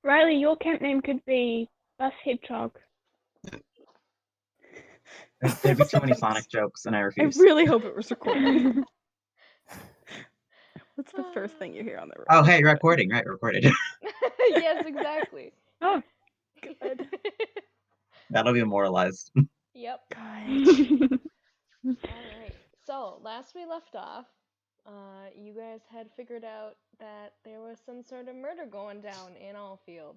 Riley, your camp name could be Bus Hedgehog. There'd be too many Sonic jokes, and I I refuse. really hope it was recorded. What's the first thing you hear on the road? Oh, hey, recording, right? Recorded. Yes, exactly. Oh, Good. That'll be immortalized. Yep. God. Alright. So, last we left off, you guys had figured out that there was some sort of murder going down in Allfield.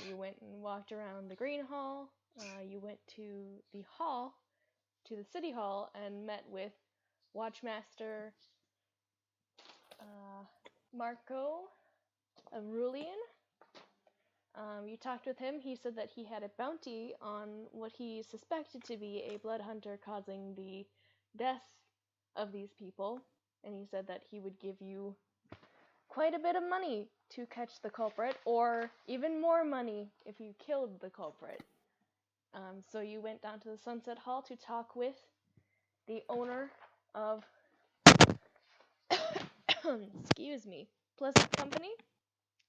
You went and walked around the Green Hall. You went to the hall, to the City Hall, and met with Watchmaster Marco Aurelian. You talked with him. He said that he had a bounty on what he suspected to be a blood hunter causing the deaths of these people, and he said that he would give you quite a bit of money to catch the culprit, or even more money if you killed the culprit. So you went down to the Sunset Hall to talk with the owner of excuse me, Pleasant Company,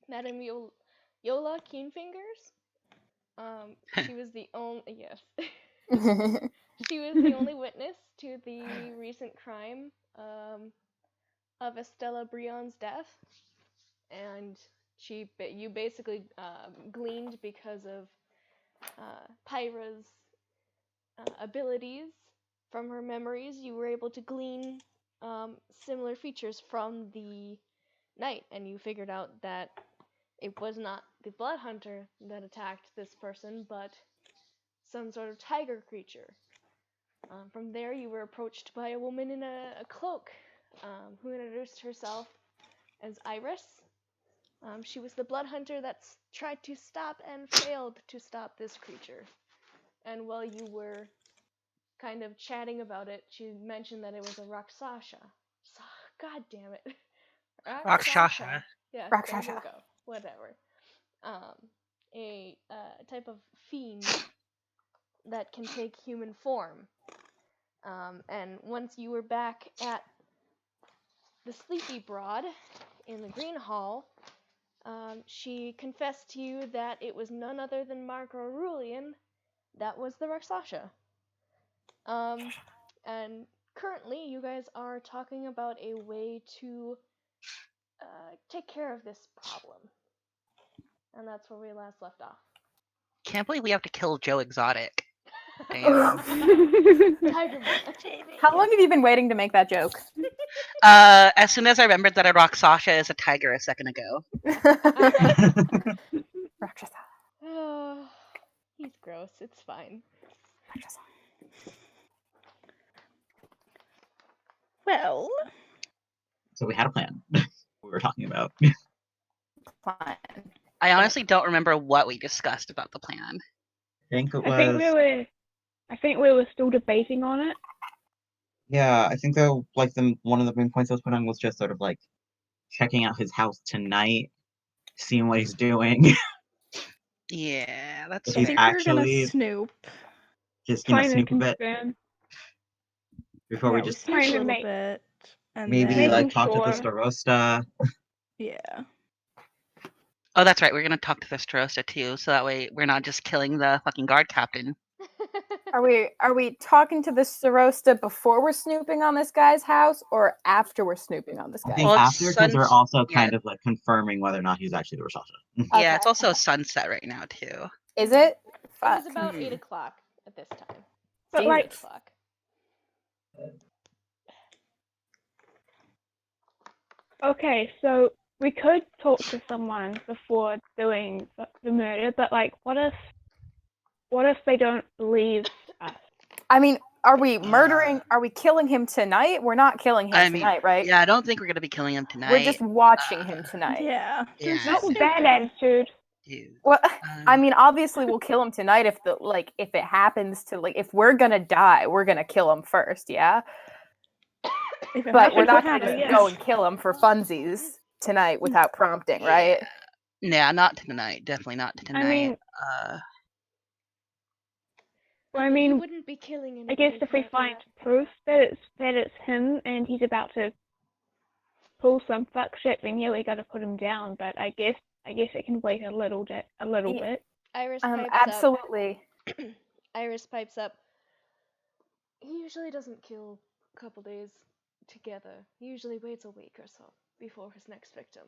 Madame Yola Keenfingers. She was the only she was the only witness to the recent crime of Estella Brion's death, and you basically gleaned because of Pyra's abilities from her memories. You were able to glean similar features from the night, and you figured out that it was not the blood hunter that attacked this person, but some sort of tiger creature. From there, you were approached by a woman in a cloak who introduced herself as Iris. She was the blood hunter that's tried to stop and failed to stop this creature. And while you were kind of chatting about it, she mentioned that it was a Rakshasha. God damn it. Rakshasha. Yeah, Rakshasha. there you go. Whatever. A type of fiend that can take human form. And once you were back at the Sleepy Broad in the Green Hall, she confessed to you that it was none other than Marco Aurelian that was the Rakshasha. And currently, you guys are talking about a way to take care of this problem. And that's where we last left off. Can't believe we have to kill Joe Exotic. Damn. Tiger Man. How long have you been waiting to make that joke? As soon as I remembered that a Rakshasha is a tiger a second ago. Rakshasa. Oh, he's gross. It's fine. Rakshasa. Well, So we had a plan. We were talking about. fine. I honestly don't remember what we discussed about the plan. I think it I think we were still debating on it. Yeah, I think though, like one of the main points I was putting on was just sort of like checking out his house tonight, seeing what he's doing. Yeah, that's If I he's think fair. we were gonna actually snoop. just Trying to snoop a bit confirm. before Yeah, we we just snooped a Trying to little make- bit, and maybe then, like Making talk to the sure. Starosta. yeah. Oh, that's right. We're gonna talk to the Starosta too, so that way we're not just killing the fucking guard captain. Are we talking to the Starosta before we're snooping on this guy's house, or after we're snooping on this I guy's think Well, house? it's after, because we're also yeah. kind of like confirming whether or not he's actually the Rashasha. Yeah, Okay. it's also sunset right now too. Is it? It Fuck. was about 8 o'clock at this time. But Jesus. like, 8 o'clock. okay, so we could talk to someone before doing the murder, but like, what if they don't believe us? I mean, are we murdering? Are we killing him tonight? We're not killing him tonight, right? Yeah, I don't think we're gonna be killing him tonight. We're just watching him tonight. Yeah. Yeah. Not with bad attitude. Dude. Well, I mean, obviously we'll kill him tonight if if it happens to if we're gonna die, we're gonna kill him first, yeah. If it But we're happens, not it gonna happens. just go and kill him for funsies tonight without prompting, right? Yeah, not tonight. Definitely not tonight. mean- Well, I You mean, wouldn't be killing I guess anybody if we for find that. proof that it's him and he's about to pull some fuck shit, then yeah, we gotta put him down. But I guess I guess it can wait a little bit. Yeah. Iris pipes Absolutely. up. Iris pipes up. He usually doesn't kill a couple days together. He usually waits a week or so before his next victim.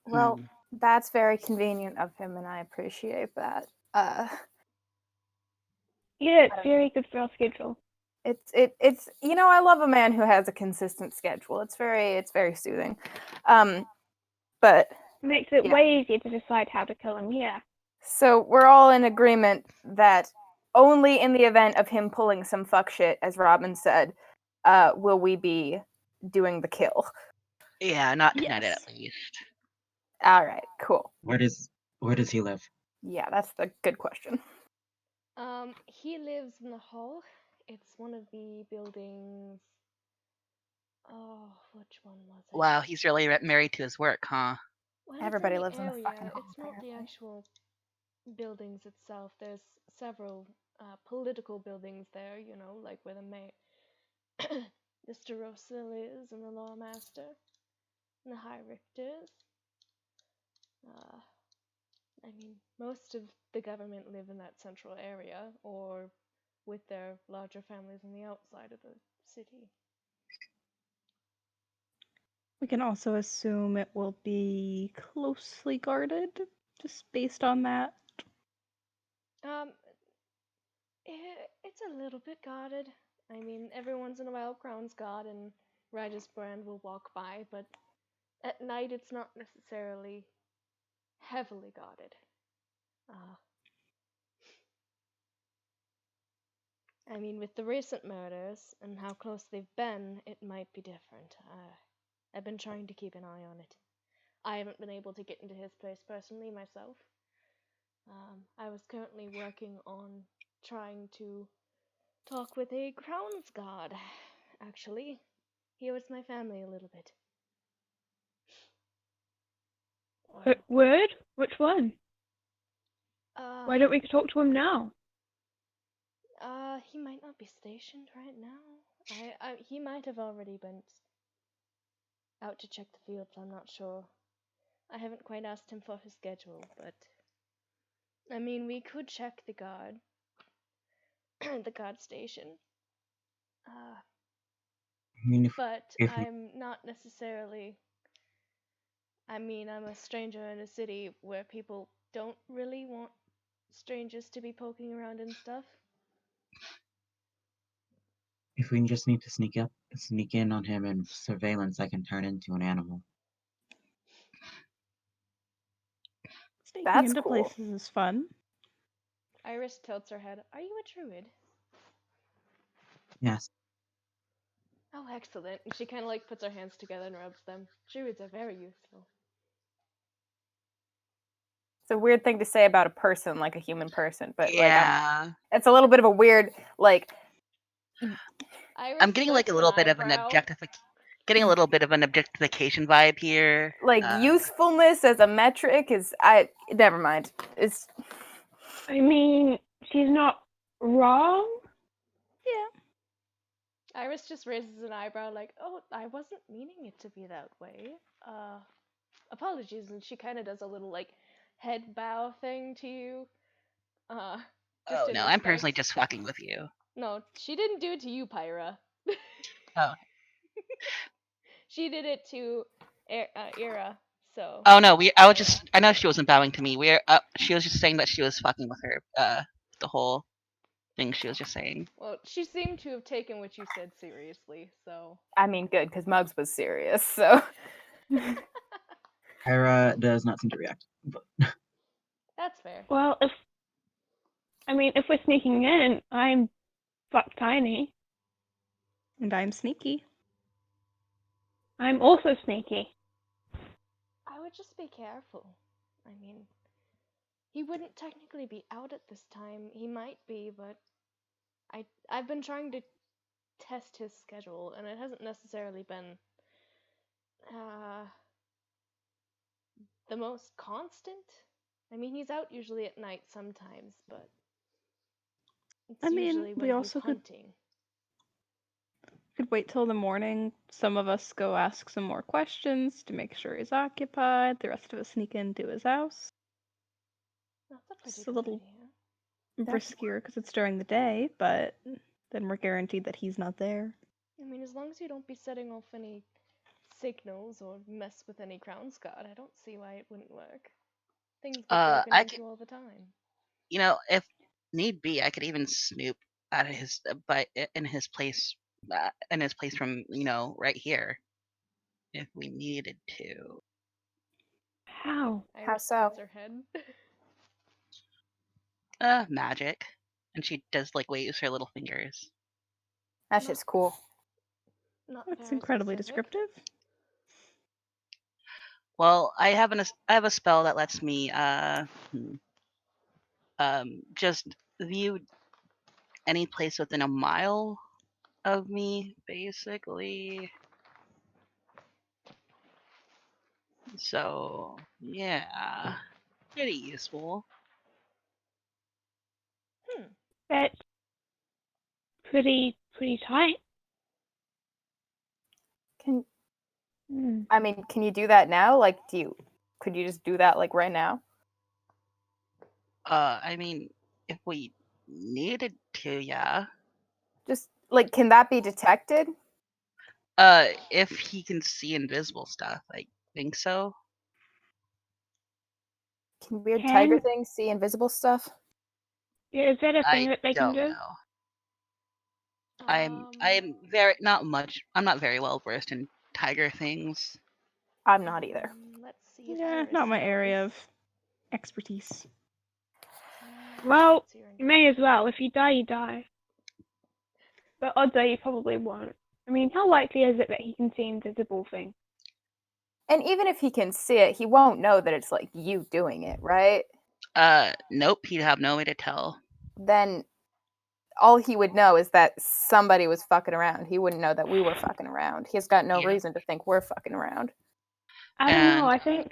Well, that's very convenient of him, and I appreciate that. Yeah, it's very good for our schedule. It's I love a man who has a consistent schedule. It's very soothing. But Makes it yeah. way easier to decide how to kill him. Yeah. So we're all in agreement that only in the event of him pulling some fuck shit, as Robin said, will we be doing the kill. Yeah, not tonight Yes. at least. All right, cool. Where does he live? Yeah, that's the good question. He lives in the hall. It's one of the buildings. Oh, which one was it? Wow, he's really married to his work, huh? Well, Everybody it's lives in the area. fucking hall, It's not the apparently. actual buildings itself. There's several political buildings there, like where the Starosil is, and the Lawmaster, and the High Richters. I mean, most of the government live in that central area, or with their larger families on the outside of the city. We can also assume it will be closely guarded, just based on that. It's a little bit guarded. I mean, every once in a while, Crown's Guard and Raja's Brand will walk by, but at night it's not necessarily heavily guarded. I mean, with the recent murders and how close they've been, it might be different. I've been trying to keep an eye on it. I haven't been able to get into his place personally myself. I was currently working on trying to talk with a Crown's Guard, actually. He owes my family a little bit. Word? Which one? Uh, Why don't we talk to him now? He might not be stationed right now. He might have already been out to check the fields, I'm not sure. I haven't quite asked him for his schedule, but I mean, we could check the guard, the guard station. I mean, But if I'm not necessarily. I mean, I'm a stranger in a city where people don't really want strangers to be poking around and stuff. if we just need to sneak in on him and surveillance, I can turn into an animal. Sneaking That's into cool. places is fun. Iris tilts her head. Are you a druid? Yes. Oh, excellent. And she kind of puts her hands together and rubs them. Druids are very useful. It's a weird thing to say about a person, like a human person, but Yeah. it's a little bit of a weird, Iris I'm getting like flicks a little an bit of an eyebrow. getting a little bit of an objectification vibe here. usefulness as a metric is never mind. It's I mean, she's not wrong. Yeah. Iris just raises an eyebrow oh, I wasn't meaning it to be that way. Apologies. And she kind of does a little, head bow thing to you. Oh in no, I'm respect. personally just fucking with you. No, she didn't do it to you, Pyra. Oh. She did it to Ira, so. Oh no, I know she wasn't bowing to me. She was just saying that she was fucking with her. The whole thing she was just saying. Well, she seemed to have taken what you said seriously, so. I mean, good, because Muggs was serious, so. Hera does not seem to react. But That's fair. Well, if we're sneaking in, I'm fuck tiny. And I'm sneaky. I'm also sneaky. I would just be careful. I mean, he wouldn't technically be out at this time. He might be, but I've been trying to test his schedule, and it hasn't necessarily been the most constant. I mean, he's out usually at night sometimes, but it's usually when we also he's hunting. Could wait till the morning. Some of us go ask some more questions to make sure he's occupied. The rest of us sneak into his house. That's a pretty It's a good little idea. riskier because it's during the day, but then we're guaranteed that he's not there. I mean, as long as you don't be setting off any signals or mess with any Crown's Guard, I don't see why it wouldn't work. Things get broken I into could, all the time. if need be, I could even snoop at his in his place from right here, if we needed to. How? Iris so? nods her head. Magic, and she does like waves her little fingers. That shit's cool. Not That's very incredibly specific. descriptive. Well, I have a spell that lets me just view any place within a mile of me, basically. So yeah, pretty useful. That's pretty tight. Can Hmm. I mean, can you do that now? Like, could you just do that like right now? I mean, if we needed to, yeah. Just like, can that be detected? If he can see invisible stuff, I think so. Can weird tiger Can things see invisible stuff? yeah, is that a thing I that they can don't do? know. I'm very not much. I'm not very well versed in tiger things. I'm not either. Let's see if Yeah, Iris not my knows. area of expertise. Well, Let's see her you may as well. If you die, you die. But odds are you probably won't. I mean, how likely is it that he can see invisible things? And even if he can see it, he won't know that it's like you doing it, right? Nope. He'd have no way to tell. Then all he would know is that somebody was fucking around. He wouldn't know that we were fucking around. He's got no Yeah. reason to think we're fucking around. I don't know. And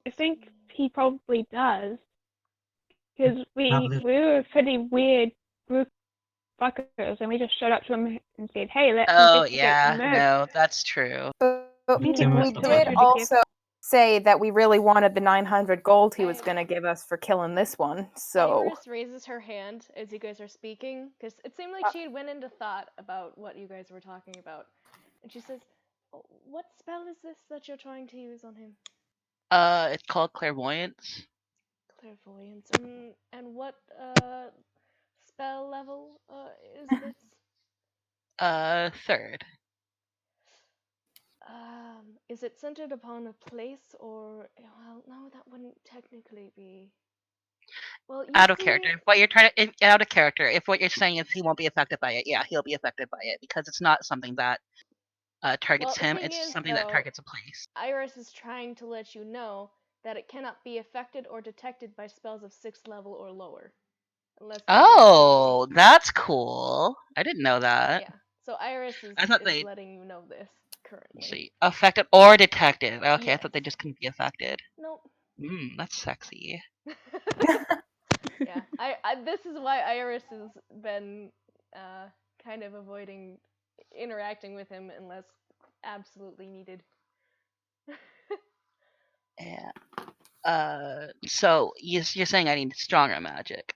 I think he probably does. Because Probably. we were a pretty weird group of fuckers, and we just showed up to him and said, "Hey, let's oh investigate the yeah, murder." no, that's true. But I think There it was we was the so much did one. to give. also say that we really wanted the 900 gold he was going to give us for killing this one. So Iris raises her hand as you guys are speaking, because it seemed like she had went into thought about what you guys were talking about. And she says, "Oh, what spell is this that you're trying to use on him?" It's called clairvoyance. Clairvoyance. And what spell level is this? Third. Is it centered upon a place or... Well, no, that wouldn't technically be... Well, you Out of see... character. If what you're trying to, out of character. If what you're saying is he won't be affected by it, yeah, he'll be affected by it because it's not something that targets Well, the him. thing It's is, something that though, targets a place. Iris is trying to let you know that it cannot be affected or detected by spells of 6th level or lower. Unless they happen to Oh, that's cool. I didn't know be... that. Yeah. So Iris I thought is they letting you know this currently. see affected or detected. Okay, I Yes. thought they just couldn't be affected. Nope. That's sexy. Yeah. This is why Iris has been kind of avoiding interacting with him unless absolutely needed. Yeah. So you're saying I need stronger magic?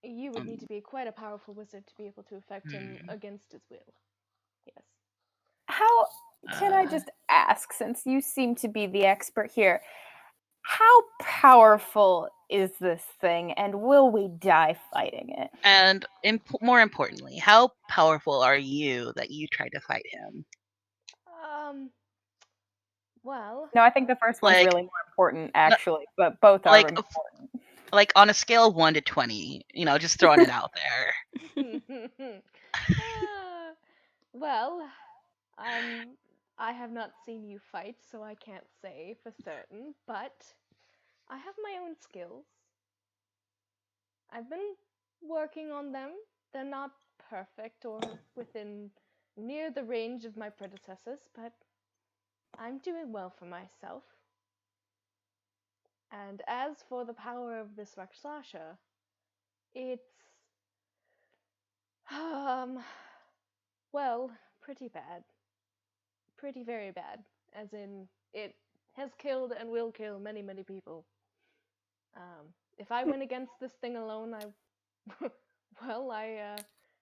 You would need to be quite a powerful wizard to be able to affect him against his will. Yes. how can I just ask, since you seem to be the expert here, how powerful is this thing, and will we die fighting it? And more importantly, how powerful are you that you tried to fight him? Well, No, I think the first one's Like, really more important, actually, but both are like, important. like on a scale of 1 to 20, just throwing it out there. well, I have not seen you fight, so I can't say for certain, but I have my own skills. I've been working on them. They're not perfect or within near the range of my predecessors, but I'm doing well for myself. And as for the power of this Rakshasha, it's well, pretty bad. Pretty very bad. As in, it has killed and will kill many, many people. If I went against this thing alone,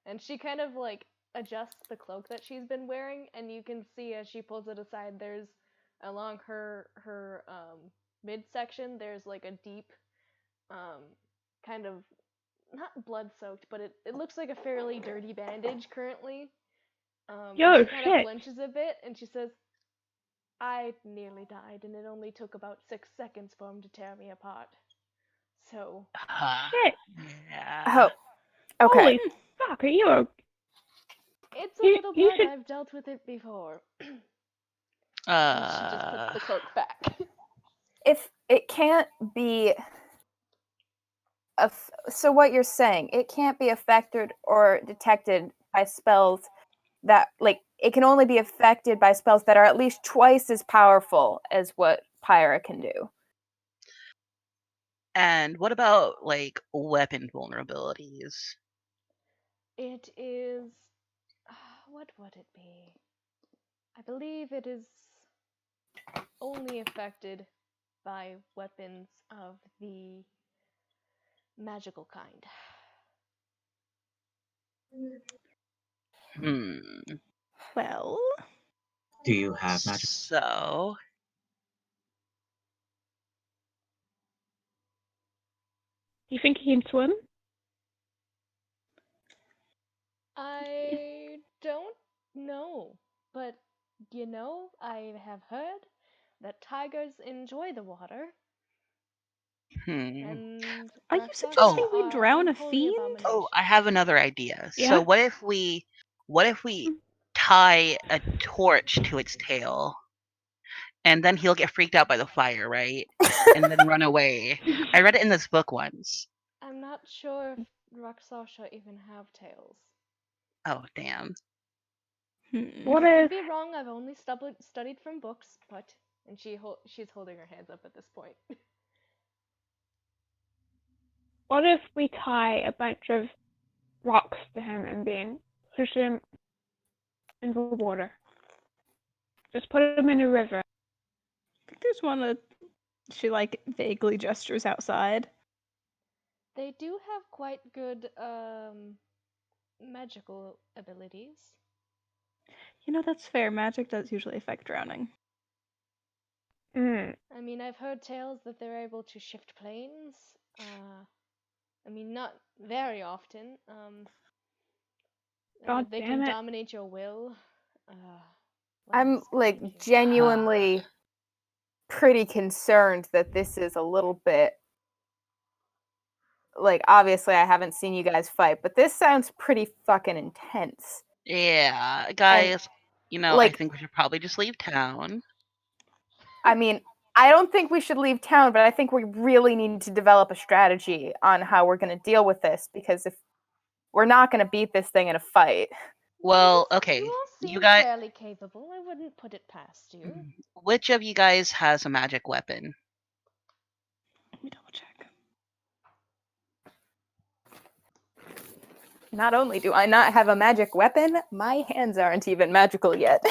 and she kind of like adjusts the cloak that she's been wearing, and you can see as she pulls it aside, there's along her midsection, there's like a deep, kind of not blood soaked, but it looks like a fairly dirty bandage currently. Yo, she kind of shit. flinches a bit, and she says, "I nearly died, and it only took about 6 seconds for him to tear me apart. So, Shit. Yeah. Oh, okay. Holy fuck, are you it's a You- little you blood. should- I've dealt with it before." And she just puts the cloak back. If it can't be so what you're saying, it can't be affected or detected by spells that, like, it can only be affected by spells that are at least twice as powerful as what Pyra can do. And what about like weapon vulnerabilities? It is. What would it be? I believe it is only affected by weapons of the magical kind. Well, Do you have magic? So Do you think he can swim? I don't know, but I have heard that tigers enjoy the water, and are you Raksasa suggesting we are drown a unholy fiend? abominations. oh, I have another idea. Yeah? So what if we tie a torch to its tail? And then he'll get freaked out by the fire, right? And then run away. I read it in this book once. I'm not sure if Raksasa even have tails. Oh, damn. What I if could be wrong. I've only studied from books, but she's holding her hands up at this point. what if we tie a bunch of rocks to him and then push him into the water? Just put him in a river. I think there's one that she like vaguely gestures outside. They do have quite good magical abilities. You know, that's fair. Magic does usually affect drowning. Mm. I mean, I've heard tales that they're able to shift planes. I mean, not very often. God they damn can it. dominate your will. What I'm else can like they do? genuinely pretty concerned that this is a little bit, like, obviously I haven't seen you guys fight, but this sounds pretty fucking intense. Yeah, guys, I like- think we should probably just leave town. I mean, I don't think we should leave town, but I think we really need to develop a strategy on how we're going to deal with this, because if we're not going to beat this thing in a fight. Well, okay, You all you seem guys, fairly capable. I wouldn't put it past you. which of you guys has a magic weapon? Let me double check. Not only do I not have a magic weapon, my hands aren't even magical yet.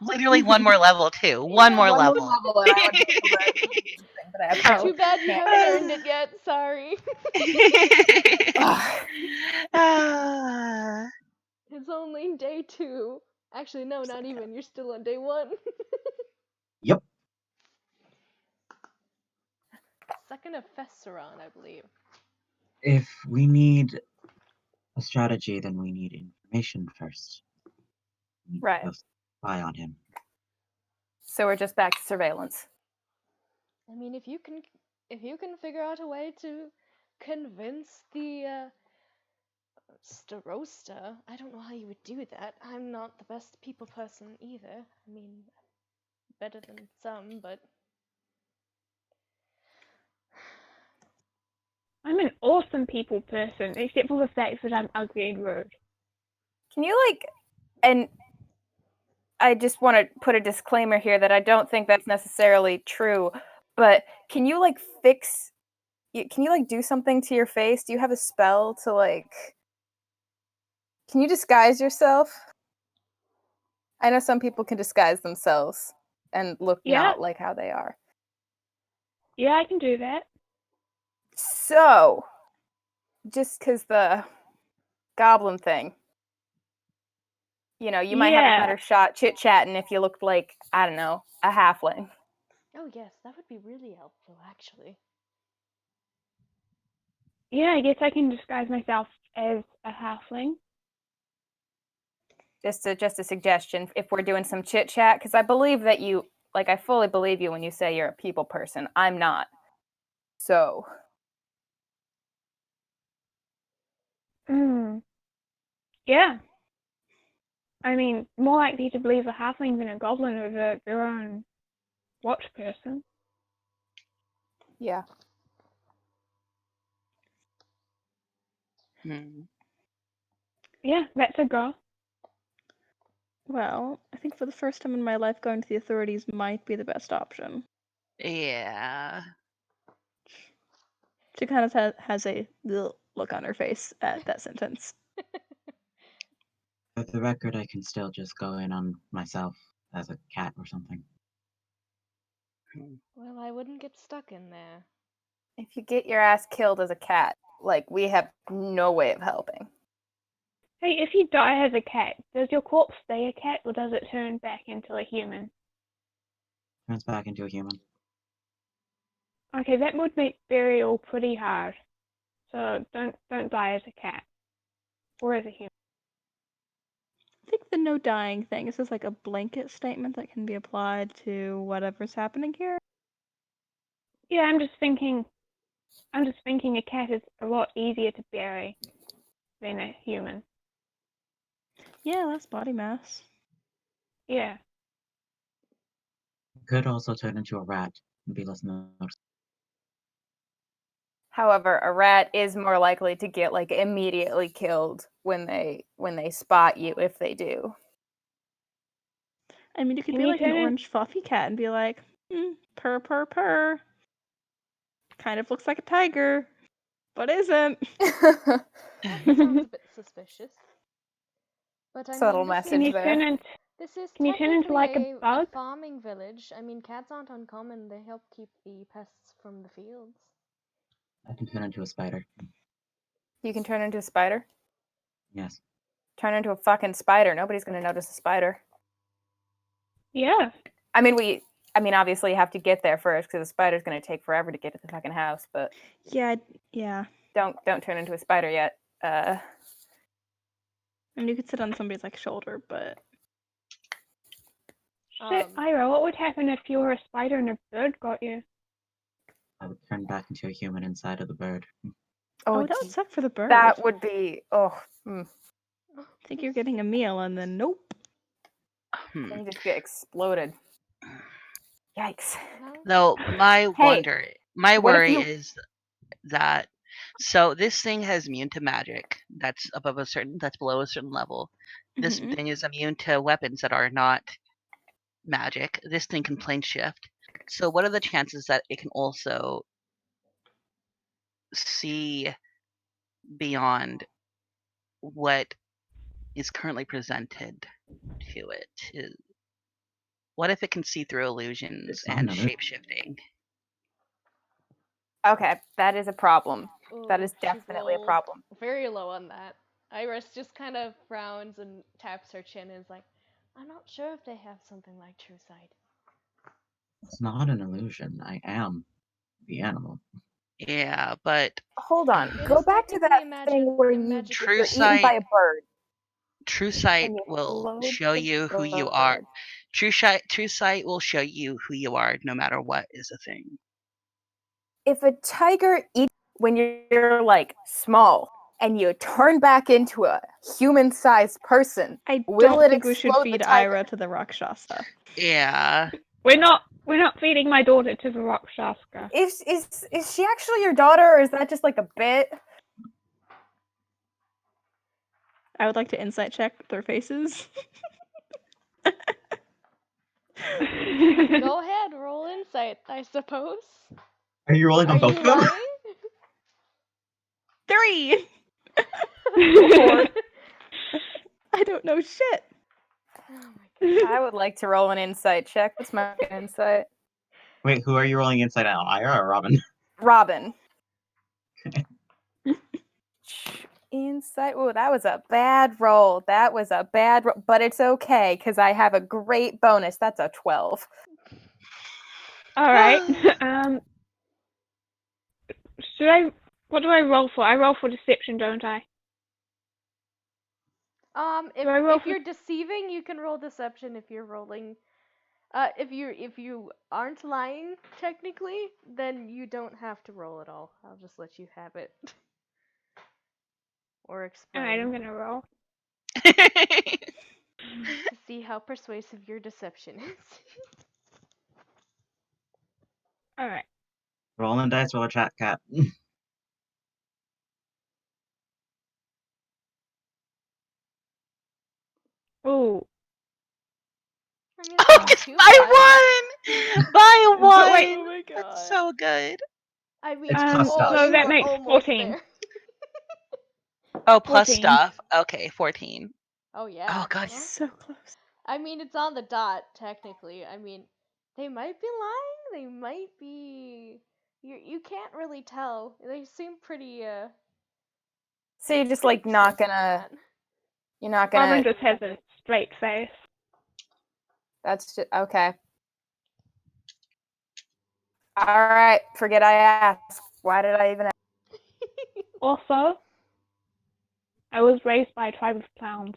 Literally one more level, too. One more level. and I would be able to do this thing, but I have Too bad you haven't earned it yet. Sorry. Ah. It's only day 2. Actually, no, not even. You're still on day 1. Yep. Second of Fesseron, I believe. If we need a strategy, then we need information first. We need Right. to spy on him. So we're just back to surveillance. I mean, if you can figure out a way to convince the Starosta, I don't know how you would do that. I'm not the best people person either. I mean, better than some, but I'm an awesome people person, except for the fact that I'm ugly and rude. Can you, like, and I just want to put a disclaimer here that I don't think that's necessarily true, but can you, like, can you, like, do something to your face? Do you have a spell to, like, can you disguise yourself? I know some people can disguise themselves and look Yeah. not like how they are. Yeah, I can do that. So, just because the goblin thing, you know, you might have a Yeah. better shot chit-chatting if you looked like, I don't know, a halfling. Oh yes, that would be really helpful, actually. Yeah, I guess I can disguise myself as a halfling. Just a suggestion if we're doing some chit-chat, because I believe that you, like, I fully believe you when you say you're a people person. I'm not. So, Yeah. I mean, more likely to believe a halfling than a goblin over their own watch person. yeah. Hmm. Yeah, that's a go. Well, I think for the first time in my life, going to the authorities might be the best option. Yeah. She kind of has a "Ugh" look on her face at that sentence. For the record, I can still just go in on myself as a cat or something. Well, I wouldn't get stuck in there. If you get your ass killed as a cat, like, we have no way of helping. Hey, if you die as a cat, does your corpse stay a cat or does it turn back into a human? Turns back into a human. Okay, that would make burial pretty hard. So don't die as a cat. Or as a human. I think the no dying thing is just like a blanket statement that can be applied to whatever's happening here. Yeah, I'm just thinking a cat is a lot easier to bury than a human. Yeah, less body mass. Yeah. Could also turn into a rat and be less noticeable. However, a rat is more likely to get, like, immediately killed when they spot you, if they do. I mean, you could Can be you like an turn in- orange fluffy cat and be like, purr, purr, purr. Kind of looks like a tiger, but isn't. That sounds a bit suspicious. But I Subtle mean, this message Can you there. turn into This is Can you turn into, like, a technically bug? farming village. I mean, cats aren't uncommon. They help keep the pests from the fields. I can turn into a spider. You can turn into a spider? Yes. Turn into a fucking spider. Nobody's gonna notice a spider. Yeah. I mean, obviously you have to get there first because the spider's gonna take forever to get to the fucking house. But Yeah. don't turn into a spider yet. I mean, you could sit on somebody's like shoulder, but Shit, Ira, what would happen if you were a spider and a bird got you? I would turn back into a human inside of the bird. oh, that would suck for the bird. that would be think you're getting a meal and then nope. Then you just get exploded. Yikes. Though my what if worry you- is that so this thing has immune to magic that's below a certain level. This Mhm. thing is immune to weapons that are not magic. This thing can plane shift. So what are the chances that it can also see beyond what is currently presented to it? What if it can see through illusions It's not and an illusion. shape-shifting? Okay, that is a problem. That is She definitely a rolled problem. very low on that. Iris just kind of frowns and taps her chin and is like, I'm not sure if they have something like true sight. It's not an illusion. I am the animal. Yeah, but Hold on. It Go is back to technically that thing where True you're eaten by sight a bird. True sight And you will load show the you who you are. bird. True sight will show you who you are, no matter what is a thing. If a tiger eats when you're like small and you turn back into a human-sized person, I will don't it think we should explode feed the tiger? Ira to the Rakshasa. Yeah. We're not feeding my daughter to the Rakshasa. Is she actually your daughter, or is that just like a bit? I would like to insight check their faces. Go ahead, roll insight, I suppose. Are you rolling on Are both you of them? lying? 3! Four. I don't know shit. Oh my I would like to roll an insight check. What's my insight? Wait, who are you rolling inside out? Ira or Robin? Robin. Insight. Oh, that was a bad roll. That was a bad roll, but it's okay because I have a great bonus. That's a 12. All right. Should I? What do I roll for? I roll for deception, don't I? If you're deceiving, you can roll deception. If you're rolling, if you aren't lying technically, then you don't have to roll at all. I'll just let you have it. Or explain. All right, I'm gonna roll. To see how persuasive your deception is. All right. Rolling dice, roll a chat cat. Ooh. I mean, it's not too bad. By one! By wait. one! Oh my god. That's so good. I mean, It's plus stuff. So you that were makes almost 14. there. Oh, plus 14. stuff. Okay, 14. Oh yeah. Oh god. So close. I mean, it's on the dot technically. I mean, they might be lying. They might be. You can't really tell. They seem pretty. So you're just pretty like not tricky, gonna. man. You're not Robin gonna. just has a straight face. That's just okay. All right. Forget I asked. Why did I even ask? Also, I was raised by a tribe of clowns.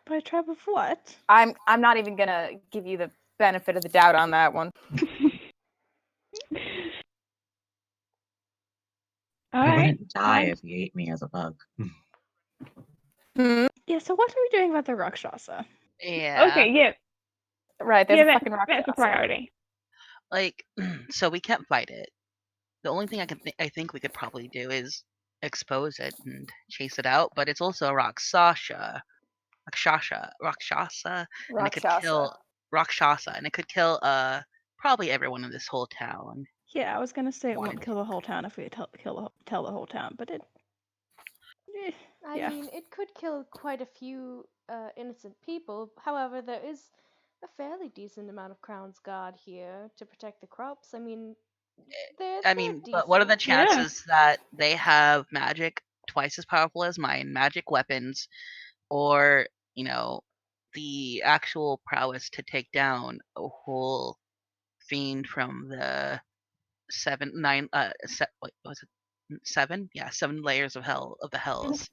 By a tribe of what? I'm not even gonna give you the benefit of the doubt on that one. All I right. wouldn't die fine. if he ate me as a bug. Hmm. Yeah, so what are we doing about the Rakshasa? Yeah. Okay, yeah. Right. There's Yeah, a that's, fucking that's a Rakshasa. priority. Like, so we can't fight it. The only thing I think we could probably do is expose it and chase it out. But it's also a Rakshasa, and it could kill Rakshasa, and it could kill probably everyone in this whole town. Yeah, I was gonna say it Wanted won't kill the whole town if we tell the whole town, but it. I Yeah. mean, it could kill quite a few innocent people. However, there is a fairly decent amount of Crown's Guard here to protect the crops. I mean, I mean, but what are the decent. chances that they have magic twice as powerful as mine, magic weapons, or the actual prowess to take down a whole fiend from the what was it? 7? Yeah, 7 layers of hell of the hells.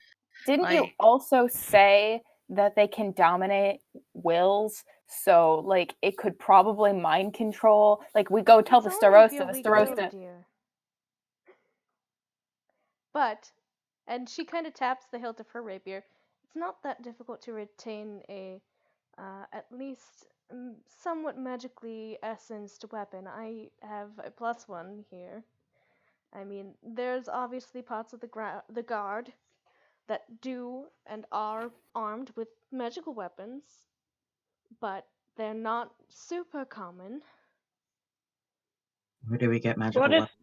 Didn't you Like, also say that they can dominate wills? So, like, it could probably mind control. Like, we go tell It's the only if you're Starosta. The weak willed, Starosta. dear. But, and she kind of taps the hilt of her rapier. It's not that difficult to retain a, at least somewhat magically essenced weapon. I have a +1 here. I mean, there's obviously parts of the guard that do and are armed with magical weapons, but they're not super common. Where do we get magical What if weapons?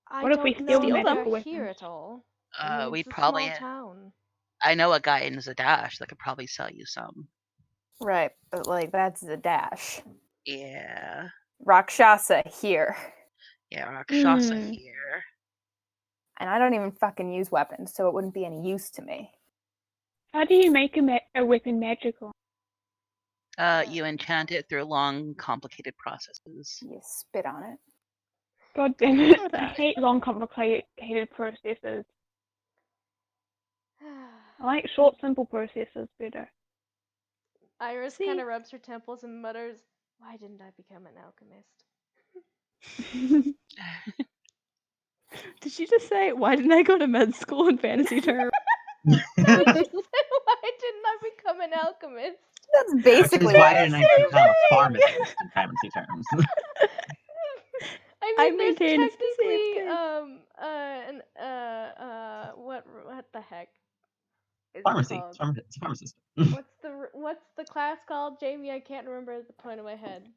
I What if we don't steal know Steal if them? they're magical here weapons? at all. I mean, we'd it's a probably. small town. I know a guy in Zadash that could probably sell you some. Right, but, like, that's the dash. Yeah. Rakshasa here. Yeah, Rakshasa Hmm. here. And I don't even fucking use weapons, so it wouldn't be any use to me. How do you make a weapon magical? You enchant it through long, complicated processes. You spit on it. God damn it! Or I that. hate long, complicated processes. I like short, simple processes better. Iris See? kind of rubs her temples and mutters, "Why didn't I become an alchemist?" Did you just say, why didn't I go to med school in fantasy terms? No, she said, "Why didn't I become an alchemist?" That's Which basically is why what didn't I Same become a thing. pharmacist in fantasy terms? I I mean, there's maintain it's the same technically thing. what the heck is it Pharmacy. called? It's a pharmacist. What's the class called, Jamie? I can't remember at the point of my head.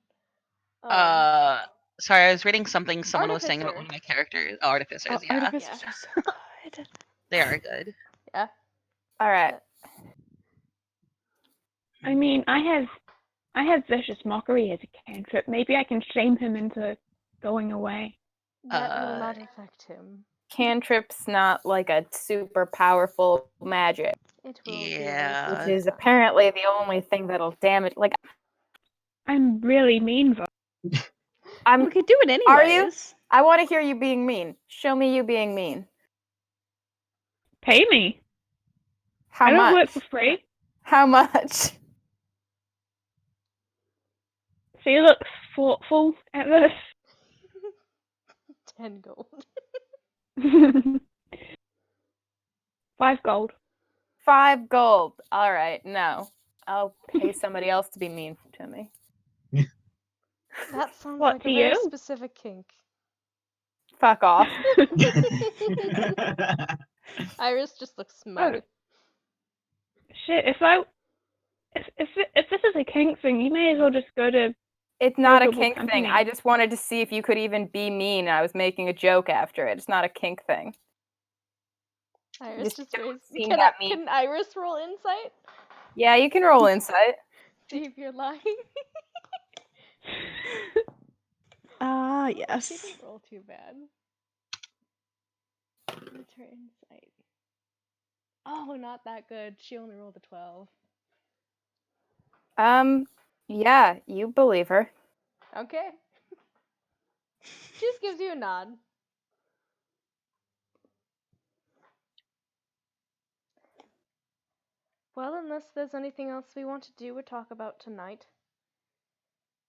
Sorry, I was reading something someone was saying about Artificer. one of my characters. Oh, artificers, Oh, yeah. artificers Yeah. are so good. They are good. Yeah. All right. I mean, I have vicious mockery as a cantrip. Maybe I can shame him into going away. That will not affect him. Cantrip's not like a super powerful magic, It will Yeah. which be is apparently the only thing that'll damage. Like, I'm really mean, though. I'm. We could do it anyways. Are you? I want to hear you being mean. Show me you being mean. Pay me. How I don't much? work for free. How much? So you look thoughtful at this. 10 gold. 5 gold. 5 gold. All right, no. I'll pay somebody else to be mean to me. That sounds What, like to a very you? specific kink. Fuck off. Iris just looks smug. Oh. Shit, if this is a kink thing, you may as well just go to It's not a Miserable kink company. thing. I just wanted to see if you could even be mean. I was making a joke after it. It's not a kink thing. Iris Just just don't raised. seem Can, that mean. can Iris roll insight? Yeah, you can roll insight. See if you're lying. She Yes. didn't roll too bad. What's her insight? Oh, not that good. She only rolled a 12. Yeah, you believe her. Okay. She just gives you a nod. Well, unless there's anything else we want to do or talk about tonight,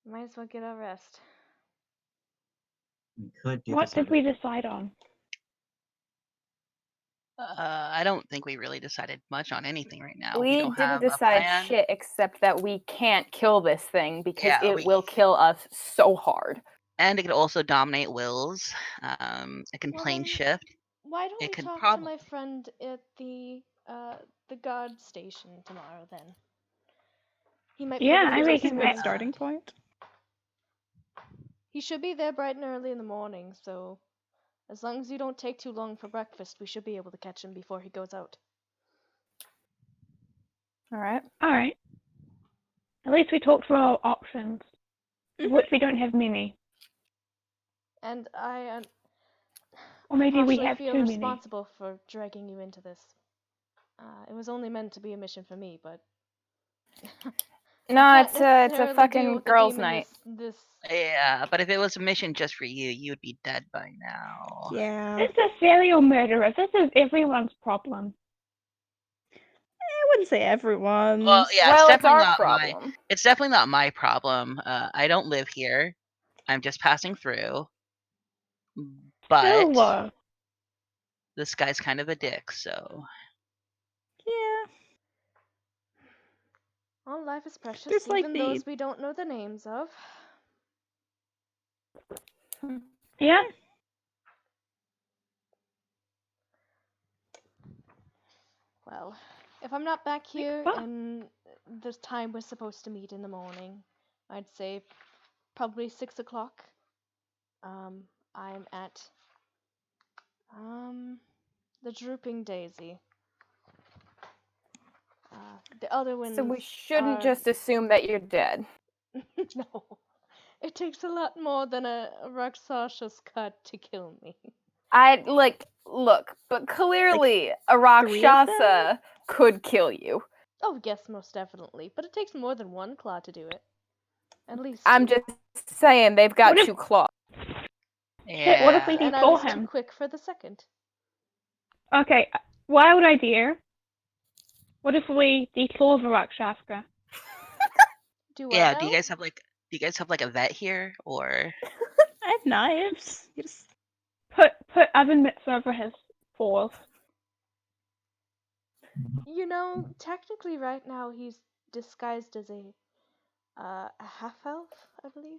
might as well get our rest. We could do What this did other- we decide on? I don't think we really decided much on anything right now. We don't didn't have a decide plan. shit except that we can't kill this thing because Yeah, it we- will kill us so hard. And it could also dominate wills. It can Well, plane then, shift. Why don't It we could talk to probably- my friend at the guard station tomorrow then? He might be Yeah, able to I give us reckon some that's Good starting insight. point. He should be there bright and early in the morning, so as long as you don't take too long for breakfast, we should be able to catch him before he goes out. All right. Alright. At least we talked through our options, of which we don't have many. And I Or maybe we partially have feel too many. responsible for dragging you into this. It was only meant to be a mission for me, but No, I it's can't a necessarily deal fucking with the girls' demon night. This Yeah, but if it was a mission just for you, you'd be dead by now. Yeah. This is serial murderers. This is everyone's problem. I wouldn't say everyone's. Well, yeah, Well, it's it's definitely our not problem. It's definitely not my problem. I don't live here. I'm just passing through. But Still, this guy's kind of a dick, so Yeah. all life is precious, There's, like, even the- those we don't know the names of. yeah. Well, if I'm not back here fun. in the time we're supposed to meet in the morning, I'd say probably 6 o'clock. I'm at the Drooping Daisy. The other ones. So we shouldn't are- just assume that you're dead. No, it takes a lot more than a Rakshas's cut to kill me. Look, but clearly a Rakshasa could kill you. Oh yes, most definitely, but it takes more than one claw to do it. At least I'm two. just saying they've got What if- 2 claws. Shit, what if we And I deplore was too him? quick for the second. Okay, wild idea. What if we deplore the Rakshasa? Do yeah. what Do you now? guys have like a vet here, or I have knives. You just Put oven mitts over his paws. You know, technically right now he's disguised as a half-elf, I believe.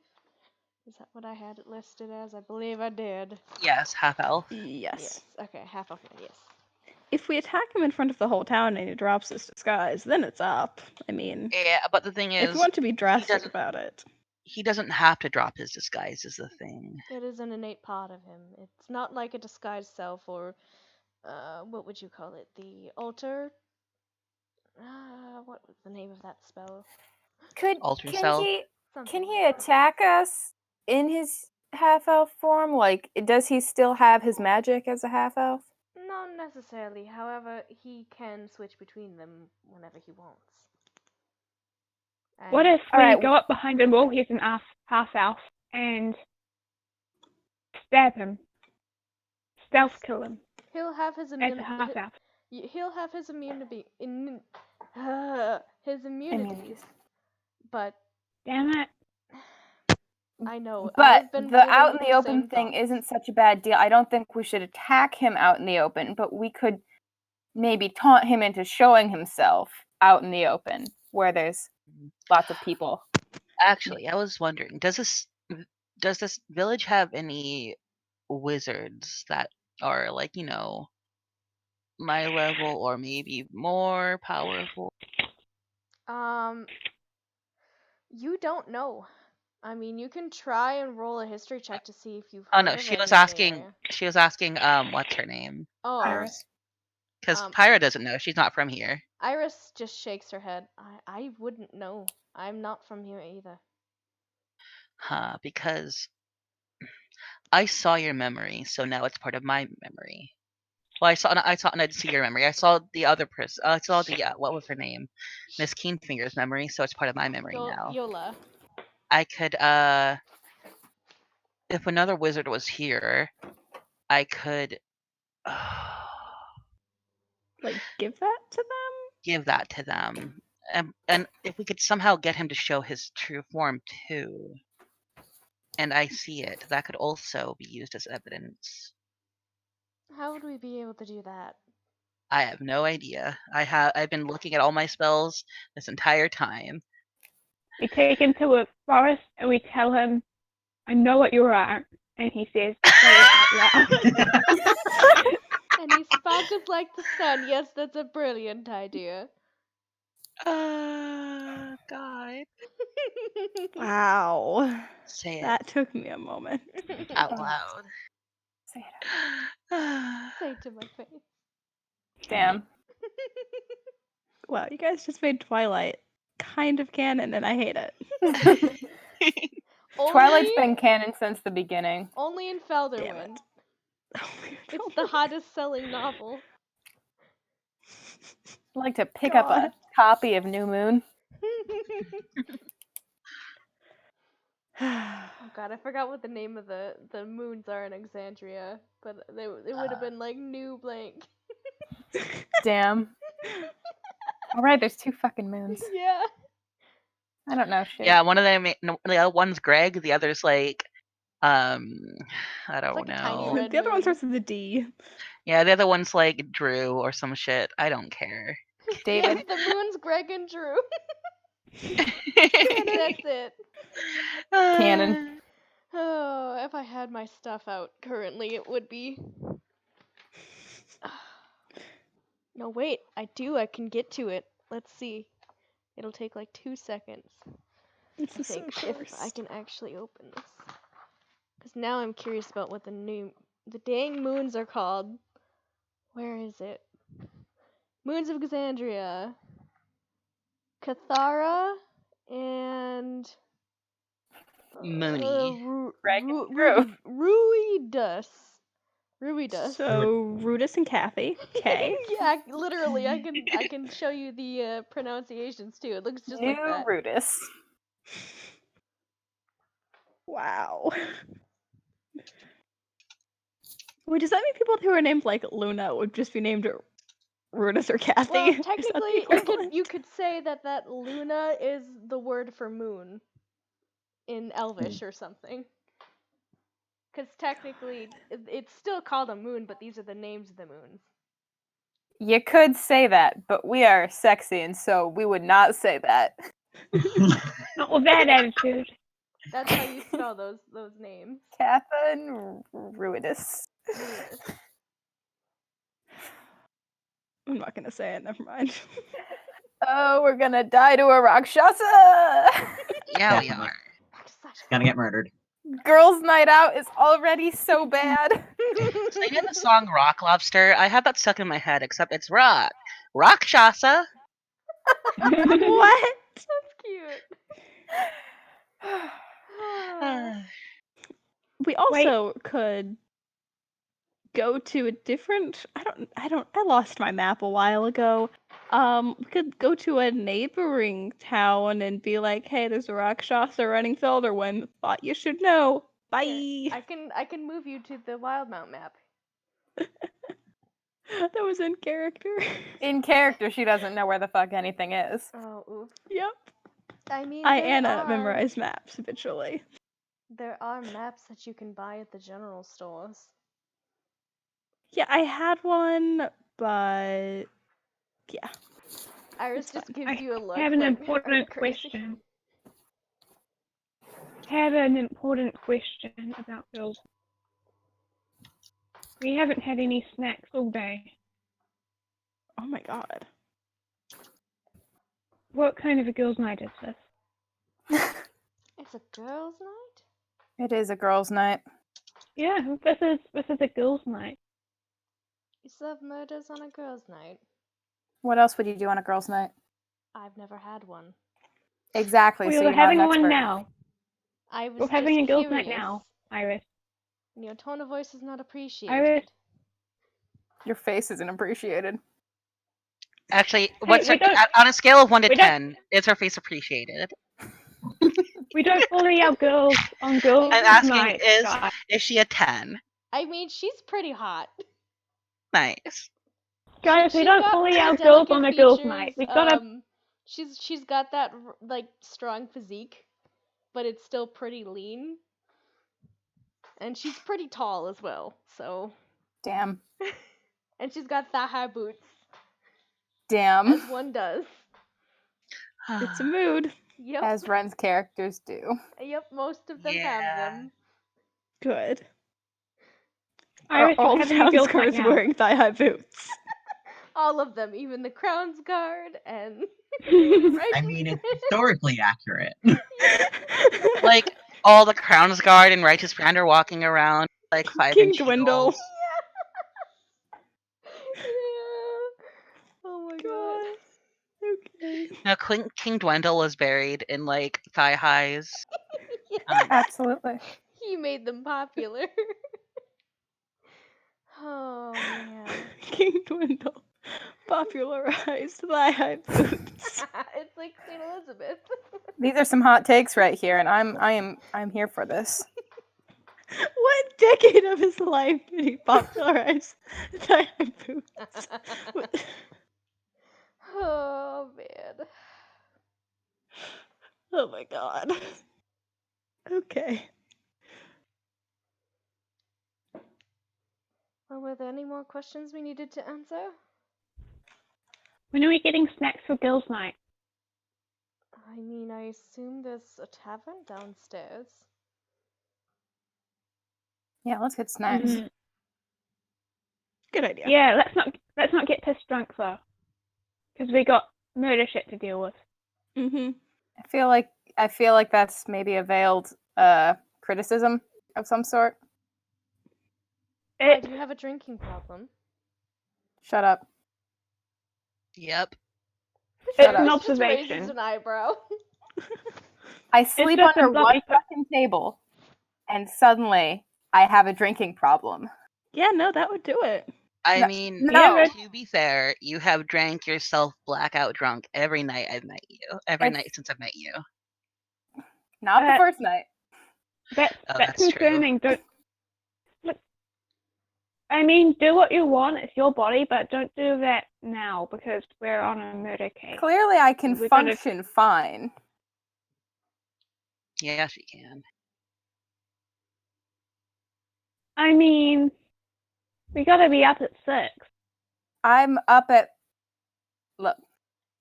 Is that what I had it listed as? I believe I did. yes, half elf? yes. Okay, half-elf, yes. If we attack him in front of the whole town and he drops his disguise, then it's up. I mean, Yeah, but the thing if is, you want to be drastic doesn't- about it. he doesn't have to drop his disguise. Is the thing. It is an innate part of him. It's not like a disguised self or, what would you call it? The alter? What was the name of that spell? Alter Can Cell. he Something can like he that. attack us in his half elf form? Like, does he still have his magic as a half elf? Not necessarily. However, he can switch between them whenever he wants. What And if we Alright. go up behind him while he's an half elf and stab him? Stealth kill him he'll have his as immunity. a half elf. He'll have his immunity. His immunities. But Damn it. I know. But I've been the out in holding the open same thing thoughts. isn't such a bad deal. I don't think we should attack him out in the open, but we could maybe taunt him into showing himself out in the open where there's lots of people. Actually, I was wondering, does this village have any wizards that are like, my level or maybe more powerful? You don't know. I mean, you can try and roll a history check to see if you've Oh heard no, of she any was in the asking. area. She was asking. What's her name? Oh, Iris. Because Um, Pyra doesn't know. She's not from here. Iris just shakes her head. I wouldn't know. I'm not from here either. Huh? Because I saw your memory, so now it's part of my memory. Well, and I didn't see your memory. I saw the other person. I saw the what was her name, Miss Keenfinger's memory, so it's part of my memory now. Yola. I could if another wizard was here, I could Like, give that to them? give that to them. And if we could somehow get him to show his true form too, and I see it, that could also be used as evidence. How would we be able to do that? I have no idea. I've been looking at all my spells this entire time. We take him to a forest and we tell him, I know what you are. And he says, say it out loud. And he sparkles like the sun. Yes, that's a brilliant idea. God. Wow. Say it That took me a moment. out loud. Say it. Say it to my face. Damn. Wow, you guys just made Twilight kind of canon, and I hate it. Twilight's been canon since the beginning. Only in Damn Felderwind. it. Oh, It's the hottest selling novel. I'd like to pick up a copy of New Moon. Oh god, I forgot what the name of the moons are in Exandria, but it would have been like New Blank. Damn. Alright, there's 2 fucking moons. Yeah. I don't know shit. Yeah, one of them. The other one's Greg. The other's like, I don't like a tiny know. red The other one moon. starts with a D. Yeah, the other one's like Drew or some shit. I don't care. David. Yes, the moon's Greg and Drew. That's it. Canon. Oh, if I had my stuff out currently, it would be. No, wait, I do. I can get to it. Let's see. It'll take like 2 seconds. This I is so think if I cursed. can actually open this. Because now I'm curious about what the dang moons are called. Where is it? Moons of Exandria. Cathara and Moony. Greg and Drew. Ruidus. Ruidus. So, Rudis and Kathy. Okay. Yeah, literally, I can show you the pronunciations too. It looks just New like that. Rudis. Wow. Wait, does that mean people who are named like Luna would just be named Rudis or Kathy? Well, Is that the technically, equivalent? you could say that Luna is the word for moon in Elvish or something. Because technically, it's still called a moon, but these are the names of the moons. You could say that, but we are sexy, and so we would not say that. Not with that attitude. That's how you spell those names. Kappa and Ruidus. Ruidus. I'm not gonna say it, never mind. Oh, we're gonna die to a Rakshasa! Yeah, we are. Gonna get murdered. Girls' night out is already so bad. So you know the song Rock Lobster? I have that stuck in my head, except it's rock. Rakshasa. What? That's cute. We also could go to a different. I lost my map a while ago. We could go to a neighboring town and be like, "Hey, there's a Rakshasa running Felderwin. Thought you should know. Bye." Yeah, I can move you to the Wildmount map. That was in character. In character, she doesn't know where the fuck anything is. Oh, oops. Yep. I mean, Anna memorize maps habitually. There are maps that you can buy at the general stores. Yeah, I had one, but yeah. Iris It's just fine. gives you a look. I have an like, important "Are you crazy?" question. I have an important question about girls. We haven't had any snacks all day. Oh my god. What kind of a girls' night is this? It's a girls' night? It is a girls' night. Yeah, this is a girls' night. You serve murders on a girls' night? What else would you do on a girls' night? I've never had one. Exactly. Well, so you're you're not having an one expert. now. I was We're having a just girls' curious. night now, Iris. And your tone of voice is not appreciated. Iris. Your face isn't appreciated. Actually, we don't- on a scale of 1 to we don't- 10, is her face appreciated? We don't bully our girls on girls' I'm asking, night. is she a 10? I mean, she's pretty hot. Nice. Guys, we She's don't got bully our pretty girls delicate on a girls' features, night. We've got to. She's got that like strong physique, but it's still pretty lean. And she's pretty tall as well, so. Damn. And she's got thigh-high boots, Damn. as one does. It's a mood. Yep. As Ren's characters do. Yep, most of them have Yeah. them. Good. Iris, Are all we're having a girls' night townsgoers now. wearing thigh-high boots? All of them, even the Crown's Guard and. I mean, it's historically accurate. Like, all the Crown's Guard and Righteous Brand are walking around, like, 5-inch Dwindle. heels. Yeah. Oh my god. Okay. Now, King Dwindle was buried in, like, thigh highs. Absolutely. He made them popular. Oh man. King Dwindle popularized thigh-high boots. It's like Queen Elizabeth. These are some hot takes right here, and I'm here for this. What decade of his life did he popularize thigh-high boots? Oh man. Oh my god. Okay. Well, were there any more questions we needed to answer? When are we getting snacks for girls' night? I mean, I assume there's a tavern downstairs. Yeah, let's get snacks. Mm, Good idea. yeah, let's not get pissed drunk though, because we got murder shit to deal with. Mm-hmm. I feel like that's maybe a veiled criticism of some sort. Why, do you have a drinking problem? Shut up. Yep. It's Shut an up. Just raises observation. an eyebrow. I sleep just a under one bloody- fucking table, and suddenly I have a drinking problem. Yeah, no, that would do it. I mean, no. to be fair, you have drank yourself blackout drunk every night I've met you. Every night since I've met you. Not the first night. That's That's true. concerning. Don't. Look, I mean, do what you want. It's your body, but don't do that now because we're on a murder case. Clearly, I can We're gonna- function fine. Yeah, she can. I mean, we gotta be up at 6. I'm up at. Look,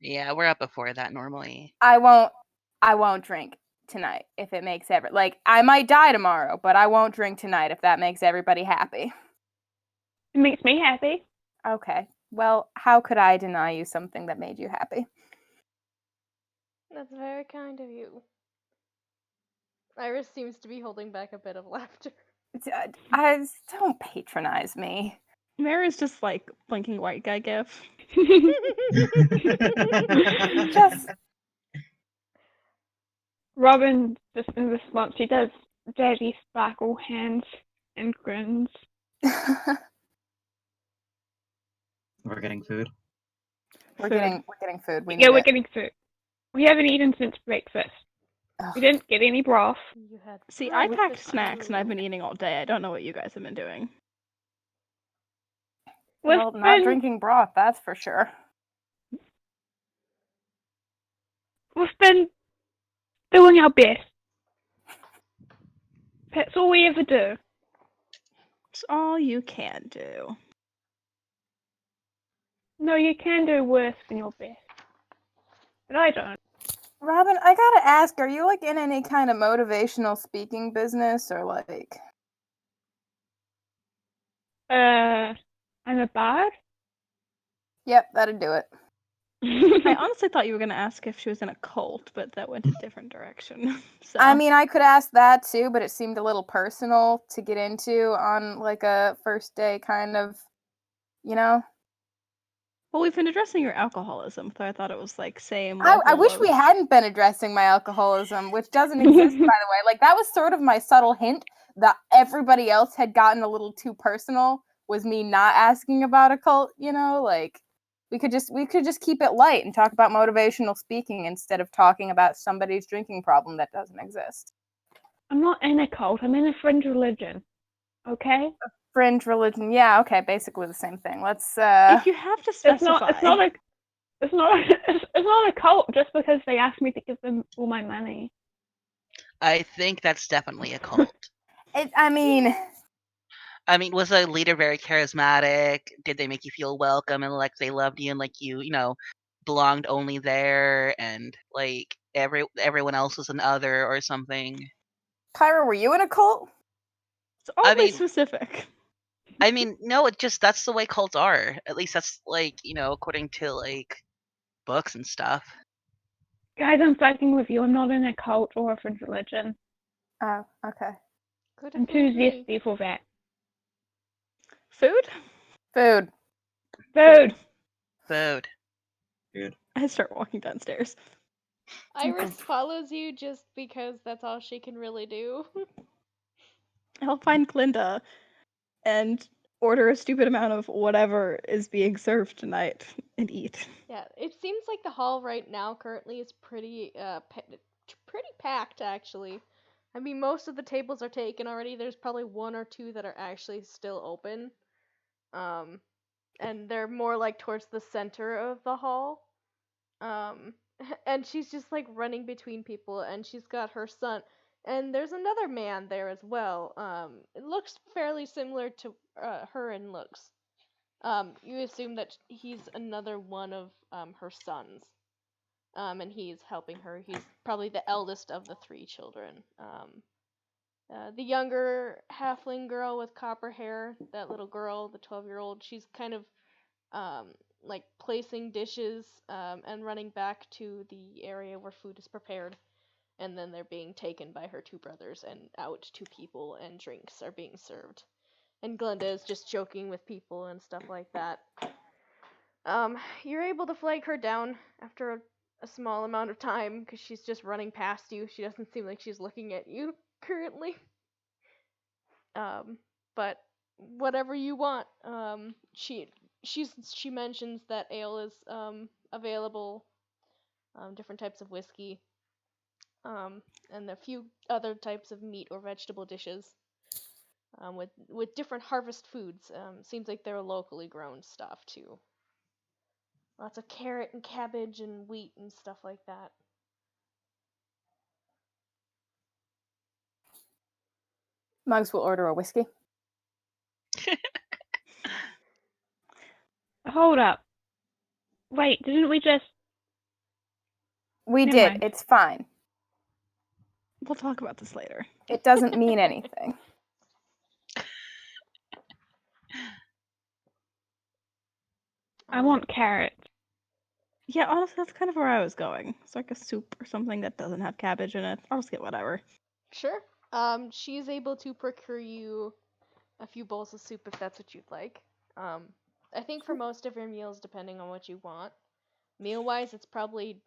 Yeah, we're up before that normally. I won't drink tonight if it makes I might die tomorrow, but I won't drink tonight if that makes everybody happy. It makes me happy. Okay. Well, how could I deny you something that made you happy? That's very kind of you. Iris seems to be holding back a bit of laughter. Don't patronize me. Mary's just like blinking white guy gif. Just Robin, just in response, she does dirty sparkle hands and grins. We're getting food. we're Food. getting food. We Yeah, need we're it. getting food. We haven't eaten since breakfast. Ugh. We didn't get any broth. You had See, I packed breakfast snacks and I've too. been eating all day. I don't know what you guys have been doing. We've Well, not been drinking broth, that's for sure. doing our best. That's all we ever do. It's all you can do. No, you can do worse than your best. But I don't. Robin, I gotta ask, are you like in any kind of motivational speaking business or like I'm a bard? Yep, that'd do it. I honestly thought you were gonna ask if she was in a cult, but that went a different direction. So I mean, I could ask that too, but it seemed a little personal to get into on like a first day kind of, you know? well, we've been addressing your alcoholism, so I thought it was like same I level wish we of- hadn't been addressing my alcoholism, which doesn't exist, by the way. Like, that was sort of my subtle hint that everybody else had gotten a little too personal, was me not asking about a cult, you know? Like, we could just keep it light and talk about motivational speaking instead of talking about somebody's drinking problem that doesn't exist. I'm not in a cult. I'm in a fringe religion. Okay? Fringe religion, yeah, okay, basically the same thing. Let's If you have to It's specify, it's not a cult just because they asked me to give them all my money. I think that's definitely a cult. I mean, I mean, was the leader very charismatic? Did they make you feel welcome and like they loved you and like you know, belonged only there and like everyone else was an other or something? Pyra, were you in a cult? it's oddly mean- specific. I mean, no, it just that's the way cults are. At least that's like, you know, according to like books and stuff. Guys, I'm fucking with you. I'm not in a cult or a fringe religion. Oh, okay. Good I'm if too you agree. zesty for that. Food? Food. Food! Food. I start walking downstairs. Iris follows you just because that's all she can really do. I'll find Glinda and order a stupid amount of whatever is being served tonight and eat. Yeah, it seems like the hall right now currently is pretty packed actually. I mean, most of the tables are taken already. There's probably one or two that are actually still open. And they're more like towards the center of the hall. And she's just like running between people, and she's got her son, and there's another man there as well. It looks fairly similar to her in looks. You assume that he's another one of her sons. And he's helping her. He's probably the eldest of the three children. The younger halfling girl with copper hair, that little girl, the 12-year-old, she's kind of like placing dishes and running back to the area where food is prepared. And then they're being taken by her two brothers and out to people, and drinks are being served. And Glenda is just joking with people and stuff like that. You're able to flag her down after a small amount of time because she's just running past you. She doesn't seem like she's looking at you currently. But whatever you want. She mentions that ale is available, different types of whiskey, and a few other types of meat or vegetable dishes. With different harvest foods. Seems like they're locally grown stuff too. Lots of carrot and cabbage and wheat and stuff like that. Mugs will order a whiskey. Hold up. Wait, didn't we just... We Never did. mind. It's fine. We'll talk about this later. It doesn't mean anything. I want carrots. Yeah, honestly, that's kind of where I was going. It's like a soup or something that doesn't have cabbage in it. I'll just get whatever. Sure. She's able to procure you a few bowls of soup if that's what you'd like. I think for most of your meals, depending on what you want, meal-wise, it's probably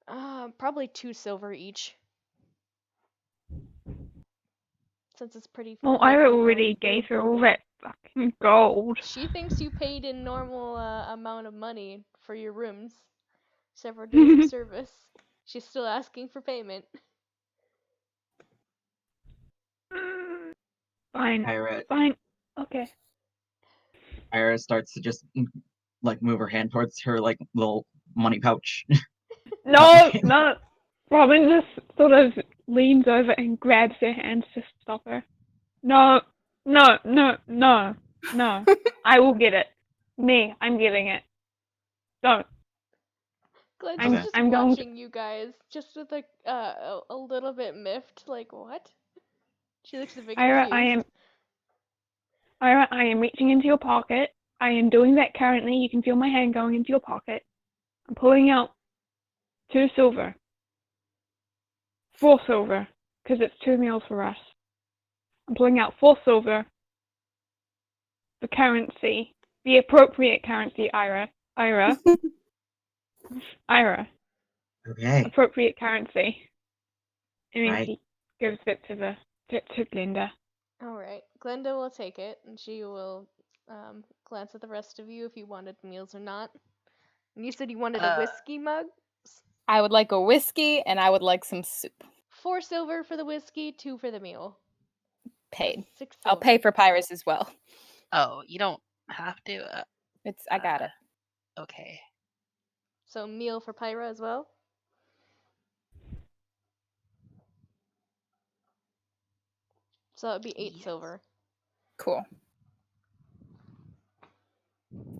2 silver each, since it's pretty. Well, like, I already gave her all that fucking gold. She thinks you paid in normal amount of money for your rooms, several days of service. She's still asking for payment. Fine. Ira, Fine. Okay. Ira starts to just like move her hand towards her like little money pouch. No, no. Robin just sort of leans over and grabs her hands to stop her. No, no, no, no, no. I will get it. Me, I'm getting it. Don't. Glenda's Okay. just I'm going watching you guys, just with a little bit miffed, like, what? She looks a bit Ira, confused. I am reaching into your pocket. I am doing that currently. You can feel my hand going into your pocket. I'm pulling out 2 silver. 4 silver, because it's 2 meals for us. I'm pulling out 4 silver. The currency. The appropriate currency, Ira. Okay. Appropriate currency. And then Right. she gives it to Glinda. Alright, Glenda will take it, and she will glance at the rest of you if you wanted meals or not. And you said you wanted a whiskey mug? I would like a whiskey and I would like some soup. 4 silver for the whiskey, 2 for the meal. Paid. 6 I'll silver. pay for Pyrus as well. Oh, you don't have to. I got it. Okay. So meal for Pyra as well? So that would be 8 Yes. silver. Cool.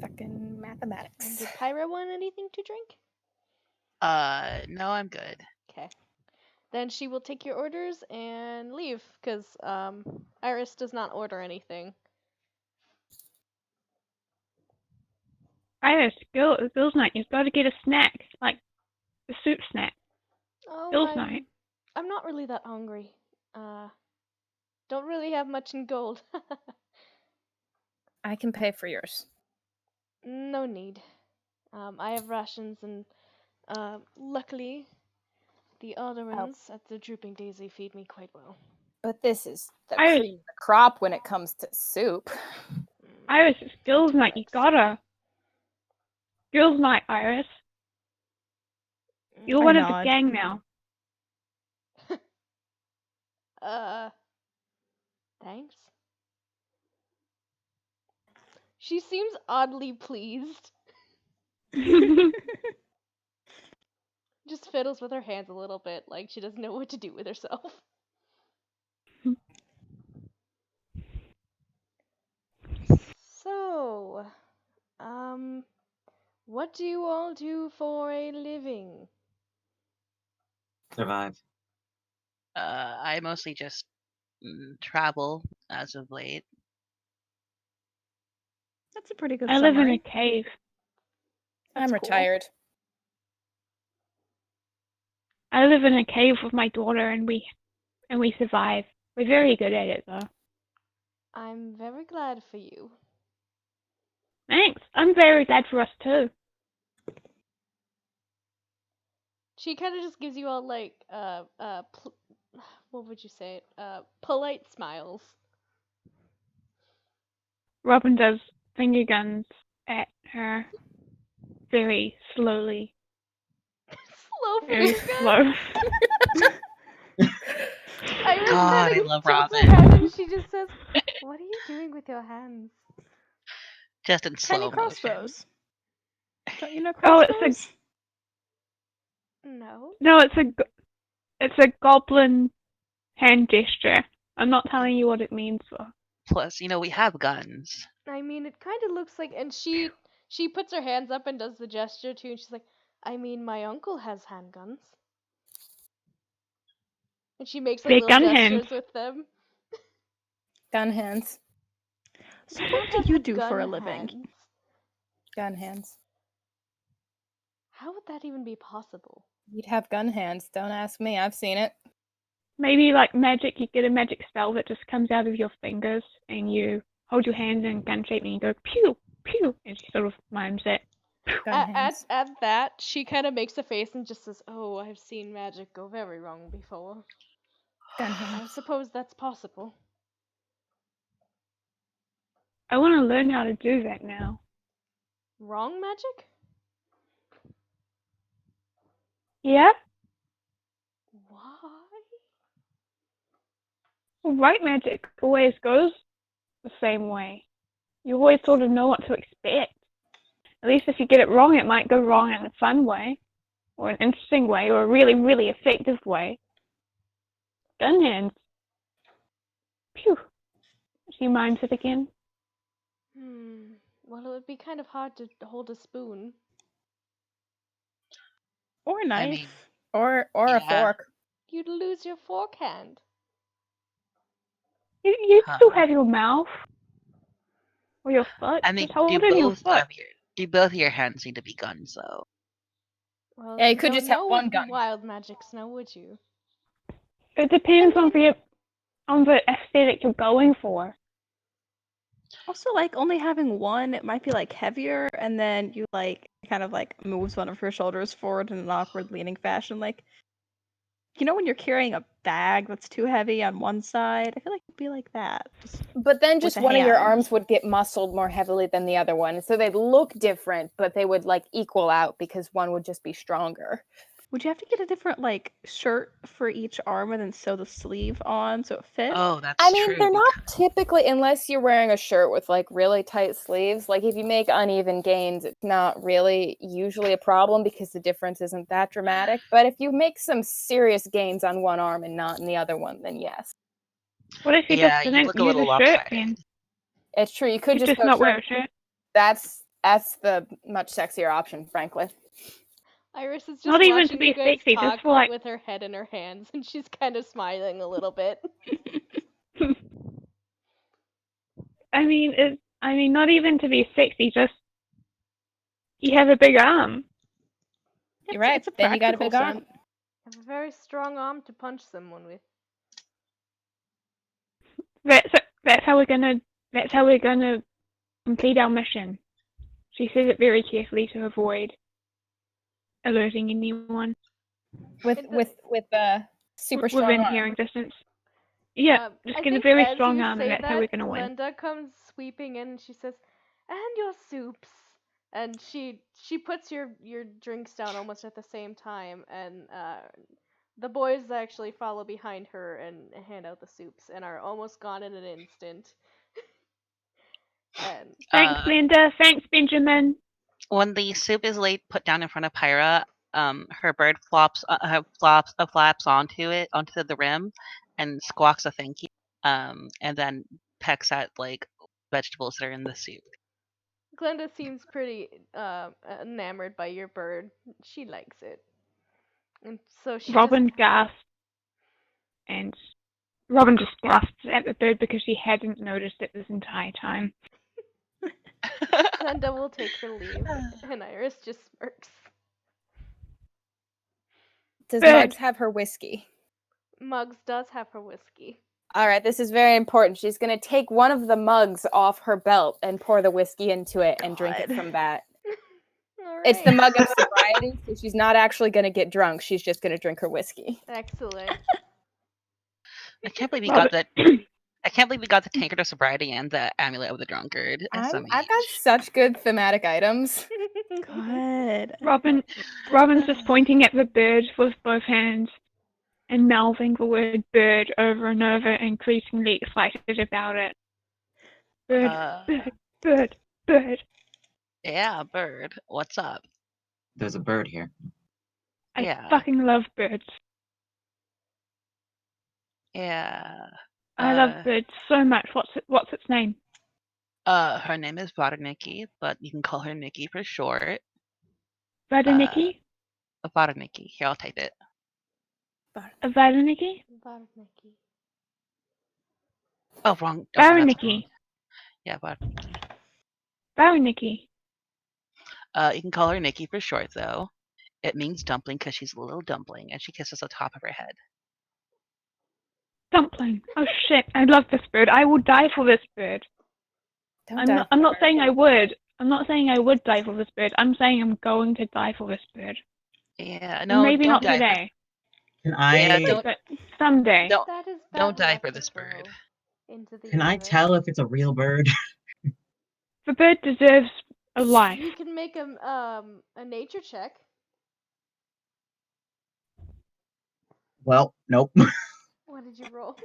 Fucking And mathematics. did Pyra want anything to drink? No, I'm good. Okay. Then she will take your orders and leave, because Iris does not order anything. Iris, girls' night. You've got to get a snack, like a soup snack. Oh, Girls' night. I'm not really that hungry. Don't really have much in gold. I can pay for yours. No need. I have rations, and luckily, the Aldermans at the Drooping Daisy feed me quite well. But this is the Iris. cream of the crop when it comes to soup. Iris, it's girls' night. You gotta. Girls' night, Iris. You're I one of the nod. gang now. Thanks. She seems oddly pleased. Just fiddles with her hands a little bit, like she doesn't know what to do with herself. So, what do you all do for a living? Survive. I mostly just travel as of late. That's a pretty good I live in a summary. cave. I'm That's cool. retired. I live in a cave with my daughter, and we survive. We're very good at it, though. I'm very glad for you. Thanks. I'm very glad for us too. She kind of just gives you all like what would you say it? Polite smiles. Robin does finger guns at her very slowly. Slow Very finger slow. Iris God, kinda I love tilts her Robin. head and she just says, "What are you doing with your hands?" Just in slow Tiny motion. crossbows. Don't you know Oh, crossbows? No. No, it's a goblin hand gesture. I'm not telling you what it means though. Plus, we have guns. I mean, it kind of looks like, and she puts her hands up and does the gesture too, and she's like, "I mean, my uncle has handguns." And she makes like They're little gun gestures hands. with them. Gun hands. So I what don't do you have do for a gun living? hands. Gun hands. How would that even be possible? You'd have gun hands. Don't ask me. I've seen it. Maybe like magic, you get a magic spell that just comes out of your fingers and you hold your hands in gun shape and you go pew, pew, and she sort of mimes it. Gun hands. At that, she kind of makes a face and just says, "Oh, I've seen magic go very wrong before. Gun I hands. suppose that's possible." I want to learn how to do that now. Wrong magic? Yeah? Why? Well, right magic always goes the same way. You always sort of know what to expect. At least if you get it wrong, it might go wrong in a fun way, or an interesting way, or a really, really effective way. Gun hands. Pew. She mimes it again. Well, it would be kind of hard to hold a spoon. Or a knife. I mean, Or a yeah. fork. You'd lose your fork hand. You Huh. still have your mouth. Or your foot. I mean, Just hold it in your foot. do both of your hands need to be guns though? Well, Yeah, you you could don't just have know one with gun. wild magics now, would you? It depends on the aesthetic you're going for. Also, like, only having one, it might be, like, heavier, and then you, like, kind of, like, moves one of her shoulders forward in an awkward leaning fashion. Like, you know when you're carrying a bag that's too heavy on one side? I feel like it'd be like that. But then just With a one of your hand. arms would get muscled more heavily than the other one. So they'd look different, but they would like equal out because one would just be stronger. Would you have to get a different, like, shirt for each arm and then sew the sleeve on so it fits? Oh, that's I mean, true. they're not typically, unless you're wearing a shirt with like really tight sleeves. Like if you make uneven gains, it's not really usually a problem because the difference isn't that dramatic. But if you make some serious gains on one arm and not in the other one, then yes. What if you Yeah, just you didn't look a use little a shirt lopsided. then? It's true. You could You just go not wear shirt. a shirt. That's the much sexier option, frankly. Iris is just Not even watching to be you guys sexy, talk just for like with her head in her hands, and she's kind of smiling a little bit. I mean, not even to be sexy, just you have a big arm. You're right. It's a Then you got a practical big arm. sense. Have a very strong arm to punch someone with. That's how we're gonna complete our mission. She says it very carefully to avoid alerting anyone With super strong within arm. hearing distance. Yeah, just I get a think very as strong you arm, and say that's how we're that, gonna win. Glenda comes sweeping in and she says, "And your soups." And she puts your drinks down almost at the same time, and the boys actually follow behind her and hand out the soups and are almost gone in an instant. And Thanks, Linda. Thanks, Benjamin. When the soup is put down in front of Pyra, her bird flaps onto the rim, and squawks a thank you, and then pecks at like vegetables that are in the soup. Glenda seems pretty enamored by your bird. She likes it. And so she Robin just gasped, and Robin just gasped at the bird because she hadn't noticed it this entire time. Glenda will take her leave, and Iris just smirks. Does Bird. Muggs have her whiskey? Muggs does have her whiskey. All right, this is very important. She's going to take one of the mugs off her belt and pour the whiskey into it and drink it God. from that. All It's the right. mug of sobriety, so she's not actually going to get drunk. She's just going to drink her whiskey. Excellent. I can't believe we got that. I can't believe we got the tankard of sobriety and the amulet of the drunkard. I've SMH. got such good thematic items. God. Robin's just pointing at the bird with both hands and mouthing the word bird over and over, increasingly excited about it. Bird, bird, bird, bird. Yeah, bird. What's up? There's a bird here. I fucking love birds. Yeah. I love birds so much. What's its name? Her name is Varaniki, but you can call her Nikki for short. Varaniki? Varaniki. Here, I'll type it. Varaniki? Varaniki. Oh, wrong. Varaniki. Yeah, Varaniki. Varaniki. You can call her Nikki for short, though. It means dumpling because she's a little dumpling, and she kisses the top of her head. Dumpling. Oh shit, I love this bird. I will die for this bird. I'm not saying I would. I'm not saying I would die for this bird. I'm saying I'm going to die for this bird. Yeah, no, Maybe don't not die. today, Can Yeah, I don't but someday. don't That is bad don't die luck for to this bird. throw into the can I universe. tell if it's a real bird? The bird deserves a life. You can make a nature check. Well, nope. What did you roll?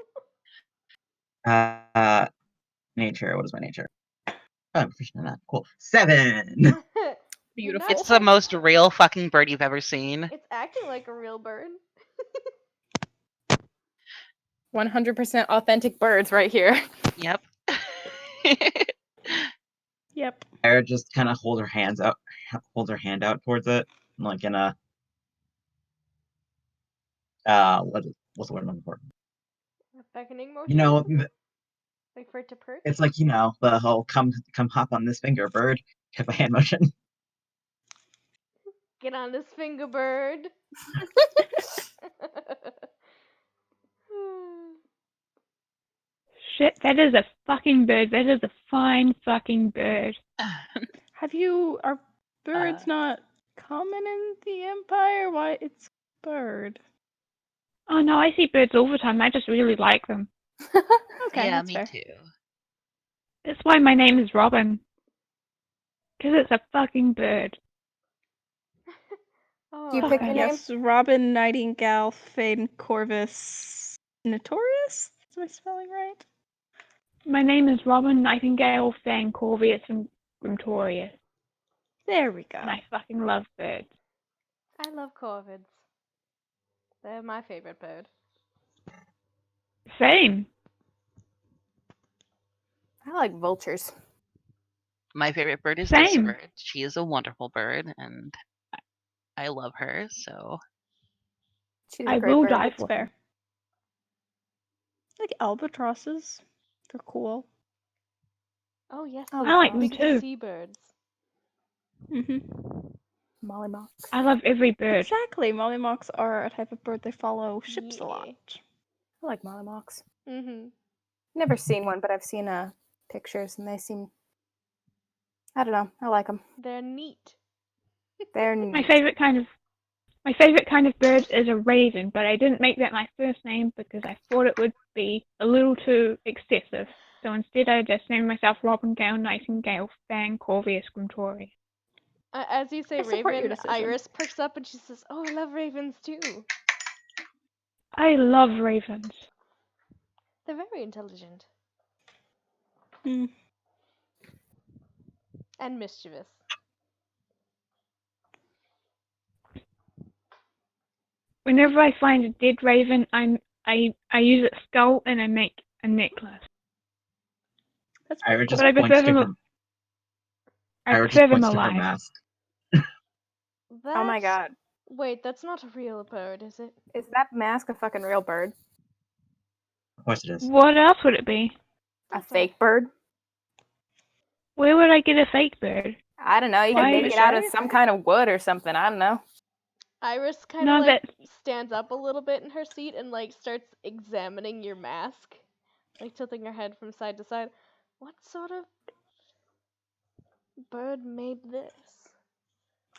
Nature. What is my nature? Oh, I'm proficient in that. Cool. 7. Beautiful. It's the most real fucking bird you've ever seen. It's acting like a real bird. 100% authentic birds right here. Yep. Yep. Sarah just kind of holds her hand out towards it, like in a what's the word I'm looking for? A beckoning motion. You know, Like for it to perch. it's like the whole come hop on this finger, bird type of hand motion. Get on this finger, bird. Shit, that is a fucking bird. That is a fine fucking bird. Are birds not common in the Empire? Why, it's a bird. Oh no, I see birds all the time. I just really like them. Okay, yeah, that's me fair. too. That's why my name is Robin. Because it's a fucking bird. Oh, Do you pick Okay. your name? Yes, Robin Nightingale Fane Corvus Notorious? Is my spelling right? My name is Robin Nightingale Fan Corvius and Grimtorius. There we go. And I fucking love birds. I love corvids. They're my favorite bird. Same. I like vultures. My favorite bird is Same. this bird. She is a wonderful bird, and I love her. So She's a I great will bird. die That's for fair. her. Like albatrosses. They're cool. Oh yes, I those like them big too. seabirds. Mm-hmm. Mollymocks. I love every bird. Exactly. Mollymocks are a type of bird. They follow ships a Yeah. lot. I like mollymocks. Mhm. Never seen one, but I've seen pictures, and they seem. I don't know. I like them. They're neat. They're My neat. favorite kind of bird is a raven, but I didn't make that my first name because I thought it would be a little too excessive. So instead I just named myself Robin Gale Nightingale Fan Corvius Grimtorius. As you say I support your raven, decision. Iris perks up and she says, "Oh, I love ravens too. I love ravens. They're very intelligent Mm. and mischievous." Whenever I find a dead raven, I use its skull and I make a necklace. That's Ira pretty just But I points prefer to them. her. I Ira just prefer them points to her alive. mask. Oh my god. Wait, that's not a real bird, is it? Is that mask a fucking real bird? Of course it is. What else would it be? A fake bird? Where would I get a fake bird? I don't know. You Why can make is it out of it? some kind of wood or something. I don't know. Iris kind No, of like that's stands up a little bit in her seat and like starts examining your mask, like tilting her head from side to side. What sort of bird made this?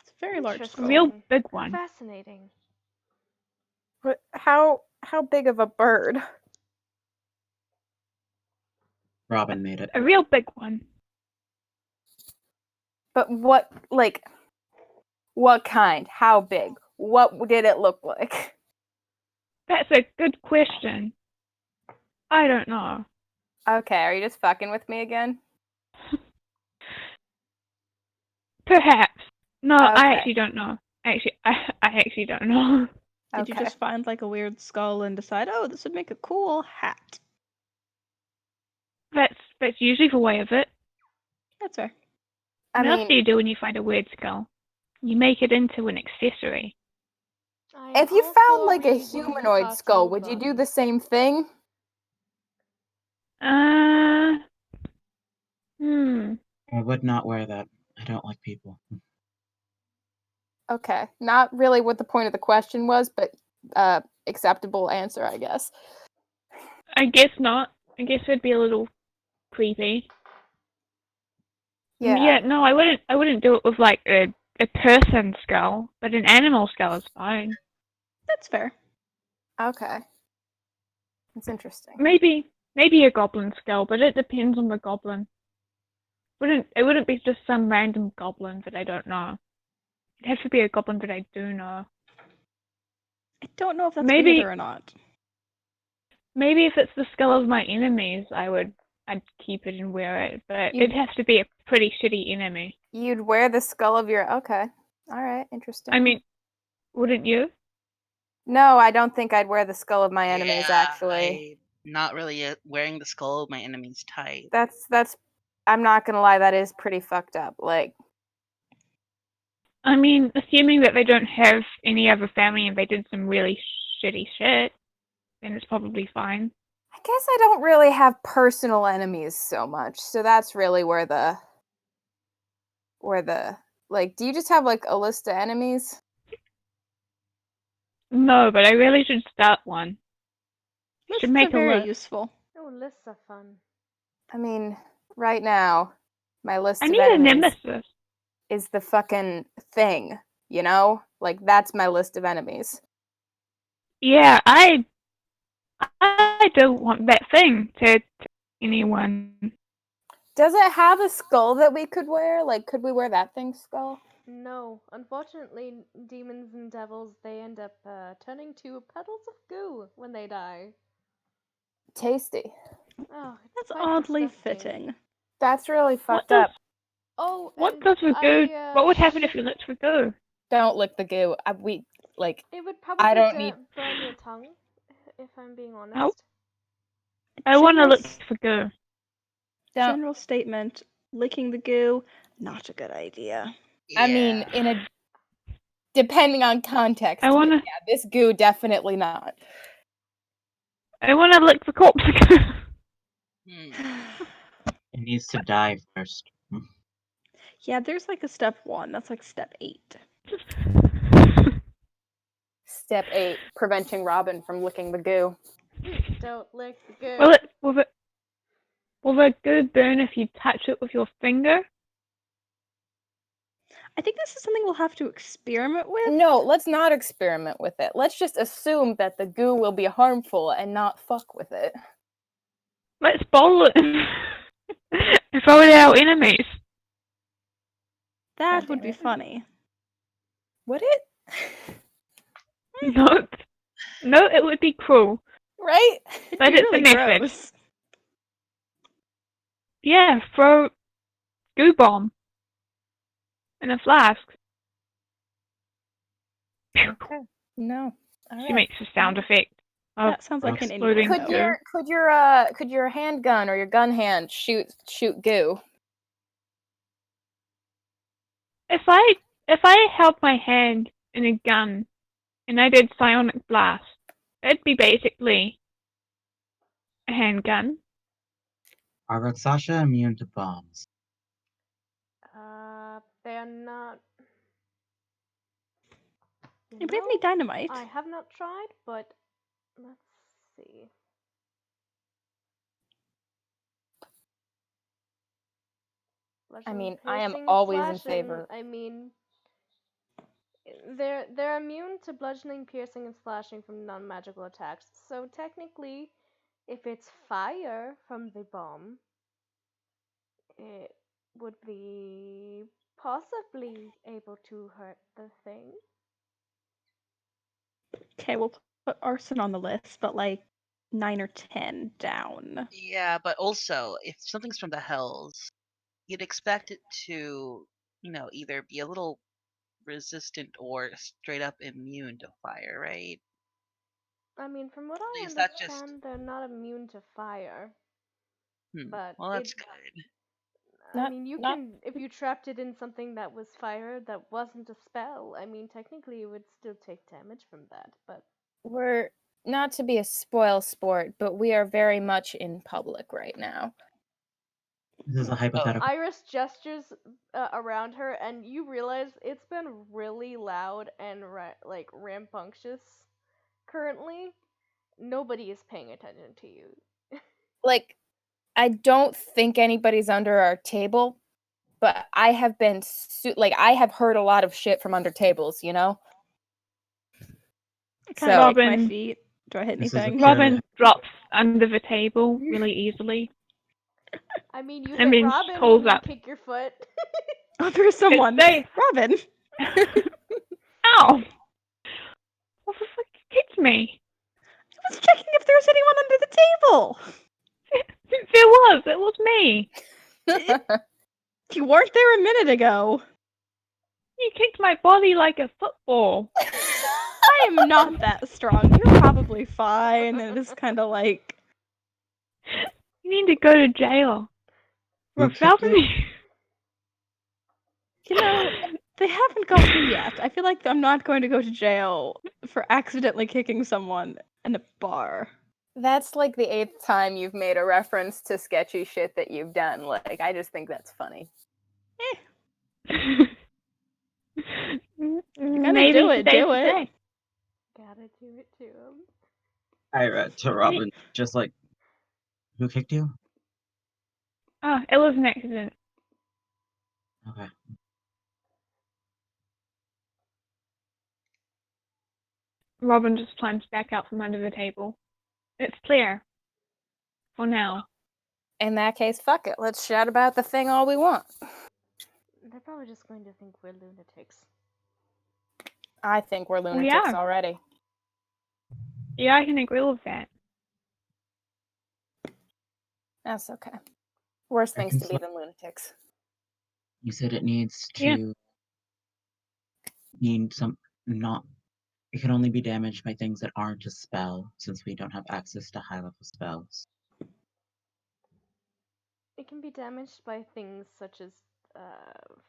It's a very large a skull. real Interesting. big one. Fascinating. How big of a bird? Robin made it. A real big one. But what kind? How big? What did it look like? That's a good question. I don't know. Okay, are you just fucking with me again? Perhaps. No, I Okay. actually don't know. I actually don't know. Did you Okay. just find like a weird skull and decide, oh, this would make a cool hat? That's usually the way of it. That's fair. I What else do mean, you do when you find a weird skull? You make it into an accessory. I if you also found like a reading humanoid skull, would you do the Hatsune same thing? I would not wear that. I don't like people. Okay, not really what the point of the question was, but acceptable answer, I guess. I guess not. I guess it'd be a little creepy. Yeah, no, I wouldn't do it with like a person skull, but an animal skull is fine. That's fair. Okay. That's interesting. Maybe a goblin skull, but it depends on the goblin. It wouldn't be just some random goblin that I don't know. It has to be a goblin that I do know. I don't know if that's Maybe- weirder or not. Maybe if it's the skull of my enemies, I'd keep it and wear it, but You- it has to be a pretty shitty enemy. You'd wear the skull of your. Okay. All right. Interesting. I mean, wouldn't you? no, I don't think I'd wear the skull of my enemies. Yeah, Actually, I'm not really wearing the skull of my enemy's type. that's. I'm not gonna lie. That is pretty fucked up. Like, I mean, assuming that they don't have any other family and they did some really shitty shit, then it's probably fine. I guess I don't really have personal enemies so much. So that's really where the like. Do you just have like a list of enemies? No, but I really should start one. Lists Should make are a very list. useful. Oh, lists are fun. I mean, right now, my list I of need a enemies nemesis. is the fucking thing. You know, like that's my list of enemies. Yeah, I don't want that thing to anyone. Does it have a skull that we could wear? Like, could we wear that thing's skull? No, unfortunately, demons and devils, they end up turning to puddles of goo when they die. Tasty. Oh, it's That's quite oddly disgusting. fitting. That's really What fucked does up. Oh, what and does the goo? I, What would happen if you licked the goo? Don't lick the goo. We like. It would probably don't need- burn your tongue, if I'm being honest. Ow. I want to General lick s- the goo. Don't. General statement: licking the goo, not a good idea. I mean, in a depending on context. I but wanna yeah, this goo definitely not. lick the corpse goo. It needs to die first. Yeah, there's like a step 1. That's like step 8. Step 8: preventing Robin from licking the goo. Don't lick the goo. Will the goo burn if you touch it with your finger? I think this is something we'll have to experiment with. No, let's not experiment with it. Let's just assume that the goo will be harmful and not fuck with it. Let's bowl it and throw it at our enemies. That God would damn be it. funny. Would it? No, it would be cruel. Right? It'd But be it's really a method. gross. Yeah, throw goo bomb in a flask. Okay. No. All She right. makes a sound effect of That sounds like an exploding Could innuendo. goo. could your handgun or your gun hand shoot goo? If I held my hand in a gun and I did psionic blast, it'd be basically a handgun. Are Sasha immune to bombs? They're not. You If we have know, any dynamite, I have not tried, but let's see. I mean, Bludgeoning, I am piercing, always in slashing, favor. I mean, they're immune to bludgeoning, piercing, and slashing from non-magical attacks. So technically, if it's fire from the bomb, it would be possibly able to hurt the thing. okay, we'll put arson on the list, but like 9 or 10 down. Yeah, but also, if something's from the hells, you'd expect it to, either be a little resistant or straight up immune to fire, right? I mean, from what I Is that just- understand, they're not immune to fire. But well, that's it, good. I mean, you can, if you trapped it in something that was fire that wasn't a spell, I mean, technically it would still take damage from that, but We're not to be a spoil sport, but we are very much in public right now. This is a hypothetical. Iris gestures around her, and you realize it's been really loud and rambunctious currently. Nobody is paying attention to you. Like, I don't think anybody's under our table, but I have been I have heard a lot of shit from under tables, you know? I kind of So kick my Robin- feet. Do I hit This is a anything? fairly- Robin drops under the table really easily. I mean, you I hit mean, she Robin holds when you up. kick your foot. Oh, there's someone. safe. Robin. Ow! What the fuck kicked me? I was checking if there was anyone under the table. It was me. You weren't there a minute ago. You kicked my body like a football. I am not that strong. You're probably fine. And it's kind of like, You need to go to jail. For Who kicked you? 1,000 you know, they haven't got me yet. I feel like I'm not going to go to jail for accidentally kicking someone in a bar. That's like the 8th time you've made a reference to sketchy shit that you've done. Like, I just think that's funny. Maybe do it, today's do the it. day. Gotta do it to him. Ira to Robin, just like, who kicked you? Oh, it was an accident. Okay. Robin just climbs back out from under the table. It's clear. For now. In that case, fuck it. Let's shout about the thing all we want. They're probably just going to think we're lunatics. I think we're lunatics are. already. Yeah, I can agree with that. That's okay. Worse I things can to be than lunatics. You said it needs Yeah. to need some not. It can only be damaged by things that aren't a spell, since we don't have access to high level spells. It can be damaged by things such as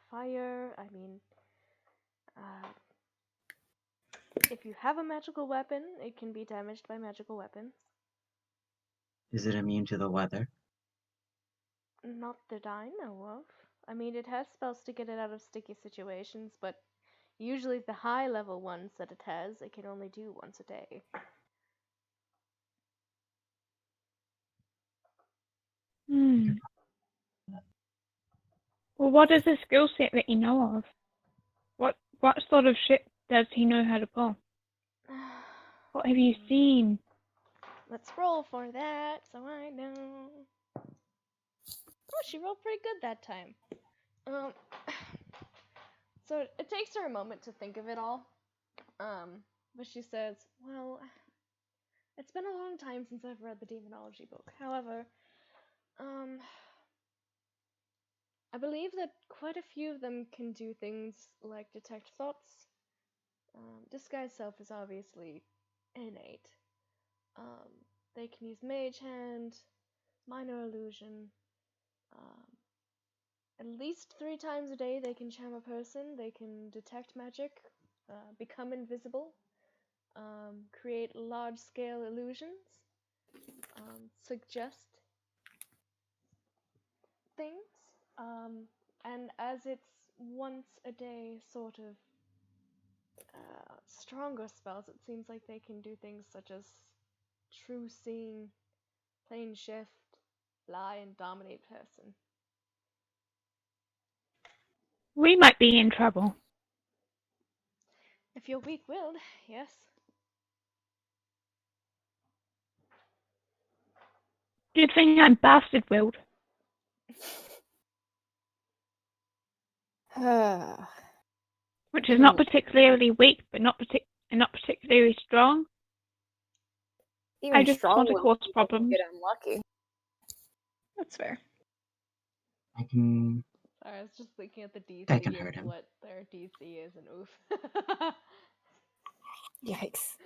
fire. I mean, if you have a magical weapon, it can be damaged by magical weapons. Is it immune to the weather? Not that I know of. I mean, it has spells to get it out of sticky situations, but usually the high level ones that it has, it can only do once a day. Hmm. Well, what is the skill set that you know of? What sort of shit does he know how to pull? What have you seen? Let's roll for that, so I know. Oh, she rolled pretty good that time. So it takes her a moment to think of it all. But she says, well, it's been a long time since I've read the demonology book. However, I believe that quite a few of them can do things like detect thoughts. Disguise self is obviously innate. They can use mage hand, minor illusion. At least 3 times a day they can charm a person. They can detect magic, become invisible, create large-scale illusions, suggest things, and as it's once a day sort of stronger spells, it seems like they can do things such as true seeing, plane shift, fly, and dominate person. We might be in trouble. If you're weak-willed, yes. Good thing I'm bastard-willed. Which is not particularly weak, but not particularly strong. Even I just want to strong-willed cause people problems. get unlucky. That's fair. I can. Sorry, I was just looking at the DC That can of hurt him. what their DC is, and oof. Yikes.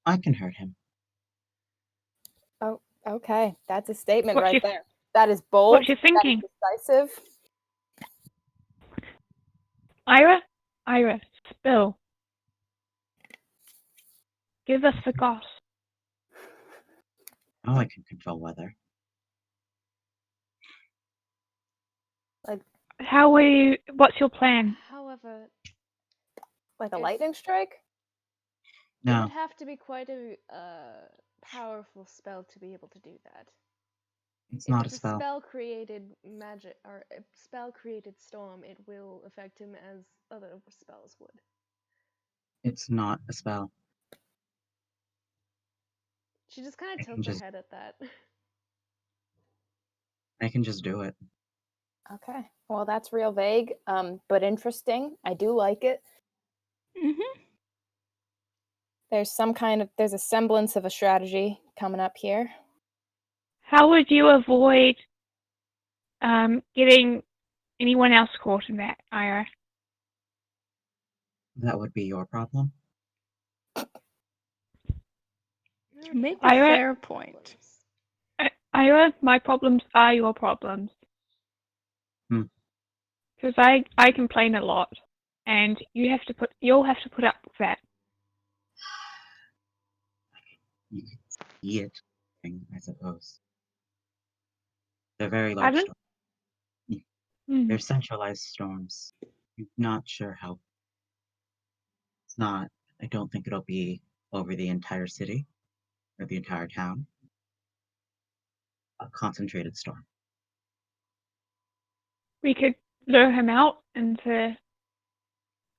I can hurt him. Oh, okay. That's a statement What's right your- there. That is bold. What you That thinking? is decisive. Ira, spill. Give us the goss. Oh, I can control weather. How will you? What's your plan? However, Like a It's- lightning strike? it No, would have to be quite a powerful spell to be able to do that. It's If not a it's a spell. spell-created magic or a spell-created storm, it will affect him as other spells would. It's not a spell. She just kind I of can tilts her just head at that. I can just do it. Okay. Well, that's real vague, but interesting. I do like it. Mm-hmm. There's a semblance of a strategy coming up here. How would you avoid getting anyone else caught in that, Ira? That would be your problem. We You already make have a Ira? fair point. Ira, my problems are your problems. Hmm. Because I complain a lot, and you'll have to put up with that. You can see it, I suppose. They're very large Pardon? storms. Hmm. They're centralized storms. I'm not sure how. It's not. I don't think it'll be over the entire city or the entire town. A concentrated storm. We could lure him out into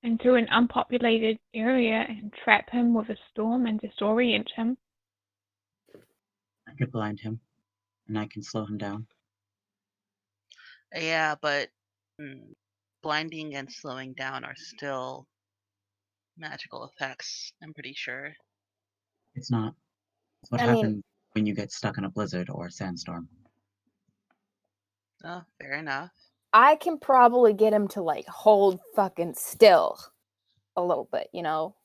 an unpopulated area and trap him with a storm and disorient him. I could blind him, and I can slow him down. Yeah, but blinding and slowing down are still magical effects, I'm pretty sure. It's not. It's what I mean, happens when you get stuck in a blizzard or a sandstorm. Oh, fair enough. I can probably get him to like hold fucking still a little bit, you know?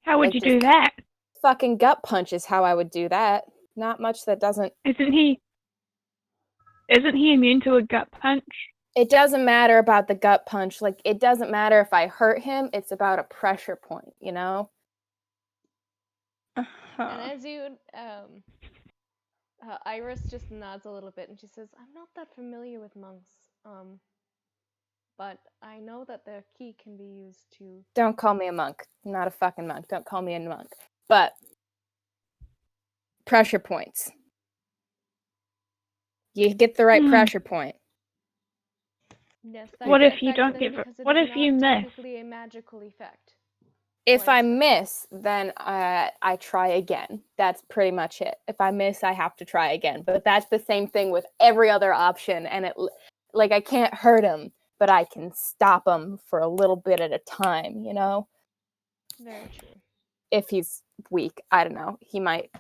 How would Like you just do that? fucking gut punch is how I would do that. Not much that doesn't. Isn't he immune to a gut punch? It doesn't matter about the gut punch. Like, it doesn't matter if I hurt him. It's about a pressure point, you know? And Uh-huh. as you, Iris just nods a little bit and she says, "I'm not that familiar with monks, but I know that their key can be used to." Don't call me a monk. I'm not a fucking monk. Don't call me a monk. But pressure points. You get the right Hmm. pressure point. Yes, What that's if you don't effectively give it? because it What is if you not miss? technically a magical effect. If Or I a spell. miss, then I try again. That's pretty much it. If I miss, I have to try again. But that's the same thing with every other option. And like, I can't hurt him, but I can stop him for a little bit at a time, you know? Very true. If he's weak, I don't know. He might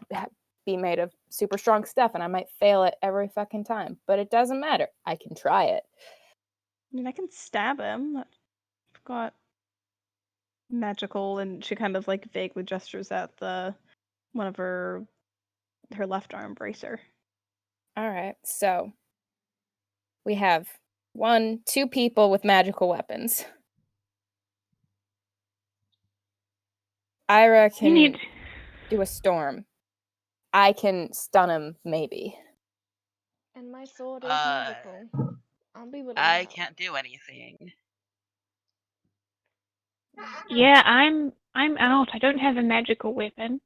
be made of super strong stuff and I might fail it every fucking time. But it doesn't matter. I can try it. I mean, I can stab him. I've got magical, and she kind of like vaguely gestures at the one of her left arm bracer. All right. So we have 2 people with magical weapons. Ira You can need. do a storm. I can stun him, maybe. And my sword is Uh, magical. I'll be willing to I help. can't do anything. Yeah, I'm out. I don't have a magical weapon.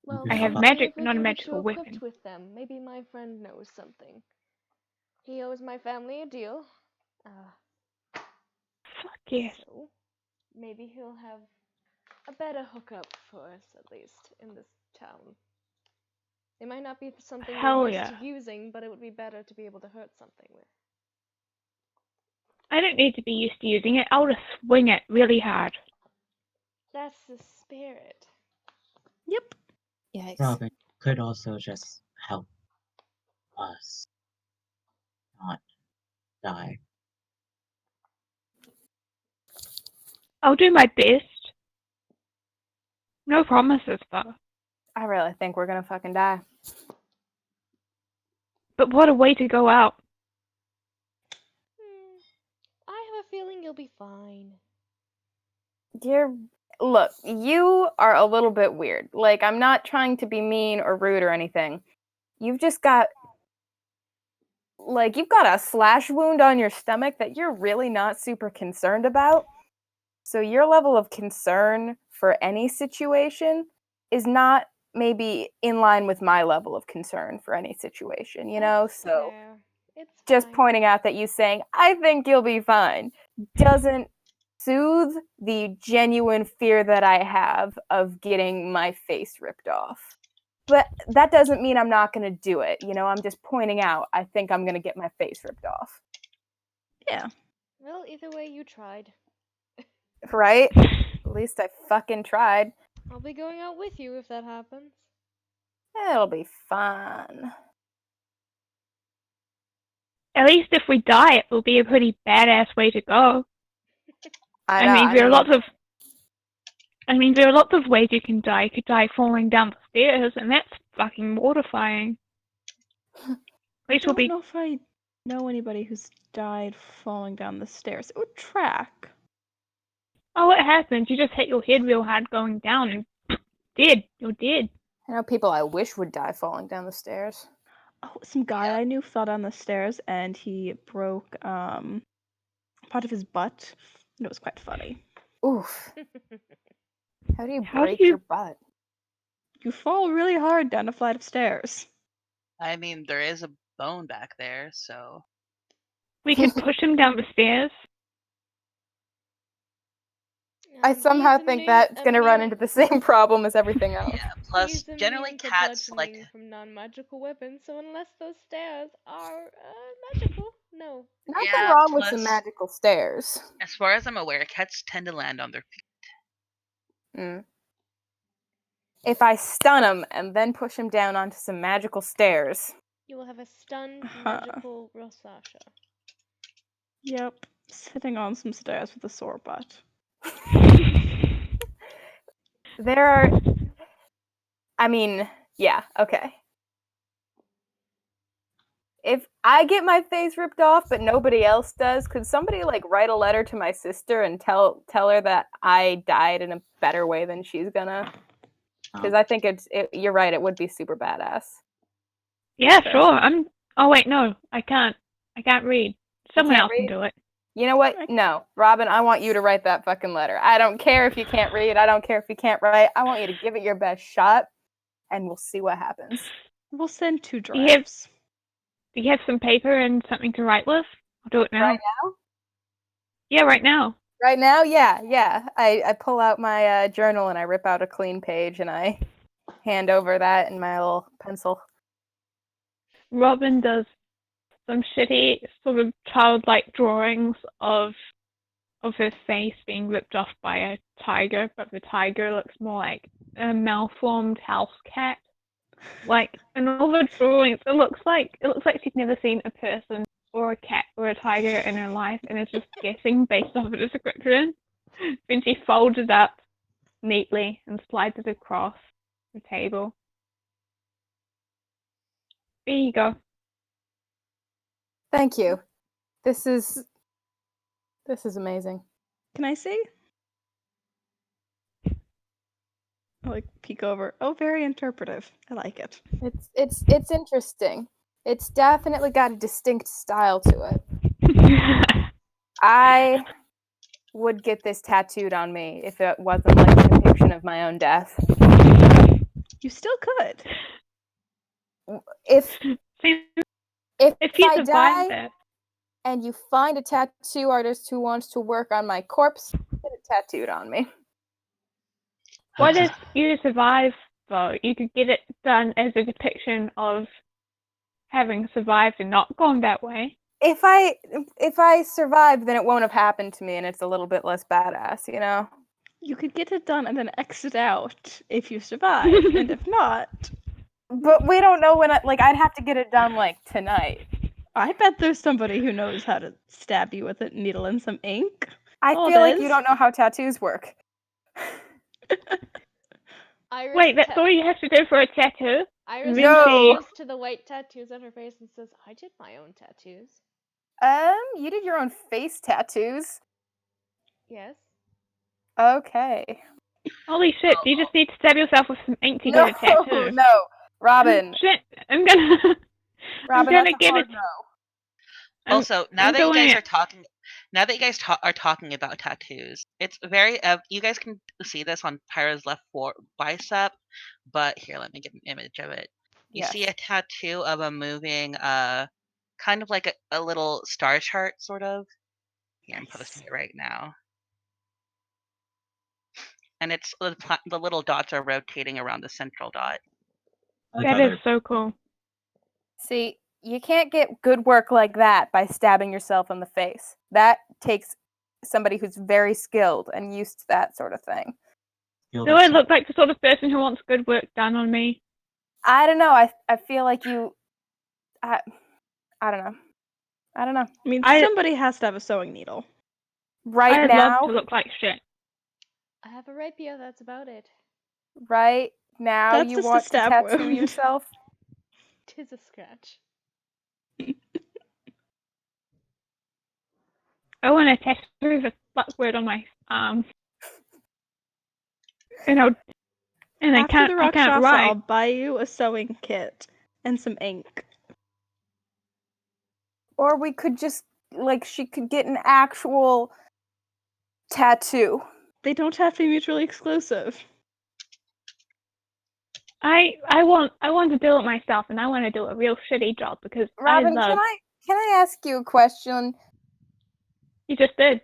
Well, I I have have let's magic. see magic, if we not a can get you magical equipped weapon. with them. Maybe my friend knows something. He owes my family a deal. Fuck yes. So maybe he'll have a better hookup for us, at least, in this town. It might not be something Hell we're used yeah. to using, but it would be better to be able to hurt something with. I don't need to be used to using it. I'll just swing it really hard. That's the spirit. Yep. Yikes. Robin could also just help us not die. I'll do my best. No promises though. I really think we're gonna fucking die. But what a way to go out. I have a feeling you'll be fine. Look, you are a little bit weird. Like, I'm not trying to be mean or rude or anything. You've just got, like, you've got a slash wound on your stomach that you're really not super concerned about. So your level of concern for any situation is not maybe in line with my level of concern for any situation, you know? That's So fair. It's just fine. pointing out that you saying, I think you'll be fine, doesn't soothe the genuine fear that I have of getting my face ripped off. But that doesn't mean I'm not going to do it. You know, I'm just pointing out, I think I'm going to get my face ripped off. Yeah. Well, either way, you tried. Right? At least I fucking tried. I'll be going out with you if that happens. It'll be fun. At least if we die, it will be a pretty badass way to go. I know. there are lots of ways you can die. You could die falling down the stairs, and that's fucking mortifying. At I least we'll don't be. know if I know anybody who's died falling down the stairs. It would track. Oh, what happens? You just hit your head real hard going down, and dead. You're dead. I know people I wish would die falling down the stairs. Oh, some guy Yep. I knew fell down the stairs and he broke part of his butt, and it was quite funny. Oof. How do you How do break you- your butt? You fall really hard down a flight of stairs. I mean, there is a bone back there, so We could push him down the stairs. I somehow think that's going to run into the same problem as everything else. yeah. Plus, He's generally immune to cats like bludgeoning from non-magical weapons, so unless those stairs are magical, no. Nothing Yeah, wrong with some plus- magical stairs. as far as I'm aware, cats tend to land on their feet. Mm. If I stun him and then push him down onto some magical stairs. You will have a stunned Uh-huh. magical Rosasha. Yep, sitting on some stairs with a sore butt. There are. I mean, yeah, okay. If I get my face ripped off but nobody else does, could somebody like write a letter to my sister and tell her that I died in a better way than she's gonna? Because I think you're right, it would be super badass. Yeah, Fair. sure. Oh wait, no, I can't. I can't read. Someone can't else can read? do it. You know what? No, Robin, I want you to write that fucking letter. I don't care if you can't read. I don't care if you can't write. I want you to give it your best shot, and we'll see what happens. We'll send 2 Do you have- drafts. Do you have some paper and something to write with? I'll do it now. Right now? Yeah, right now. Right now? Yeah. I pull out my journal and I rip out a clean page and I hand over that in my little pencil. Robin does some shitty sort of childlike drawings of her face being ripped off by a tiger, but the tiger looks more like a malformed house cat. Like in all the drawings, it looks like she's never seen a person or a cat or a tiger in her life, and is just guessing based off of the description. Then she folds it up neatly and slides it across the table. There you go. Thank you. This is amazing. Can I see? I like peek over. Oh, very interpretive. I like it. It's interesting. It's definitely got a distinct style to it. I would get this tattooed on me if it wasn't like a depiction of my own death. You still could. If See, if if you I survive die that, and you find a tattoo artist who wants to work on my corpse, get it tattooed on me. what if you survive though? You could get it done as a depiction of having survived and not gone that way. If I survive, then it won't have happened to me, and it's a little bit less badass, you know. You could get it done and then exit out if you survive, and if not, But we don't know when. I'd have to get it done like tonight. I bet there's somebody who knows how to stab you with a needle and some ink. I Oh, feel like Liz? you don't know how tattoos work. Iris Wait, that's all you have to do for a tattoo? Iris No. points to the white tattoos on her face and says, I did my own tattoos. You did your own face tattoos. Yes. Okay. Holy shit, you just need to stab yourself with some ink to No, get a tattoo. no, Robin. Shit, I'm gonna Robin, gonna that's a give hard it- no. Also, now I'm that you doing guys it. are talking, are talking about tattoos, it's very. You guys can see this on Pyra's left bicep, but here, let me get an image of it. You see a Yes. tattoo of a moving, kind of like a little star chart, sort of. Here, I'm posting it right now. And it's the little dots are rotating around the central dot. That is so cool. See, you can't get good work like that by stabbing yourself in the face. That takes somebody who's very skilled and used to that sort of thing. Do I look like the sort of person who wants good work done on me? I don't know. I feel like you. I don't know. I don't know. I mean, somebody has to have a sewing needle. Right I'd now, love to look like shit. I have a rapier, that's about it. right now, That's you just a want to stab tattoo wound. yourself? Tis a scratch. I want to tattoo the fuck word on my arm. And I After can't the I can't Rakshasa, write. I'll buy you a sewing kit and some ink. Or we could just, like, she could get an actual tattoo. They don't have to be mutually exclusive. I want to do it myself, and I want to do a real shitty job because Robin, I love. can I ask you a question? You just did.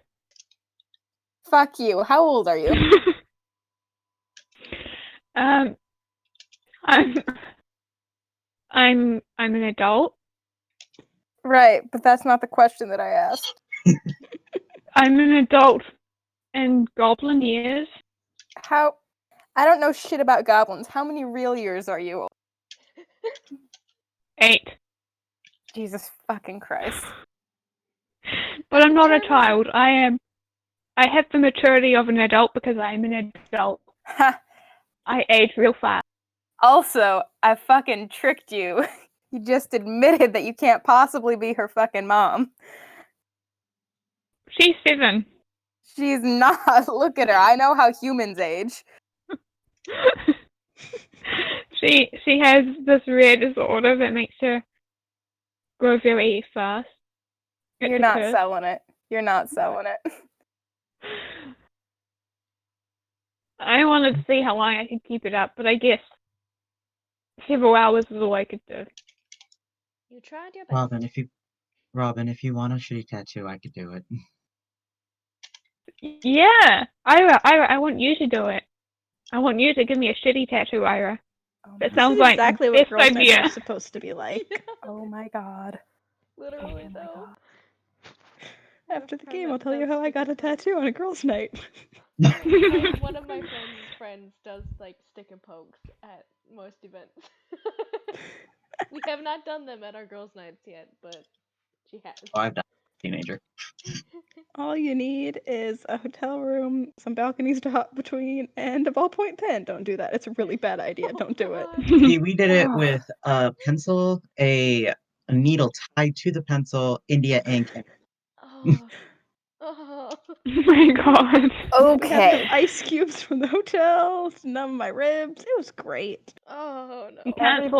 Fuck you. How old are you? I'm an adult. Right, but that's not the question that I asked. I'm an adult in goblin years. How? I don't know shit about goblins. How many real years are you? 8. Jesus fucking Christ. But I'm not a child. I have the maturity of an adult because I'm an adult. Ha. I age real fast. Also, I fucking tricked you. You just admitted that you can't possibly be her fucking mom. She's 7. She's not. Look at her. I know how humans age. She has this rare disorder that makes her grow very fast. It's You're a not curse. selling it. You're not selling it. I wanted to see how long I could keep it up, but I guess several hours is all I could do. You tried your best. Robin, if you want a shitty tattoo, I could do it. Yeah, Ira, I want you to do it. I want you to give me a shitty tattoo, Ira. That This sounds is like exactly the what best girls' nights idea. are supposed to be like. Oh my god. Literally, Oh my though. God. After the game, I'll tell you how I got a tattoo on a girls' night. One of my friends does like stick and pokes at most events. We have not done them at our girls' nights yet, but she has. Oh, I've done teenager. All you need is a hotel room, some balconies to hop between, and a ballpoint pen. Don't do that. It's a really bad idea. Don't do it. See, we did it with a pencil, a needle tied to the pencil, India ink. Oh. Oh. Oh my god. We had some Okay. ice cubes from the hotel to numb my ribs. It was great. Oh no. You can't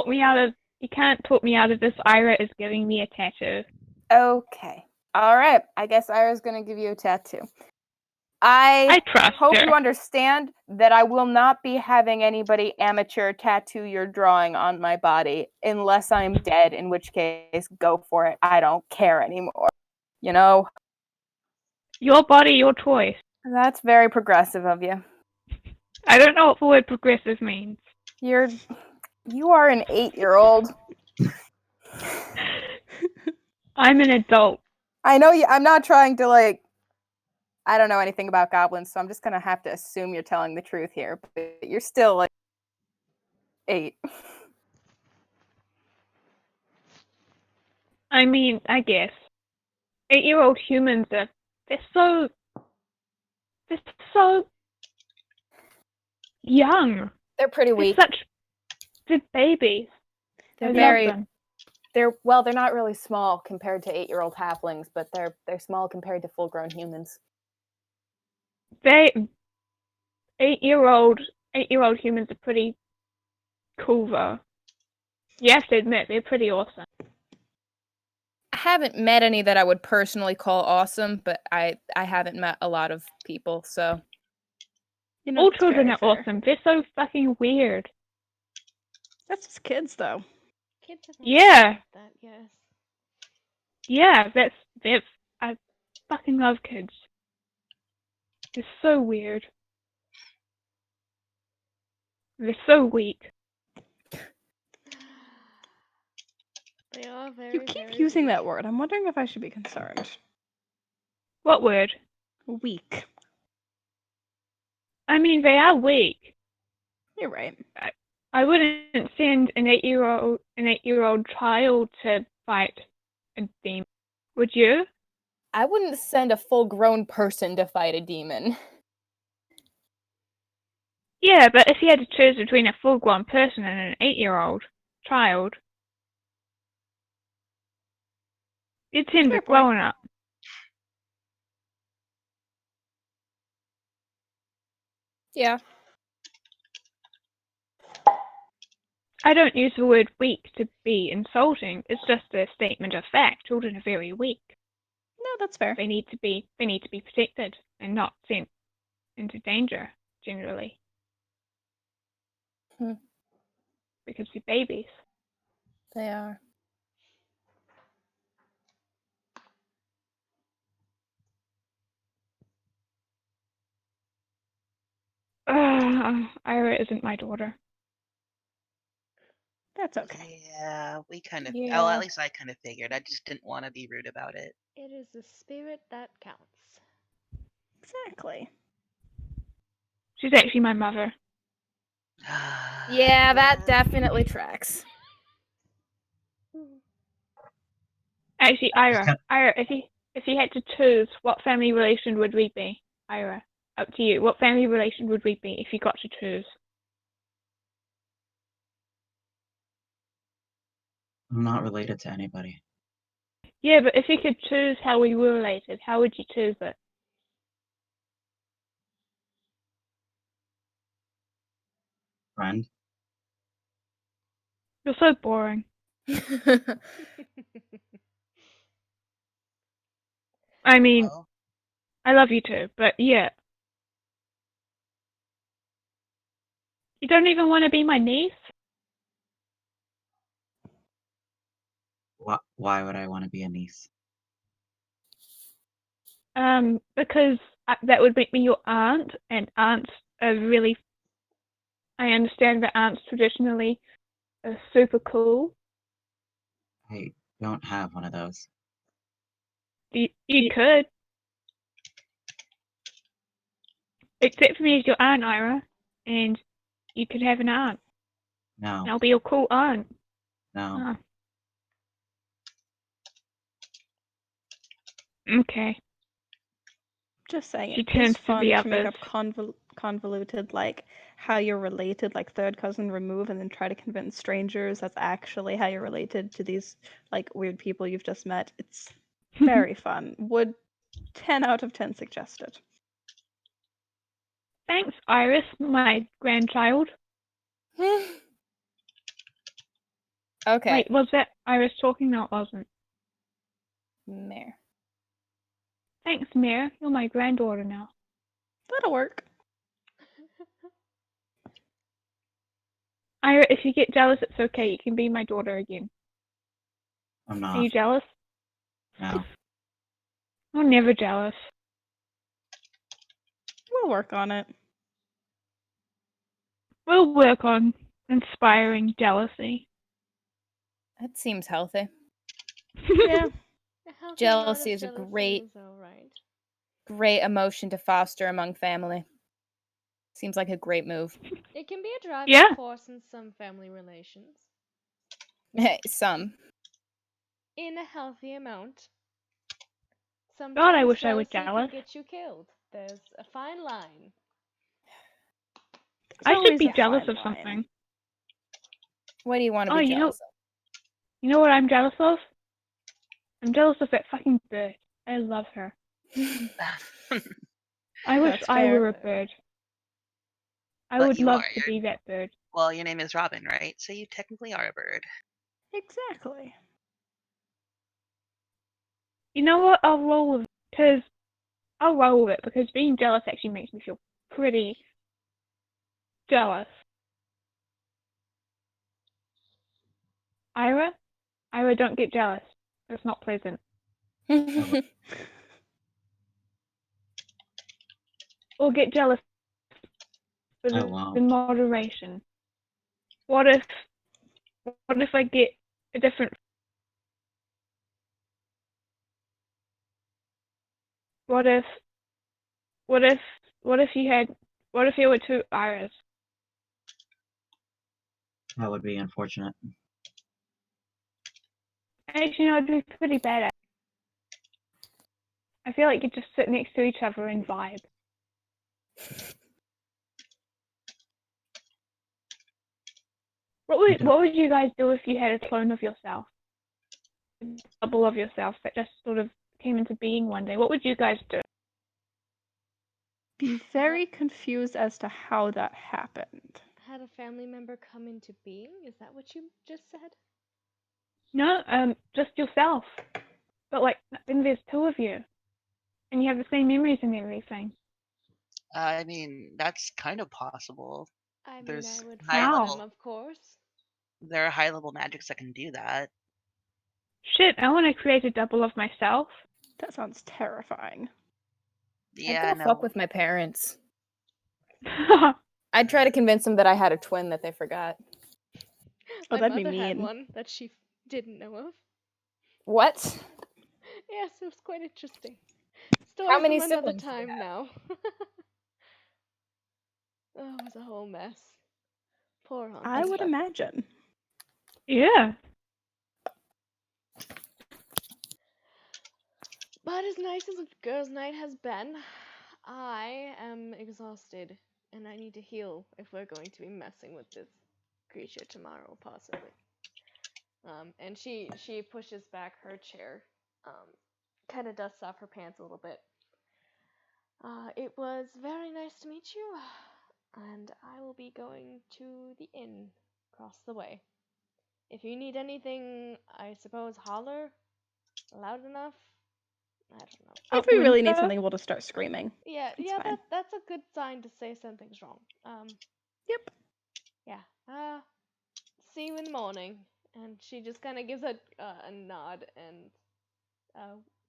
talk me out of this. Ira is giving me a tattoo. Okay. Alright. I guess Ira's gonna give you a tattoo. I trust hope her. you understand that I will not be having anybody amateur tattoo your drawing on my body unless I'm dead, in which case, go for it. I don't care anymore. You know? Your body, your choice. That's very progressive of you. I don't know what the word progressive means. You are an 8-year-old. I'm an adult. I know you. I'm not trying to, like, I don't know anything about goblins, so I'm just gonna have to assume you're telling the truth here. But you're still, like, 8. I mean, I guess. 8-year-old humans they're so young. They're pretty weak. They're babies. They're I love very. them. They're not really small compared to 8-year-old halflings, but they're small compared to full-grown humans. 8-year-old humans are pretty cool though. You have to admit, they're pretty awesome. I haven't met any that I would personally call awesome, but I haven't met a lot of people, so. All children are awesome. They're so fucking weird. That's just kids, though. Kids have Yeah. that, yes. Yeah, that's I fucking love kids. They're so weird. They're so weak. They are very, You keep very using weak. that word. I'm wondering if I should be concerned. What word? Weak. I mean, they are weak. You're right. I wouldn't send an 8-year-old child to fight a demon. Would you? I wouldn't send a full-grown person to fight a demon. Yeah, but if you had to choose between a full-grown person and an 8-year-old child, you'd send Fair the point. grown up. Yeah. I don't use the word weak to be insulting. It's just a statement of fact. Children are very weak. No, that's fair. They need to be protected and not sent into danger generally. Because they're babies. They are. Ira isn't my daughter. That's okay. Yeah, we kind of. Yeah. Oh, at least I kind of figured. I just didn't want to be rude about it. It is the spirit that counts. Exactly. She's actually my mother. Yeah, that definitely tracks. Actually, Ira, if you had to choose, what family relation would we be? Ira, up to you. What family relation would we be if you got to choose? I'm not related to anybody. Yeah, but if you could choose how we were related, how would you choose it? Friend? You're so boring. I mean, Well, I love you too, but yeah. You don't even want to be my niece? Why would I want to be a niece? Because that would make me your aunt, and aunts are really. I understand that aunts traditionally are super cool. I don't have one of those. You could. Except for me as your aunt, Ira. And you could have an aunt. No, And I'll be your cool aunt. no. Oh. Okay. Just saying, She it is turns to fun the to make others. up convoluted, like, how you're related, like, third cousin remove, and then try to convince strangers that's actually how you're related to these, like, weird people you've just met. It's very fun. Would 10 out of 10 suggest it. Thanks, Iris, my grandchild. Okay. Wait, was that Iris talking? No, it wasn't. Mare. Thanks, Mare. You're my granddaughter now. That'll work. Ira, if you get jealous, it's okay. You can be my daughter again. I'm Are not. you jealous? No. I'm never jealous. We'll work on it. We'll work on inspiring jealousy. That seems healthy. Yeah. A healthy Jealousy amount is of a jealousy is alright. great emotion to foster among family. Seems like a great move. It can be a driving Yeah. force in some family relations. Some. In a healthy amount. Sometimes God, I wish I was jealousy jealous. can get you killed. There's a fine line. I There's should be always a jealous fine of line. something. What do you want to Oh, be you know- jealous of? You know what I'm jealous of? I'm jealous of that fucking bird. I love her. I wish That's I fair. were a bird. I But would you love are. to be that bird. Well, your name is Robin, right? So you technically are a bird. Exactly. You know what? I'll roll with it because being jealous actually makes me feel pretty jealous. Ira, don't get jealous. It's not pleasant. Or get jealous, but I won't. in moderation. What if I get a different? What if you were two Iras? That would be unfortunate. Actually, no, it'd be pretty bad. I feel like you just sit next to each other and vibe. What would you guys do if you had a clone of yourself? A double of yourself that just sort of came into being one day? What would you guys do? Be very confused as to how that happened. Had a family member come into being? Is that what you just said? No, just yourself. But like, then there's two of you, and you have the same memories and everything. I mean, that's kind of possible. I mean, There's I would high Wow. fight level. them, of course. There are high level magics that can do that. Shit, I want to create a double of myself. That sounds terrifying. Yeah, I'd go fuck with my parents. Oh, I'd try to convince them that I had a twin that they forgot. Oh, My that'd be mother had mean. one that she didn't know of. What? Yes, it was quite interesting. Story How many from another siblings do you time have? now. Oh, it was a whole mess. Poor aunt. I would imagine. yeah. But as nice as girls' night has been, I am exhausted and I need to heal if we're going to be messing with this creature tomorrow, possibly. And she pushes back her chair, kind of dusts off her pants a little bit. It was very nice to meet you, and I will be going to the inn across the way. If you need anything, I suppose holler loud enough. I don't know. If we really need Winter? something, we'll just start screaming. Yeah, It's yeah, fine. that's a good sign to say something's wrong. Yep. Yeah. See you in the morning. And she just kind of gives a nod and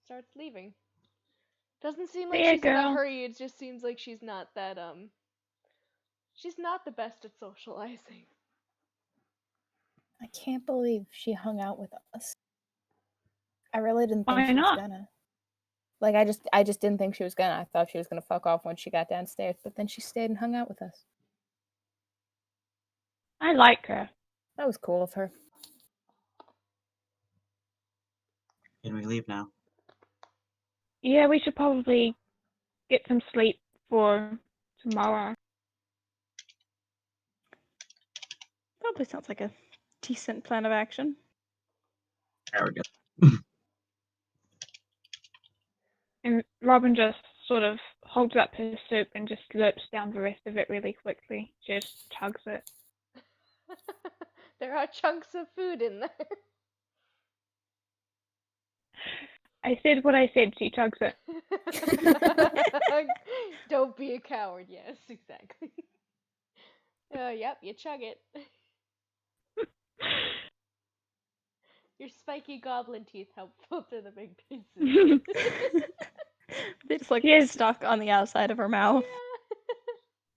starts leaving. Doesn't seem like See ya, she's in a girl. hurry. It just seems like she's not that she's not the best at socializing. I can't believe she hung out with us. I really didn't think Why she was not? gonna. Like I just didn't think she was gonna. I thought she was gonna fuck off when she got downstairs, but then she stayed and hung out with us. I like her. That was cool of her. Can we leave now? Yeah, we should probably get some sleep for tomorrow. Probably sounds like a decent plan of action. There we go. And Robin just sort of holds up his soup and just slurps down the rest of it really quickly. Just chugs it. There are chunks of food in there. I said what I said, she chugs it. Don't be a coward. Yes, exactly. Yep, you chug it. Your spiky goblin teeth help filter the big pieces. They just like Yes. stuck on the outside of her mouth.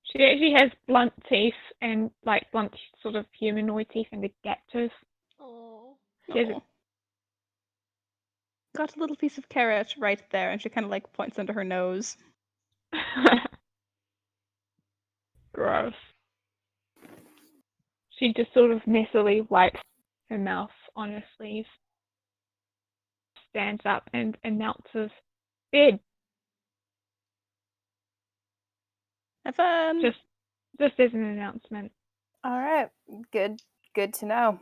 She actually has blunt teeth and like blunt sort of humanoid teeth and a gap tooth. Oh. She has Aw. Got a little piece of carrot right there, and she kind of like points under her nose. Gross. She just sort of messily wipes her mouth on her sleeve, stands up and announces, "Bed." Have fun. Just as an announcement. All right, good to know.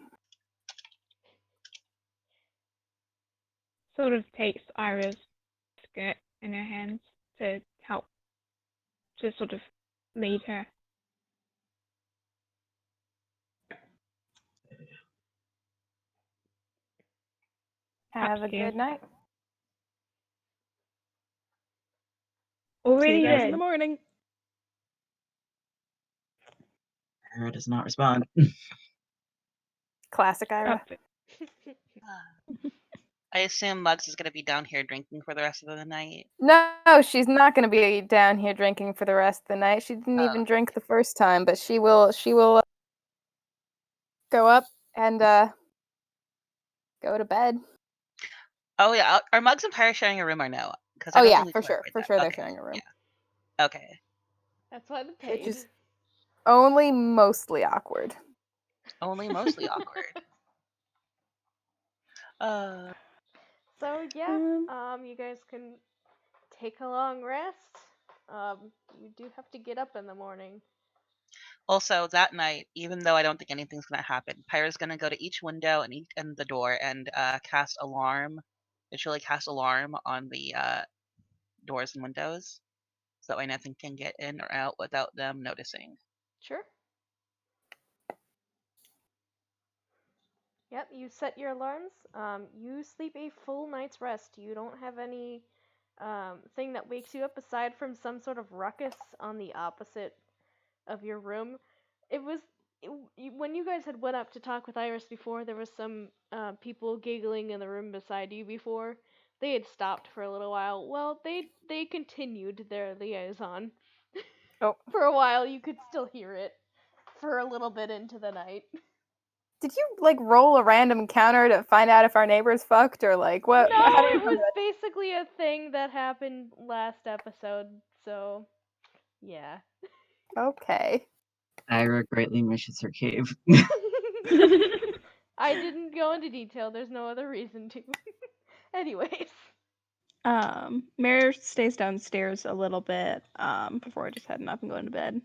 Sort of takes Ira's skirt in her hands to help to sort of lead her. Have a Upstairs. good night. See Already you guys in did. the morning. Ira does not respond. Classic Ira. I assume Muggs is gonna be down here drinking for the rest of the night. No, she's not going to be down here drinking for the rest of the night. She didn't even drink the first time, but she will go up and go to bed. Oh yeah, are Muggs and Pyre sharing a room or no? Because I Oh don't yeah, think we for sure. clarified For that. sure they're Okay, sharing a room. yeah. Okay. That's why the Which paid. is only mostly awkward. Only mostly awkward. So yeah, Um, you guys can take a long rest. You do have to get up in the morning. Also, that night, even though I don't think anything's gonna happen, Pyra's gonna go to each window and the door and cast alarm. Visually cast alarm on the doors and windows, so that way nothing can get in or out without them noticing. Sure. Yep, you set your alarms. You sleep a full night's rest. You don't have any thing that wakes you up aside from some sort of ruckus on the opposite of your room. It was when you guys had went up to talk with Iris before. There was some people giggling in the room beside you before. They had stopped for a little while. Well, they continued their liaison. Oh. For a while, you could still hear it for a little bit into the night. Did you like roll a random encounter to find out if our neighbors fucked or like what? No, How did we it come to was basically a thing that happened last episode. So, yeah. that? Okay. Ira greatly misses her cave. I didn't go into detail. There's no other reason to. Anyways. Mare stays downstairs a little bit before just heading up and going to bed.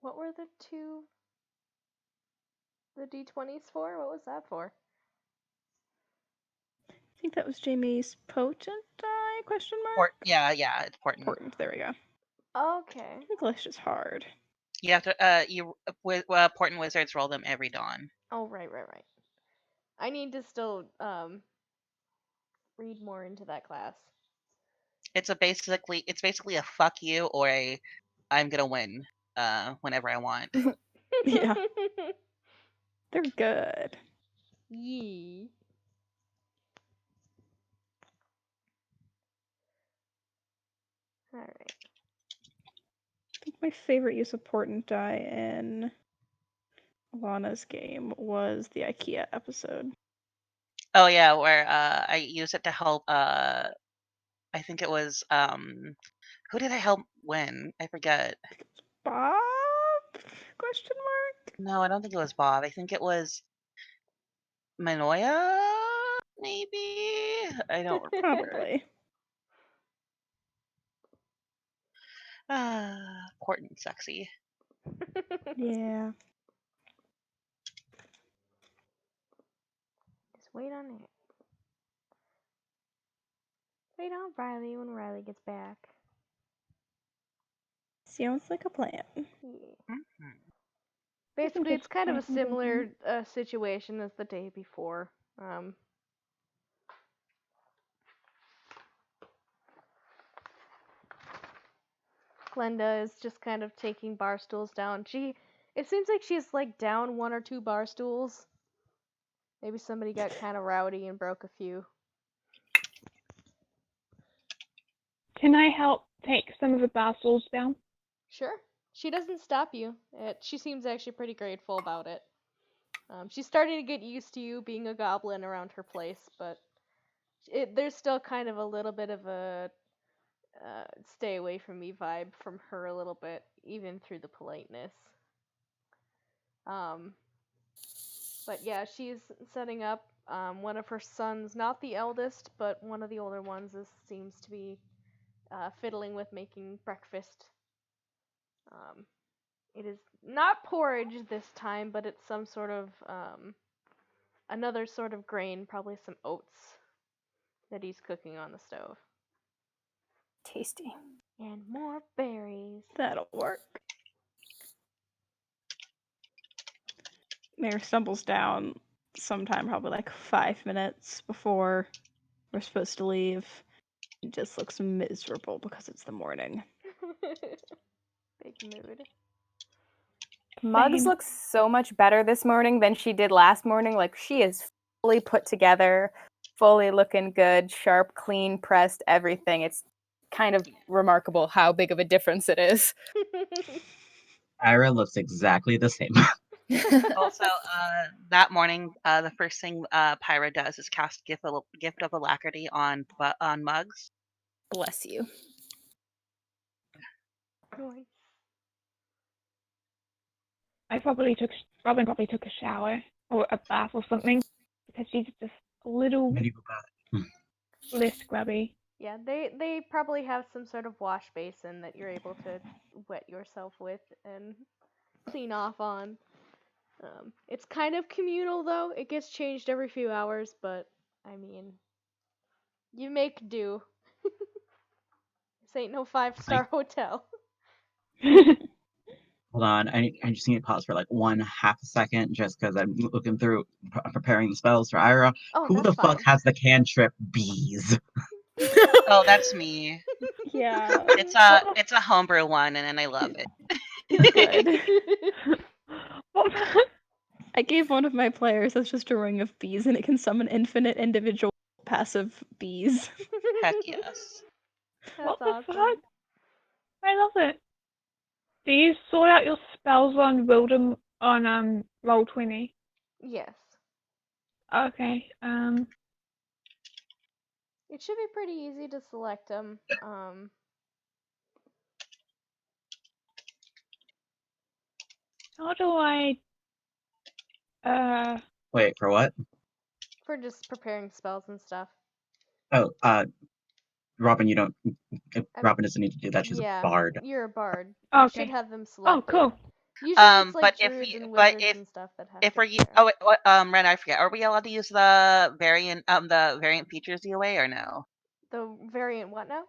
What were the D20s for? What was that for? I think that was Jamie's potent die? Question mark. Yeah, it's important. Important. There we go. Okay. English is hard. You have to important wizards roll them every dawn. Oh, right. I need to still read more into that class. It's basically a fuck you or a I'm gonna win whenever I want. Yeah. They're good. Yee. Alright. I think my favorite use of portent die in Lana's game was the IKEA episode. Oh yeah, where I use it to help I think it was who did I help win? I forget. Bob? Question mark? No, I don't think it was Bob. I think it was Manoia, maybe? I don't Probably. important sexy. Yeah. Just wait on it. Wait on Riley when Riley gets back. Sounds like a plan. Yeah. Mhm. Basically, it's kind of a that's similar situation as the day before. Glenda is just kind of taking bar stools down. It seems like she's like down one or two bar stools. Maybe somebody got kind of rowdy and broke a few. Can I help take some of the parcels down? Sure. She doesn't stop you. She seems actually pretty grateful about it. She's starting to get used to you being a goblin around her place, but there's still kind of a little bit of a stay away from me vibe from her a little bit, even through the politeness. But yeah, she's setting up. One of her sons, not the eldest, but one of the older ones, seems to be fiddling with making breakfast. It is not porridge this time, but it's some sort of another sort of grain, probably some oats that he's cooking on the stove. Tasty. And more berries. That'll work. Mayor stumbles down sometime, probably like 5 minutes before we're supposed to leave. He just looks miserable because it's the morning. Big mood. Muggs Same. looks so much better this morning than she did last morning. Like, she is fully put together, fully looking good, sharp, clean, pressed, everything. It's kind of remarkable how big of a difference it is. Ira looks exactly the same. Also, that morning, the first thing Pyra does is cast Gift of Alacrity on Muggs. Bless you. Nice. Robin probably took a shower or a bath or something because she's just a little Medieval bat. less grubby. Yeah, they probably have some sort of wash basin that you're able to wet yourself with and clean off on. It's kind of communal though. It gets changed every few hours, but I mean, you make do. This ain't no 5-star hotel. Hold on, I just need to pause for like 1/2 a second, just because I'm looking through preparing the spells for Ira. Oh, Who that's the fuck fine. has the cantrip bees? Oh, that's me. Yeah, It's a homebrew one, and I love it. it's good. What? I gave one of my players that's just a ring of bees, and it can summon infinite individual passive bees. Heck yes. That's What the awesome. fuck? I love it. Do you sort out your spells on Roll20? Yes. Okay. It should be pretty easy to select them. How do I? Wait, for what? For just preparing spells and stuff. Oh, Robin, you don't. I'm- Robin doesn't need to do that. She's a Yeah, bard. you're a bard. You Okay. should have them Oh, selected. cool. Usually it's like But if druids you, and but wizards and stuff that have if to we're be there. Ren, I forget. Are we allowed to use the variant features UA or no? The variant what now?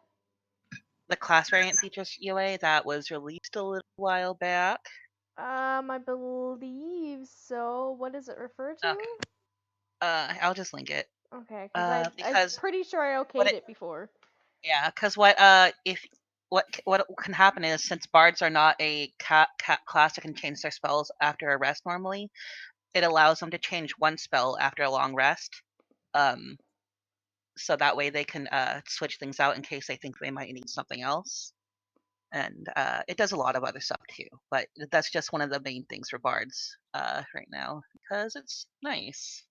The class variant features UA that was released a little while back. I believe so. What does it refer to? Okay. I'll just link it. Okay, I'm Because pretty sure I what okayed it, it before. yeah, because what can happen is since bards are not a class that can change their spells after a rest normally, it allows them to change one spell after a long rest. So that way they can switch things out in case they think they might need something else. And it does a lot of other stuff too, but that's just one of the main things for bards right now because it's nice.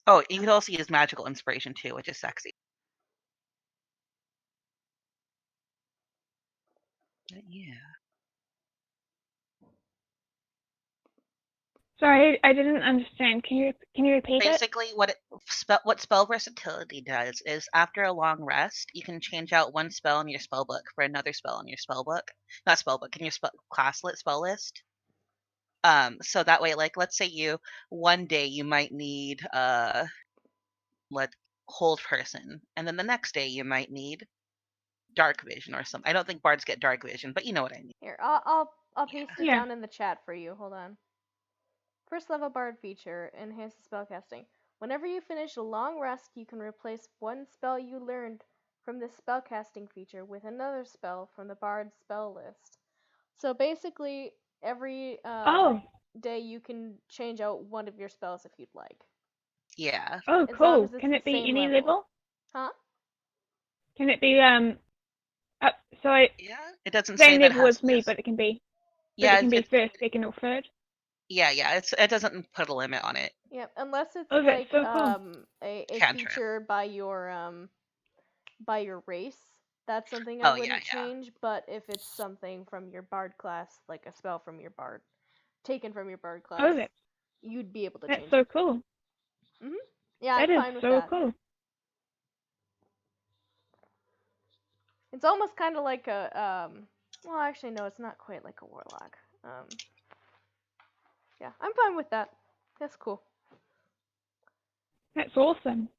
Oh, you can also use magical inspiration too, which is sexy. But yeah. Sorry, I didn't understand. Can you repeat it? Basically, what spell versatility does is after a long rest, you can change out one spell in your spell book for another spell in your spell book. Not spell book, in your spell list. So that way, like, let's say you one day you might need hold person, and then the next day you might need dark vision or something. I don't think bards get dark vision, but you know what I mean. Here, I'll paste it Yeah. down in the chat for you. Hold on. First level bard feature, enhances spellcasting. Whenever you finish a long rest, you can replace one spell you learned from this spellcasting feature with another spell from the bard's spell list. So basically, every Oh. day you can change out one of your spells if you'd like. Yeah. Oh, As long cool. as it's Can the it be same any level. level? Huh? Can it be so I Yeah. It doesn't say same that it level has as me, this. but it can be. But Yeah. it can be first, second, or third. Yeah. It doesn't put a limit on it. Yep. Unless it's Oh, that's like so cool. a Cantrip. feature by your race. That's something I Oh, wouldn't yeah. change, but if it's something from your bard class, like a spell from your bard, taken from your bard class, Oh, you'd be able to that's change so it. cool. Yeah, That I'm is fine with so that. cool. It's almost kind of like a well, actually no, it's not quite like a warlock. Yeah, I'm fine with that. That's cool. That's awesome.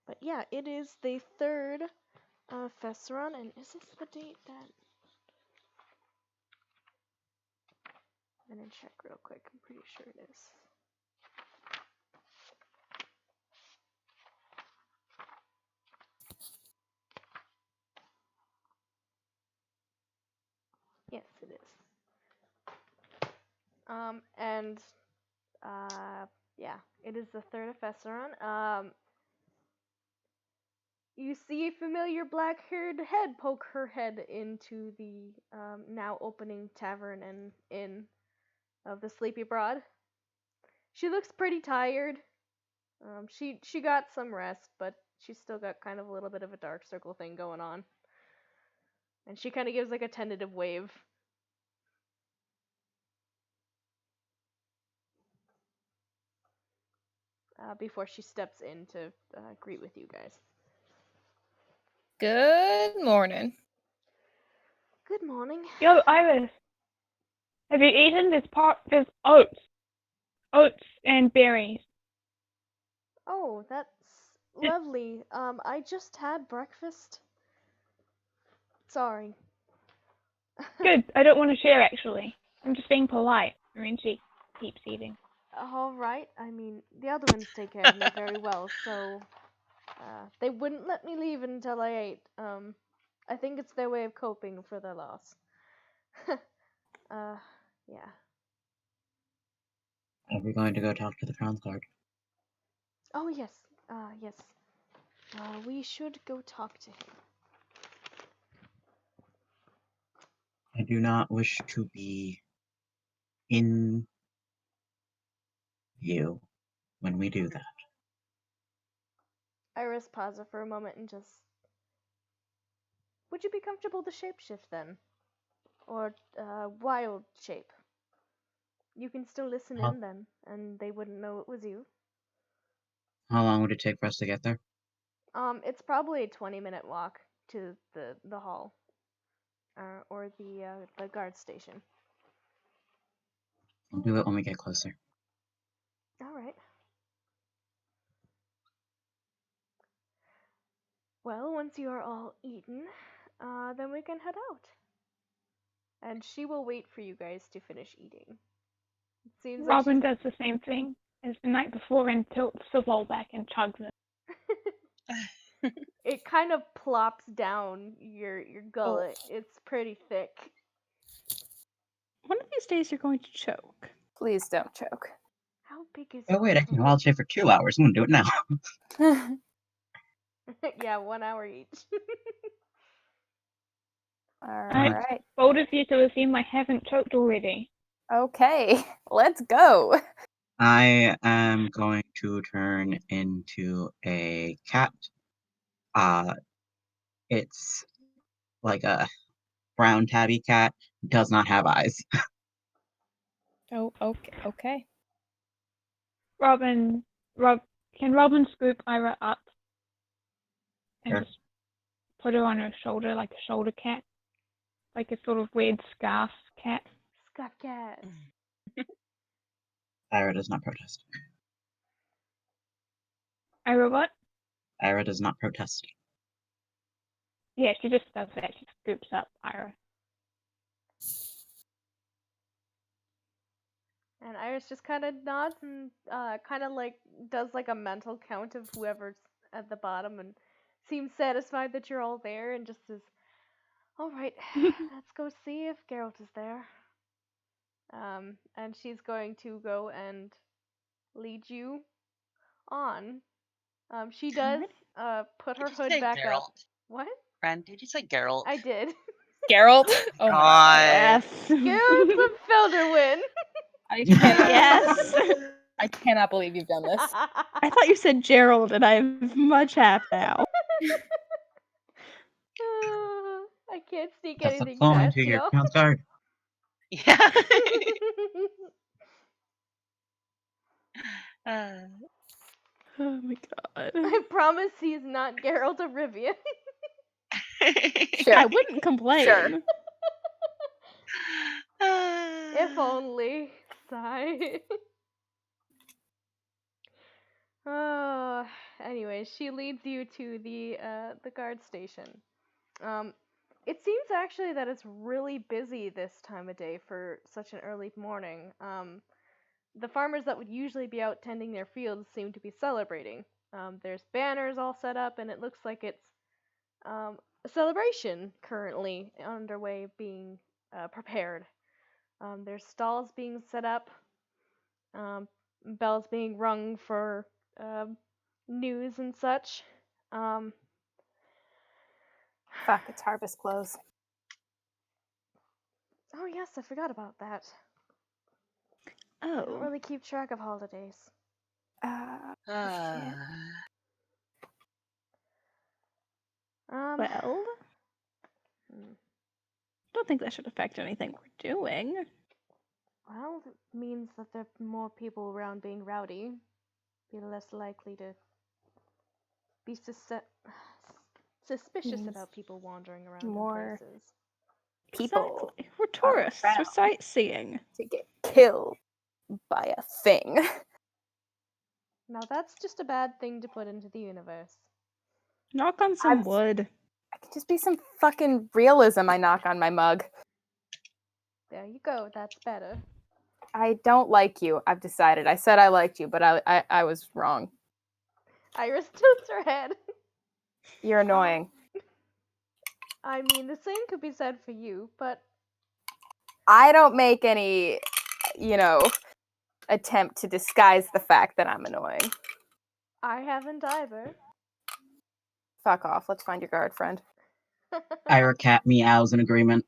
But yeah, it is the 3rd Festeron, and is this the date that... I'm gonna check real quick. I'm pretty sure it is. Yes, it is. And yeah, it is the 3rd of Festeron. You see a familiar black-haired head poke her head into the now opening tavern and inn of the Sleepy Broad. She looks pretty tired. She got some rest, but she's still got kind of a little bit of a dark circle thing going on. And she kind of gives like a tentative wave. Before she steps in to greet with you guys. Good morning. Good morning. Yo, Iris, have you eaten this part? There's oats and berries. Oh, that's lovely. I just had breakfast. Sorry. Good. I don't want to share, actually. I'm just being polite. I mean, she keeps eating. All right. I mean, the other ones take care of me very well, so they wouldn't let me leave until I ate. I think it's their way of coping for their loss. Yeah. Are we going to go talk to the Crown Guard? Oh yes. Yes. We should go talk to him. I do not wish to be in view when we do that. Iris pauses for a moment and just... Would you be comfortable to shapeshift then? Or wild shape? You can still listen How- in then, and they wouldn't know it was you. How long would it take for us to get there? It's probably a 20-minute walk to the hall, or the guard station. We'll do it when we get closer. All right. Well, once you are all eaten, then we can head out. And she will wait for you guys to finish eating. It seems like Robin does the same thing as the night before and tilts the bowl back and chugs it. it kind of plops down your gullet. It's pretty thick. One of these days you're going to choke. Please don't choke. How big is Oh your wait, I can throat? wild shape for 2 hours. I'm gonna do it now. Yeah, 1 hour each. Alright. Bold of you to assume I haven't choked already. Okay, let's go. I am going to turn into a cat. It's like a brown tabby cat. Does not have eyes. Oh, okay. Can Robin scoop Ira up and Sure. just put her on her shoulder like a shoulder cat? Like a sort of weird scarf cat? Scott Cat. Ira does not protest. Ira what? Ira does not protest. Yeah, she just does that. She scoops up Ira. And Iris just kind of nods and kind of like does like a mental count of whoever's at the bottom and seems satisfied that you're all there and just says, "All right, let's go see if Geralt is there." And she's going to go and lead you on. She does put her Did you hood say back up. Geralt? What? Friend, did you say Geralt? I did. Geralt? Oh my god. Yes. Geralt of Felderwin. I cannot, Yes. I cannot believe you've done this. I thought you said Gerald, and I'm much happy now. I can't sneak That's a anything clone past to your y'all. Crown Guard. Yeah. Oh my god. I promise he's not Geralt of Rivia. Sure. I wouldn't complain. Sure. If only. Sigh. Oh, anyway, she leads you to the guard station. It seems actually that it's really busy this time of day for such an early morning. The farmers that would usually be out tending their fields seem to be celebrating. There's banners all set up, and it looks like it's a celebration currently underway, being prepared. There's stalls being set up, bells being rung for news and such. Fuck, it's harvest close. Oh yes, I forgot about that. I don't Oh, really keep track of holidays. Shit. well, hmm. don't think that should affect anything we're doing. Well, it means that there are more people around being rowdy. Be less likely to be suspicious Means about people wandering around more in places. People Exactly. We're tourists. We're around. sightseeing. To get killed by a thing. Now that's just a bad thing to put into the universe. Knock on some I've- wood. I could just be some fucking realism I knock on my mug. There you go, that's better. I don't like you. I've decided. I said I liked you, but I was wrong. Iris tilts her head. You're annoying. I mean, the same could be said for you, but I don't make any, attempt to disguise the fact that I'm annoying. I haven't either. Fuck off. Let's find your guard friend. Ira cat meows in agreement.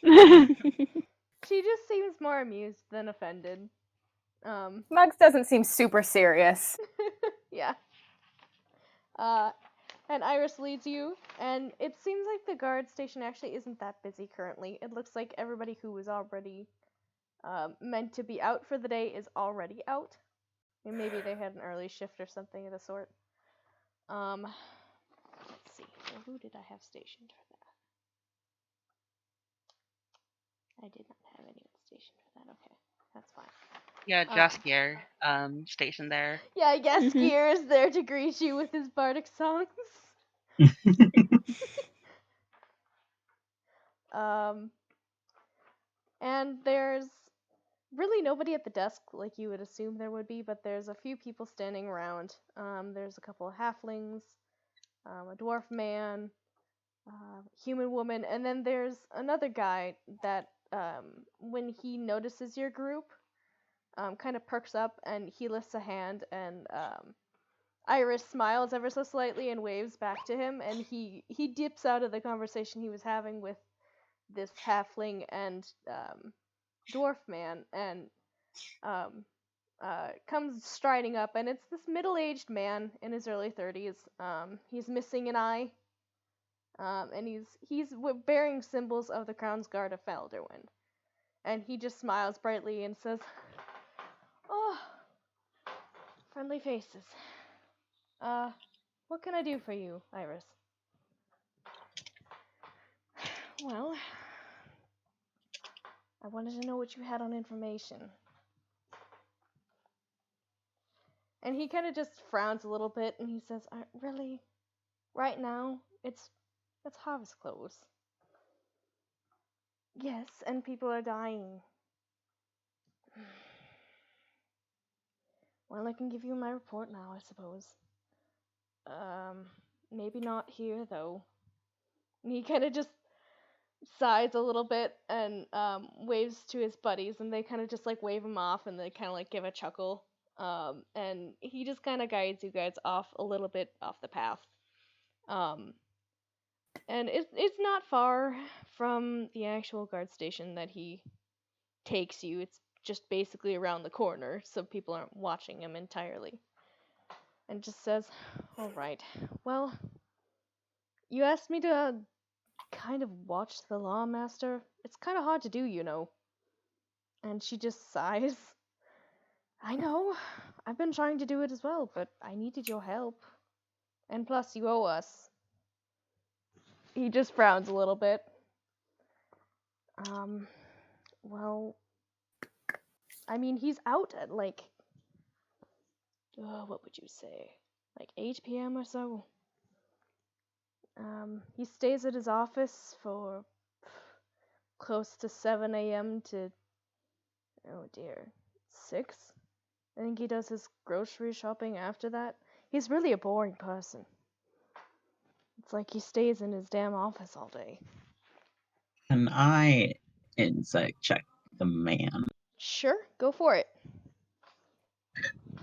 She just seems more amused than offended. Mugs doesn't seem super serious. Yeah. And Iris leads you, and it seems like the guard station actually isn't that busy currently. It looks like everybody who was already meant to be out for the day is already out. And maybe they had an early shift or something of the sort. Let's see. Well, who did I have stationed for that? I did not have anyone stationed for that. Okay, that's fine. Yeah, Jaskier, stationed there. Yeah, yes, Mhm. Gear is there to greet you with his bardic songs. And there's really nobody at the desk like you would assume there would be, but there's a few people standing around. There's a couple of halflings, a dwarf man, human woman, and then there's another guy that, when he notices your group, kind of perks up and he lifts a hand, and Iris smiles ever so slightly and waves back to him, and he dips out of the conversation he was having with this halfling and dwarf man, and comes striding up, and it's this middle-aged man in his early 30s. He's missing an eye, and he's bearing symbols of the Crown's Guard of Felderwind, and he just smiles brightly and says, "Oh, friendly faces. What can I do for you, Iris?" Well, I wanted to know what you had on information. And he kind of just frowns a little bit, and he says, "Really? Right now? It's harvest close." "Yes, and people are dying." "Well, I can give you my report now, I suppose. Maybe not here, though." And he kind of just sighs a little bit and waves to his buddies, and they kind of just like wave him off, and they kind of like give a chuckle. And he just kind of guides you guys off a little bit off the path. And it's not far from the actual guard station that he takes you. It's just basically around the corner, so people aren't watching him entirely. And just says, "All right, well, you asked me to kind of watch the law, Master. It's kind of hard to do, you know." And she just sighs. "I know. I've been trying to do it as well, but I needed your help. And plus, you owe us." He just frowns a little bit. Well, I mean, he's out at like, what would you say? Like 8 p.m. or so. He stays at his office for close to 7 a.m. to, oh dear, 6? I think he does his grocery shopping after that. He's really a boring person. It's like he stays in his damn office all day. Can I insight check the man? Sure, go for it.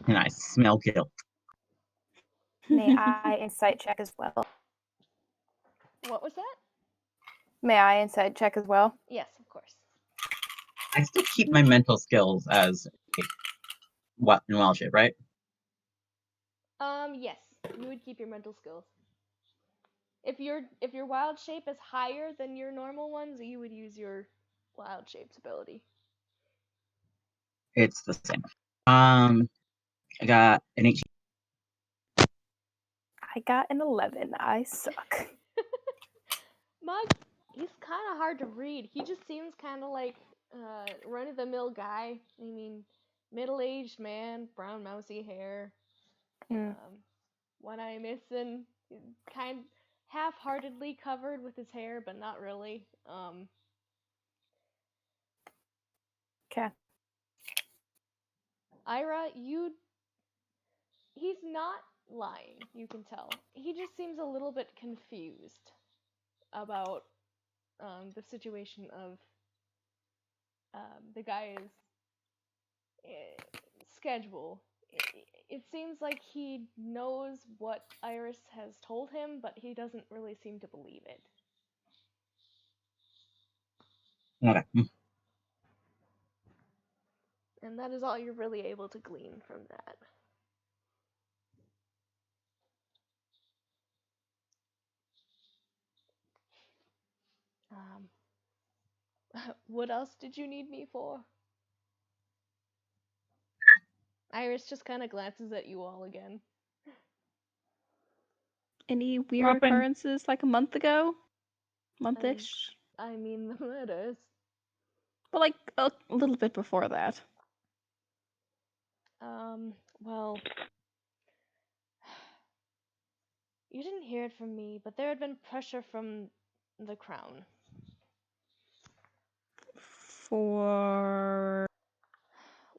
And I smell guilt. May I insight check as well? What was that? May I insight check as well? Yes, of course. I still keep my mental skills as what in wild shape, right? Yes, you would keep your mental skills. If your wild shape is higher than your normal ones, you would use your wild shape's ability. It's the same. I got an 18. I got an 11. I suck. Mug, he's kind of hard to read. He just seems kind of like run-of-the-mill guy. I mean, middle-aged man, brown mousy hair, Mm. one eye missing, kind half-heartedly covered with his hair, but not really. Okay. Ira, he's not lying, you can tell. He just seems a little bit confused about the situation of the guy's schedule. It seems like he knows what Iris has told him, but he doesn't really seem to believe it. Okay. And that is all you're really able to glean from that. What else did you need me for? Iris just kind of glances at you all again. Any weird Robin. occurrences like a month ago? Month-ish? I mean, the murders. But like a little bit before that. Well, you didn't hear it from me, but there had been pressure from the crown. For...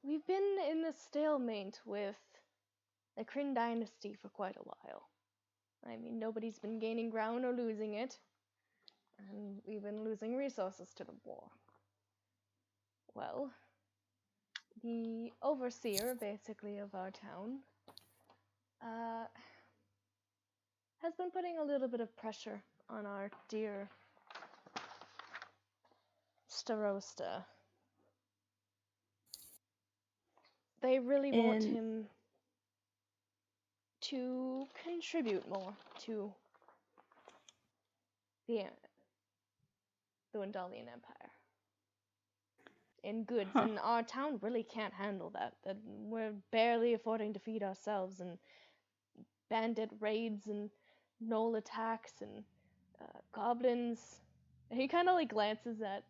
We've been in a stalemate with the Kryn dynasty for quite a while. I mean, nobody's been gaining ground or losing it, and we've been losing resources to the war. Well, the overseer, basically, of our town, has been putting a little bit of pressure on our dear Starosta. They really want him to contribute more to the Wendalian Empire in goods, and our town really can't handle that. That we're barely affording to feed ourselves, and bandit raids and gnoll attacks and goblins. He kind of like glances at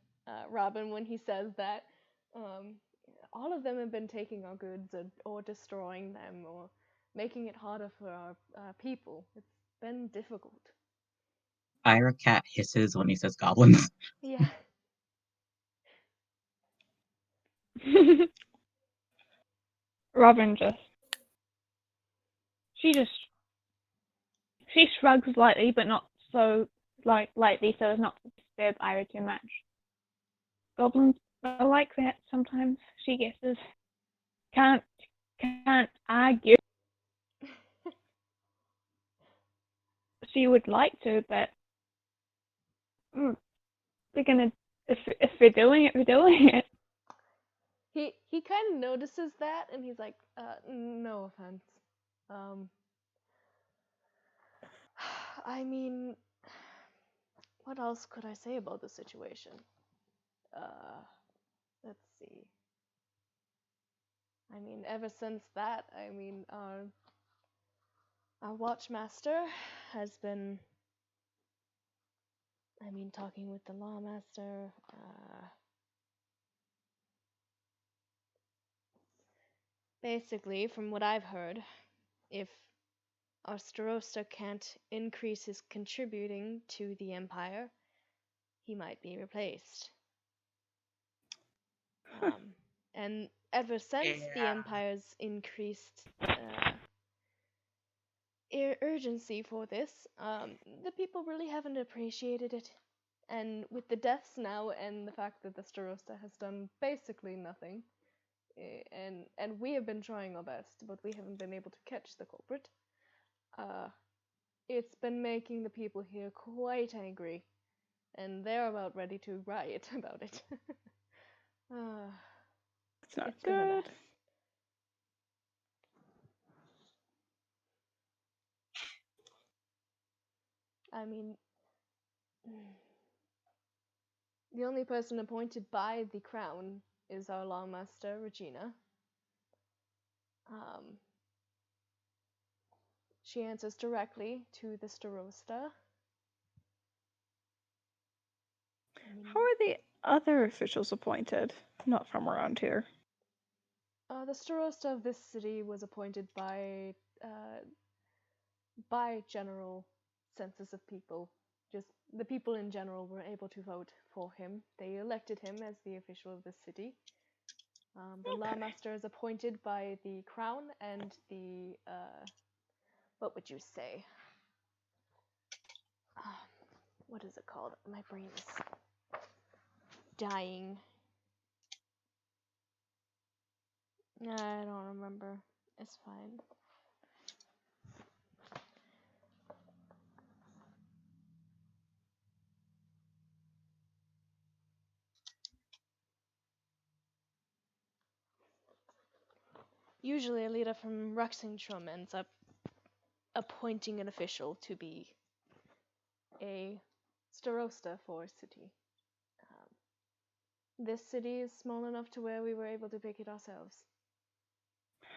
Robin when he says that. All of them have been taking our goods or destroying them or making it harder for our people. It's been difficult. Ira Cat hisses when he says goblins. Yeah. Robin she shrugs lightly, but not so lightly, so as not to disturb Ira too much. Goblins are like that sometimes, she guesses. Can't argue. She would like to, but they're gonna if we're doing it, we're doing it. He kind of notices that, and he's like, no offense. I mean, what else could I say about the situation? Let's see. I mean, ever since that, I mean, our watchmaster has been, I mean, talking with the lawmaster. Basically, from what I've heard, if our Starosta can't increase his contributing to the Empire, he might be replaced. And ever since the Yeah. Empire's increased urgency for this, the people really haven't appreciated it. And with the deaths now and the fact that the Starosta has done basically nothing, and we have been trying our best, but we haven't been able to catch the culprit, it's been making the people here quite angry, and they're about ready to riot about it. It's not It's been a good. mess. I mean, the only person appointed by the crown is our lawmaster, Regina. She answers directly to the Starosta. How are the other officials appointed? Not from around here. The Starosta of this city was appointed by general census of people. Just the people in general were able to vote for him. They elected him as the official of the city. The lawmaster is appointed by the crown and the what would you say? What is it called? My brain is dying. I don't remember. It's fine. Usually a leader from Rexingtrum ends up appointing an official to be a starosta for a city. This city is small enough to where we were able to pick it ourselves.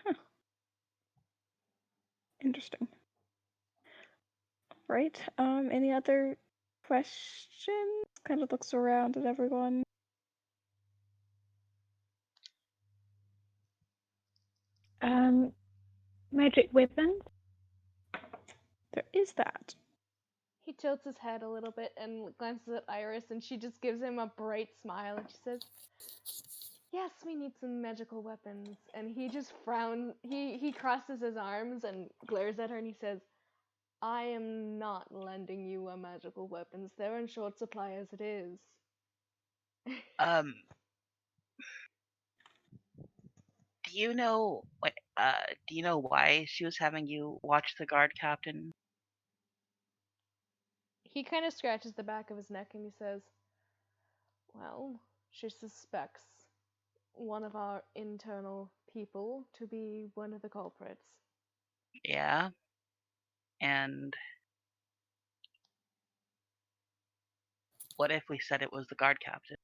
Huh. Interesting. Right. Any other questions? Kind of looks around at everyone. Magic weapons. There is that. He tilts his head a little bit and glances at Iris, and she just gives him a bright smile, and she says, "Yes, we need some magical weapons." And he just frowns. He crosses his arms and glares at her, and he says, "I am not lending you a magical weapons. They're in short supply as it is." Do you know what? Do you know why she was having you watch the guard captain? He kind of scratches the back of his neck and he says, "Well, she suspects one of our internal people to be one of the culprits." Yeah. And what if we said it was the guard captain?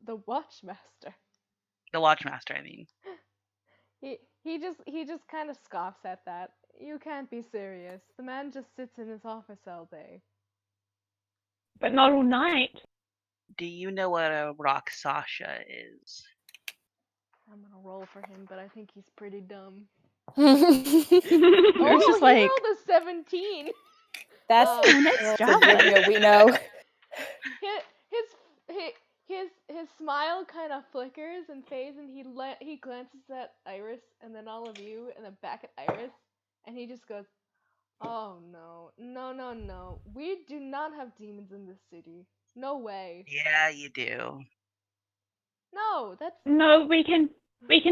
The Watchmaster. The watchmaster, I mean. He just kind of scoffs at that. "You can't be serious. The man just sits in his office all day." But not all night. Do you know what a rock Sasha is? I'm gonna roll for him, but I think he's pretty dumb. It's just He like, rolled a 17. That's nice the job, video we know. His smile kind of flickers and fades, and he glances at Iris, and then all of you, and then back at Iris, and he just goes, "Oh no, no, no, no! We do not have demons in this city. No way. Yeah, you do. No, that's No, we can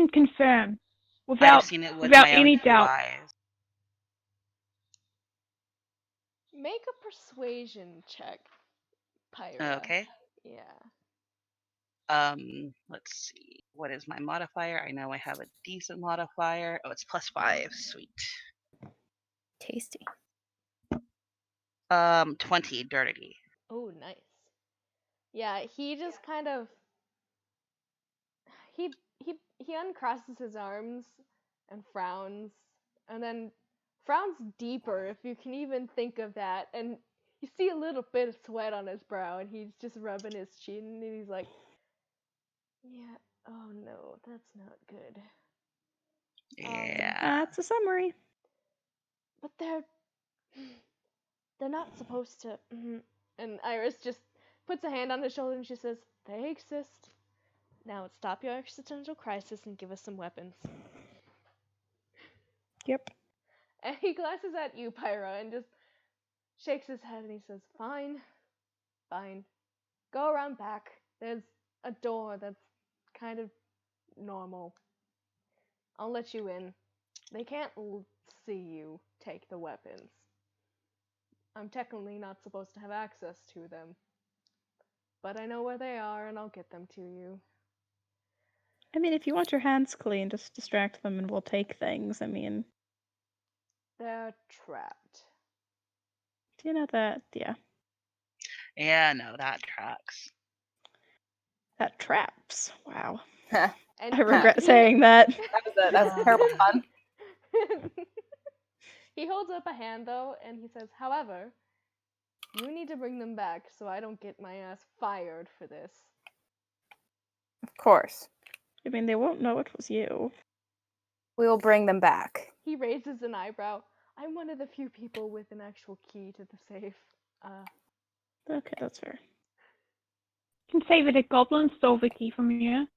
confirm I've without seen it with my own any two doubt. eyes. make a persuasion check, Pyra." Okay. Yeah. Let's see. What is my modifier? I know I have a decent modifier. Oh, it's +5. Sweet. Tasty. 20 dirty. Oh, nice. Yeah, he just kind of he uncrosses his arms and frowns, and then frowns deeper, if you can even think of that, and you see a little bit of sweat on his brow, and he's just rubbing his chin, and he's like, Yeah. Oh no, that's not good. Yeah. That's a summary. But they're not supposed to. And Iris just puts a hand on his shoulder and she says, "They exist. Now stop your existential crisis and give us some weapons." Yep. And he glances at you, Pyra, and just shakes his head and he says, "Fine, fine. Go around back. There's a door that's kind of normal. I'll let you in. They can't see you take the weapons. I'm technically not supposed to have access to them. But I know where they are and I'll get them to you." I mean, if you want your hands clean, just distract them and we'll take things. I mean, They're trapped. do you know that? Yeah. Yeah, no, that tracks. That traps. Wow. That And I regret saying that. was a terrible pun. He holds up a hand though and he says, "However, you need to bring them back so I don't get my ass fired for this." Of course. I mean, they won't know it was you. We will bring them back. He raises an eyebrow. "I'm one of the few people with an actual key to the safe. Okay, that's fair. You can say that a goblin stole the key from you.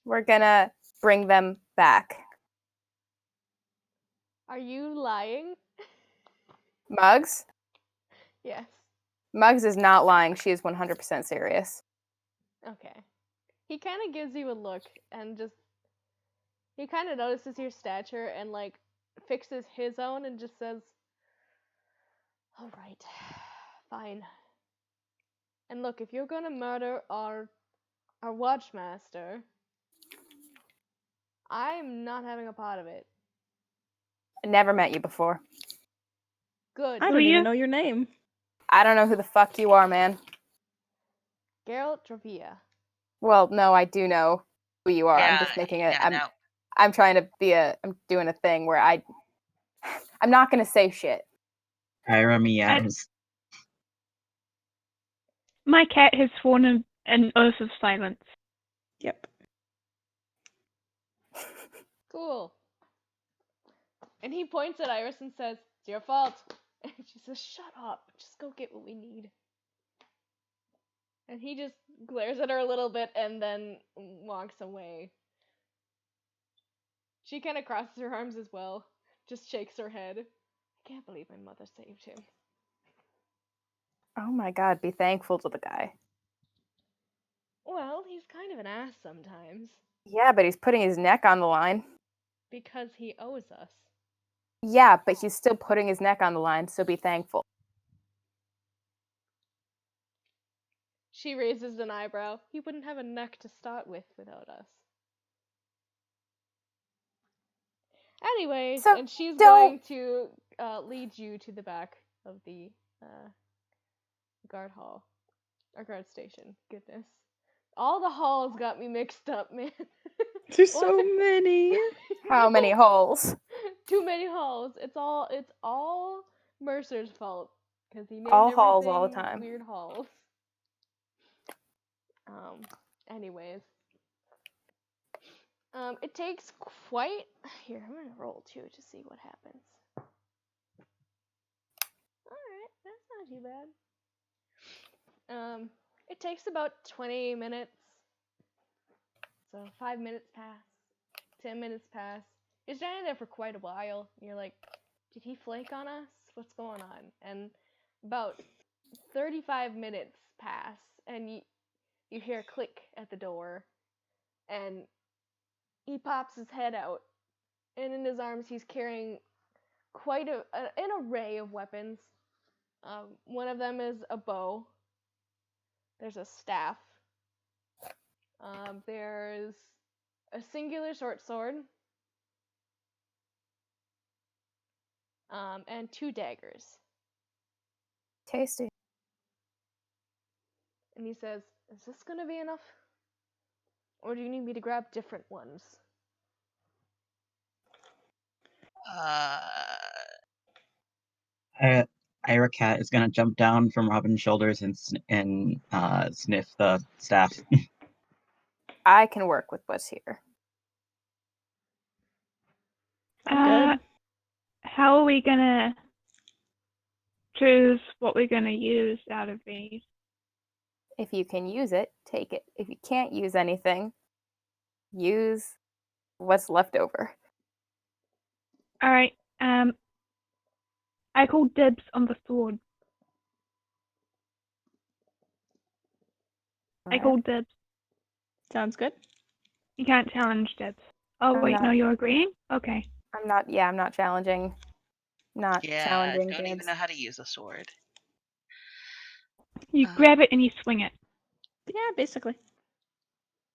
We're gonna bring them back. Are you lying?" Muggs? Yes. Muggs is not lying. She is 100% serious. Okay. He kind of gives you a look and just he kind of notices your stature and like fixes his own and just says, "All right. Fine. And look, if you're going to murder our watchmaster, I'm not having a part of it." I never met you before. "Good. I Who don't are even you? know your name. I don't know who the fuck you are, man. Geralt Dravia." Well, no, I do know who you are. I'm Yeah, just making yeah, no. I'm trying to be I'm doing a thing where I'm not gonna say shit. Pyra meows. My cat has sworn an oath of silence. Yep. "Cool." And he points at Iris and says, "It's your fault." And she says, "Shut up. Just go get what we need." And he just glares at her a little bit and then walks away. She kind of crosses her arms as well, just shakes her head. "I can't believe my mother saved him." Oh my god, be thankful to the guy. "Well, he's kind of an ass sometimes. Yeah, but he's putting his neck on the line. Because he owes us." Yeah, but he's still putting his neck on the line, so be thankful. She raises an eyebrow. "He wouldn't have a neck to start with without us." Anyways, So and she's don't- going to lead you to the back of the guard hall. Or guard station. Goodness. All the halls got me mixed up, man. There's so many. How many holes? Too many halls. It's all Mercer's fault. Because he named All halls all the everything time. weird halls. Anyways. It takes quite... Here, I'm gonna roll too to see what happens. Alright, that's not too bad. It takes about 20 minutes. So 5 minutes pass. 10 minutes pass. You're standing there for quite a while. You're like, did he flake on us? What's going on? And about 35 minutes pass, and you hear a click at the door, and he pops his head out, and in his arms he's carrying quite an array of weapons. One of them is a bow. There's a staff. There's a singular short sword. And 2 daggers. Tasty. And he says, "Is this gonna be enough? Or do you need me to grab different ones?" Ira Cat is gonna jump down from Robin's shoulders and sniff the staff. I can work with what's here. I'm good. How are we gonna choose what we're gonna use out of these? If you can use it, take it. If you can't use anything, use what's left over. All right. I call dibs on the sword. I Alright. call dibs. Sounds good. You can't challenge dibs. Oh I'm wait, no, not- you're agreeing? Okay. I'm not challenging. Not Yeah, challenging don't even dibs. know how to use a sword. You grab it and you swing it. Yeah, basically.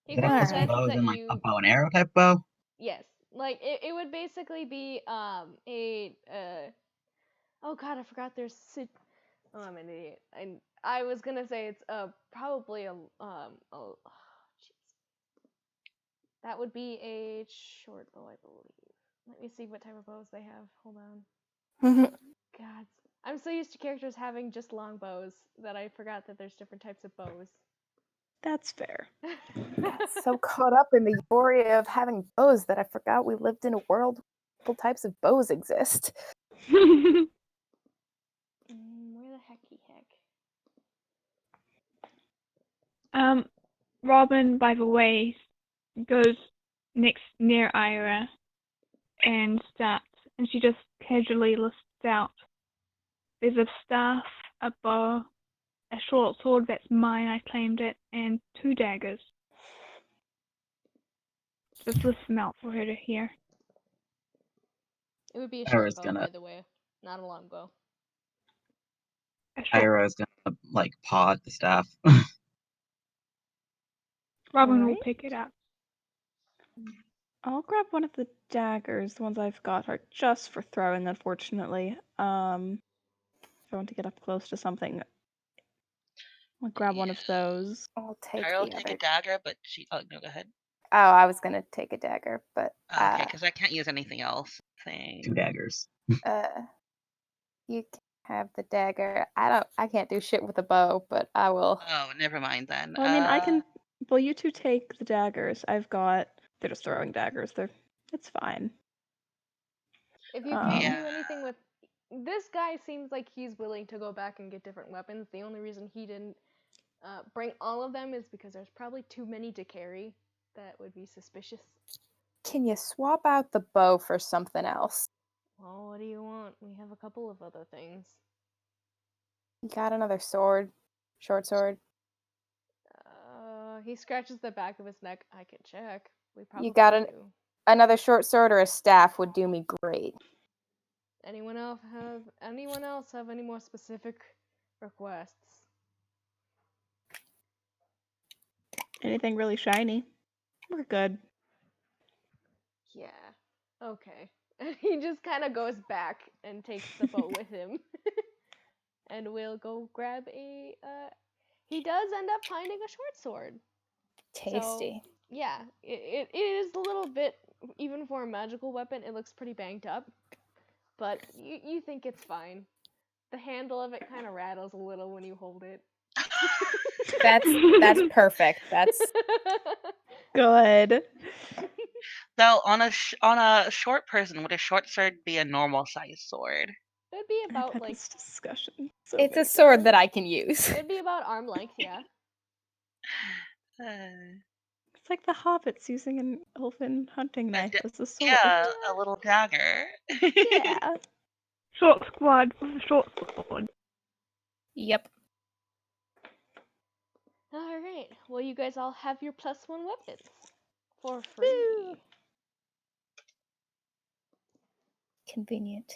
He Is it kind like of Alright. says bows that and like a you bow and arrow type bow? yes, like it would basically be oh god, I forgot there's oh, I'm an idiot. I was gonna say it's probably a oh, jeez. That would be a short bow, I believe. Let me see what type of bows they have. Hold on. God, I'm so used to characters having just long bows that I forgot that there's different types of bows. That's fair. So caught up in the euphoria of having bows that I forgot we lived in a world where multiple types of bows exist. Where the hecky heck? Robin, by the way, goes near Ira and starts, and she just casually lists out. There's a staff, a bow, a short sword that's mine, I claimed it, and 2 daggers. Just list them out for her to hear. It would be a I short was bow, gonna- by the way, not a long bow. A short. Ira is gonna like paw at the staff. Robin will Alright. pick it up. I'll grab one of the daggers. The ones I've got are just for throwing, unfortunately. If I want to get up close to something, I'll grab one of those. I'll take Tyra will the take other. a dagger, but she. Oh no, go ahead. Oh, I was gonna take a dagger, but Okay, because I can't use anything else. 2 Thing. daggers. you can have the dagger. I can't do shit with a bow, but I will. Oh, never mind then. Well, I mean, I can. Well, you two take the daggers. I've got. They're just throwing daggers. It's fine. If you can't Yeah. do anything with this guy, seems like he's willing to go back and get different weapons. The only reason he didn't bring all of them is because there's probably too many to carry. That would be suspicious. Can you swap out the bow for something else? Well, what do you want? We have a couple of other things. You got another sword? Short sword? He scratches the back of his neck. I can check. We probably You got do. Another short sword or a staff would do me great. Anyone else have any more specific requests? Anything really shiny? We're good. Yeah. Okay. And he just kind of goes back and takes the bow with him. And we'll go grab a he does end up finding a short sword. Tasty. So, yeah, it is a little bit, even for a magical weapon, it looks pretty banged up. But you think it's fine. The handle of it kind of rattles a little when you hold it. That's perfect. That's Good. So on a short person, would a short sword be a normal size sword? It'd be I've about had like this discussion. So it's a many sword times. that I can use. it'd be about arm length, yeah. It's like the hobbits using an elven hunting knife as a sword. Yeah, a little dagger. Yeah. Short squad with a short sword. Yep. All right. Well, you guys all have your +1 weapons for free. Convenient.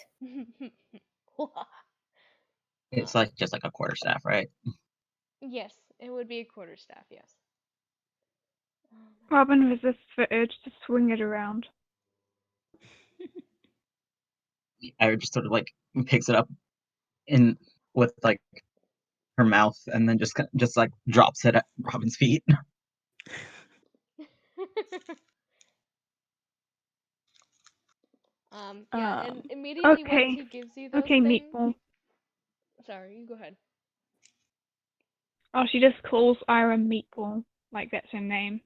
It's like just like a quarterstaff, right? Yes, it would be a quarterstaff. Yes. Robin resists the urge to swing it around. Ira just sort of like picks it up in with like her mouth and then just like drops it at Robin's feet. Yeah, and immediately Okay. once he gives you those Okay, things, Meatball. sorry, you go ahead. Oh, she just calls Ira Meatball, like that's her name.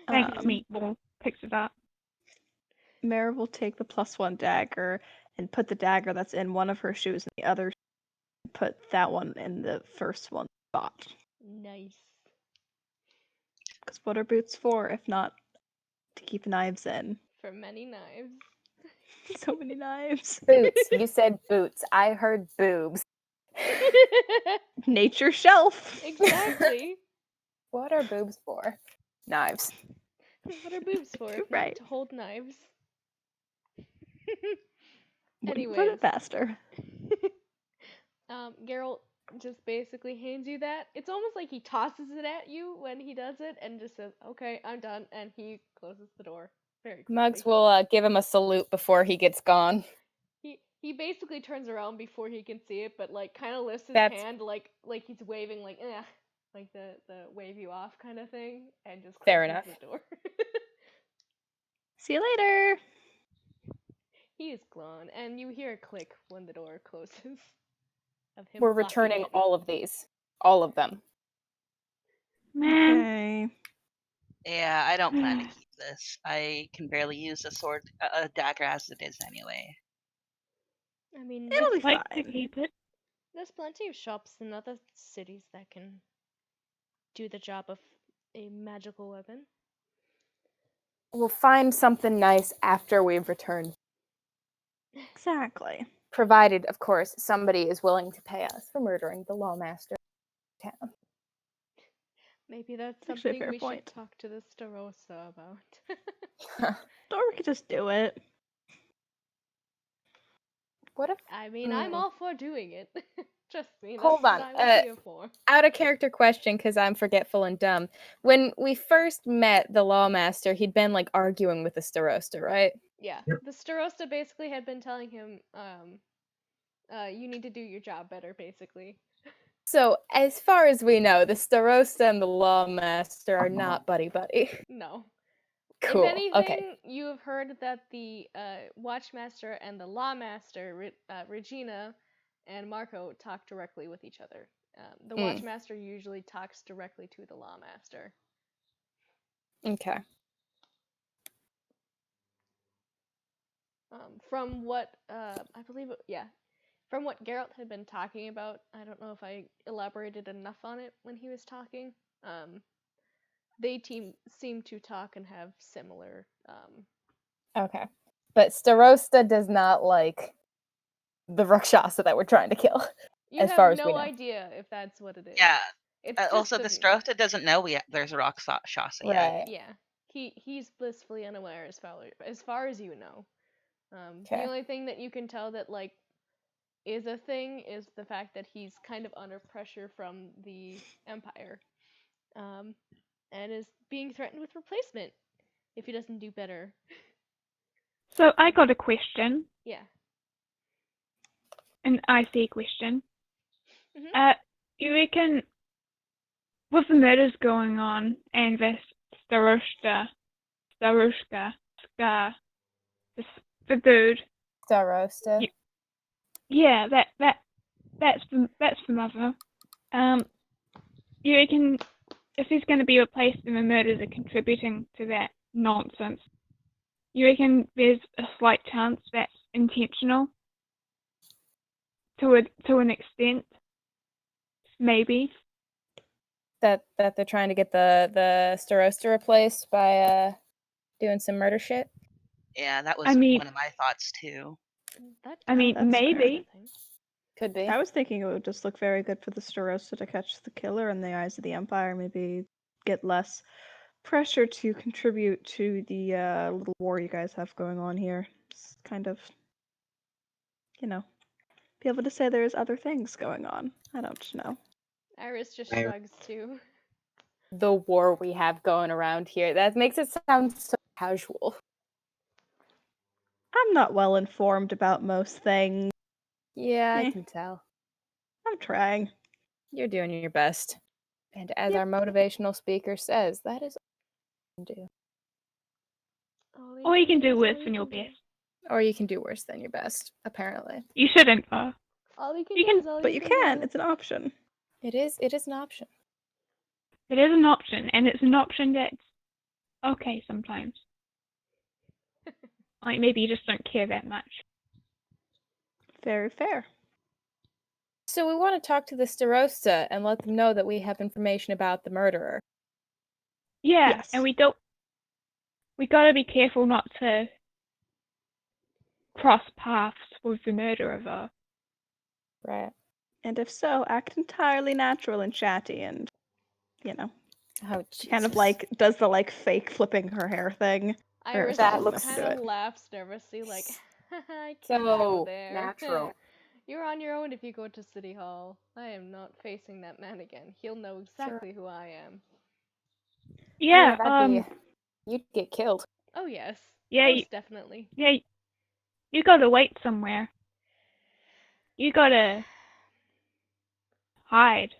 Thanks, Um, Meatball. Picks it up. Mara will take the +1 dagger and put the dagger that's in one of her shoes in the other, put that one in the first one spot. Nice. Because what are boots for if not to keep knives in? For many knives. So many knives. Boots. You said boots. I heard boobs. Nature shelf. Exactly. What are boobs for? Knives. What are boobs for if Right. not to hold knives? Wouldn't put Anyways. it faster. Geralt just basically hands you that. It's almost like he tosses it at you when he does it and just says, "Okay, I'm done," and he closes the door very quickly. Muggs will give him a salute before he gets gone. He basically turns around before he can see it, but like kind of lifts his That's- hand like he's waving like like the wave you off kind of thing, and just closes Fair enough. the door. See you later. He is gone, and you hear a click when the door closes. Of him We're locking returning it. all of these. All of them. Man. Okay. Yeah, I don't plan to keep this. I can barely use a sword, a dagger as it is anyway. I mean, It'll be I'd like to fine. keep it. there's plenty of shops in other cities that can do the job of a magical weapon. We'll find something nice after we've returned. Exactly. Provided, of course, somebody is willing to pay us for murdering the lawmaster of town. Maybe that's Actually a something fair we point. should talk to the Starosta about. Or we could just do it. What if, I mean, I'm all for doing it. Trust me, Hold that's on, what I was here for. out of character question, because I'm forgetful and dumb. When we first met the lawmaster, he'd been like arguing with the Starosta, right? Yeah, Yep. the Starosta basically had been telling him, you need to do your job better, basically. So, as far as we know, the Starosta and the lawmaster are not buddy-buddy. No. Cool. If anything, Okay. you've heard that the Watchmaster and the Lawmaster, Regina and Marco, talk directly with each other. The Watchmaster usually talks directly to the Lawmaster. Okay. From what I believe, from what Geralt had been talking about, I don't know if I elaborated enough on it when he was talking. They seem to talk and have similar. Okay. But Starosta does not like the Rakshasa that we're trying to kill. You as have far as we no know. idea if that's what it is. Yeah. It's just Also, the Strota doesn't know there's a rock shasa yet. Right. Yeah, he's blissfully unaware as far as you know. The Okay. only thing that you can tell that like is a thing is the fact that he's kind of under pressure from the Empire, and is being threatened with replacement if he doesn't do better. So I got a question, Yeah. an IC question. Mhm. You reckon with the murders going on and this Starosta, the dude, Starosta. yeah, that's the mother. You reckon if he's going to be replaced and the murders are contributing to that nonsense, you reckon there's a slight chance that's intentional? To an extent, maybe. That they're trying to get the Starosta replaced by doing some murder shit. Yeah, that was I mean- one of my thoughts too. I mean, that's fair. maybe. Could be. I was thinking it would just look very good for the Starosta to catch the killer in the eyes of the Empire, maybe get less pressure to contribute to the little war you guys have going on here. Just kind of, be able to say there's other things going on. I don't know. Iris just I- shrugs too. The war we have going around here. That makes it sound so casual. I'm not well informed about most things. Yeah, I Eh. can tell. I'm trying. You're doing your best. And as Yep. our motivational speaker says, that is all you can do. Or you can do is worse all than you your can do. best. Or you can do worse than your best, apparently. You shouldn't, though. All you can You do can- is all But you can. do. It's an option. It is an option. It is an option, and it's an option that's okay sometimes. Like, maybe you just don't care that much. Very fair. So we want to talk to the Starosta and let them know that we have information about the murderer. Yeah, Yes. and we gotta be careful not to cross paths with the murderer, though. Right. And if so, act entirely natural and chatty and, Oh, she kind of Jesus. does the fake flipping her hair thing. Iris That something looks to kind do of it. laughs nervously, like, I So can't go there. natural. You're on your own if you go to City Hall. I am not facing that man again. He'll know exactly who I am. Yeah, you'd get killed. Oh yes, yeah, most definitely. yeah, you gotta wait somewhere. You gotta hide.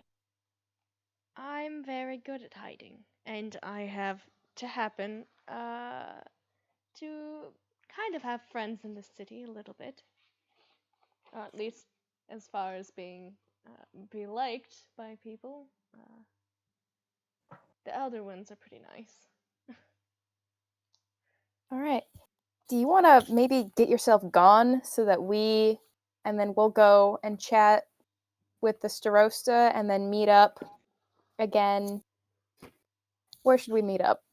I'm very good at hiding, and I have to happen to kind of have friends in the city a little bit, or at least as far as being be liked by people. The elder ones are pretty nice. All right. Do you want to maybe get yourself gone so that and then we'll go and chat with the Starosta and then meet up again? Where should we meet up?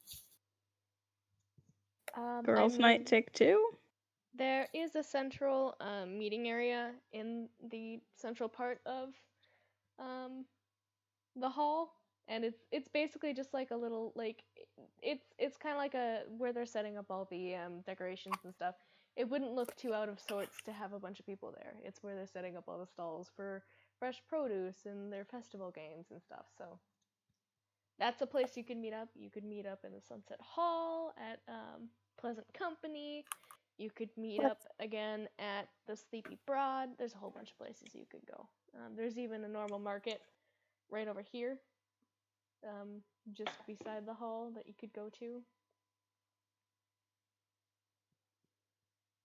Girls' night take 2? There is a central meeting area in the central part of the hall, and it's basically just like a little it's kind of like a where they're setting up all the decorations and stuff. It wouldn't look too out of sorts to have a bunch of people there. It's where they're setting up all the stalls for fresh produce and their festival games and stuff. So that's a place you can meet up. You could meet up in the Sunset Hall at Pleasant Company. You could meet up again at the Sleepy Broad. There's a whole bunch of places you could go. There's even a normal market right over here, just beside the hall that you could go to.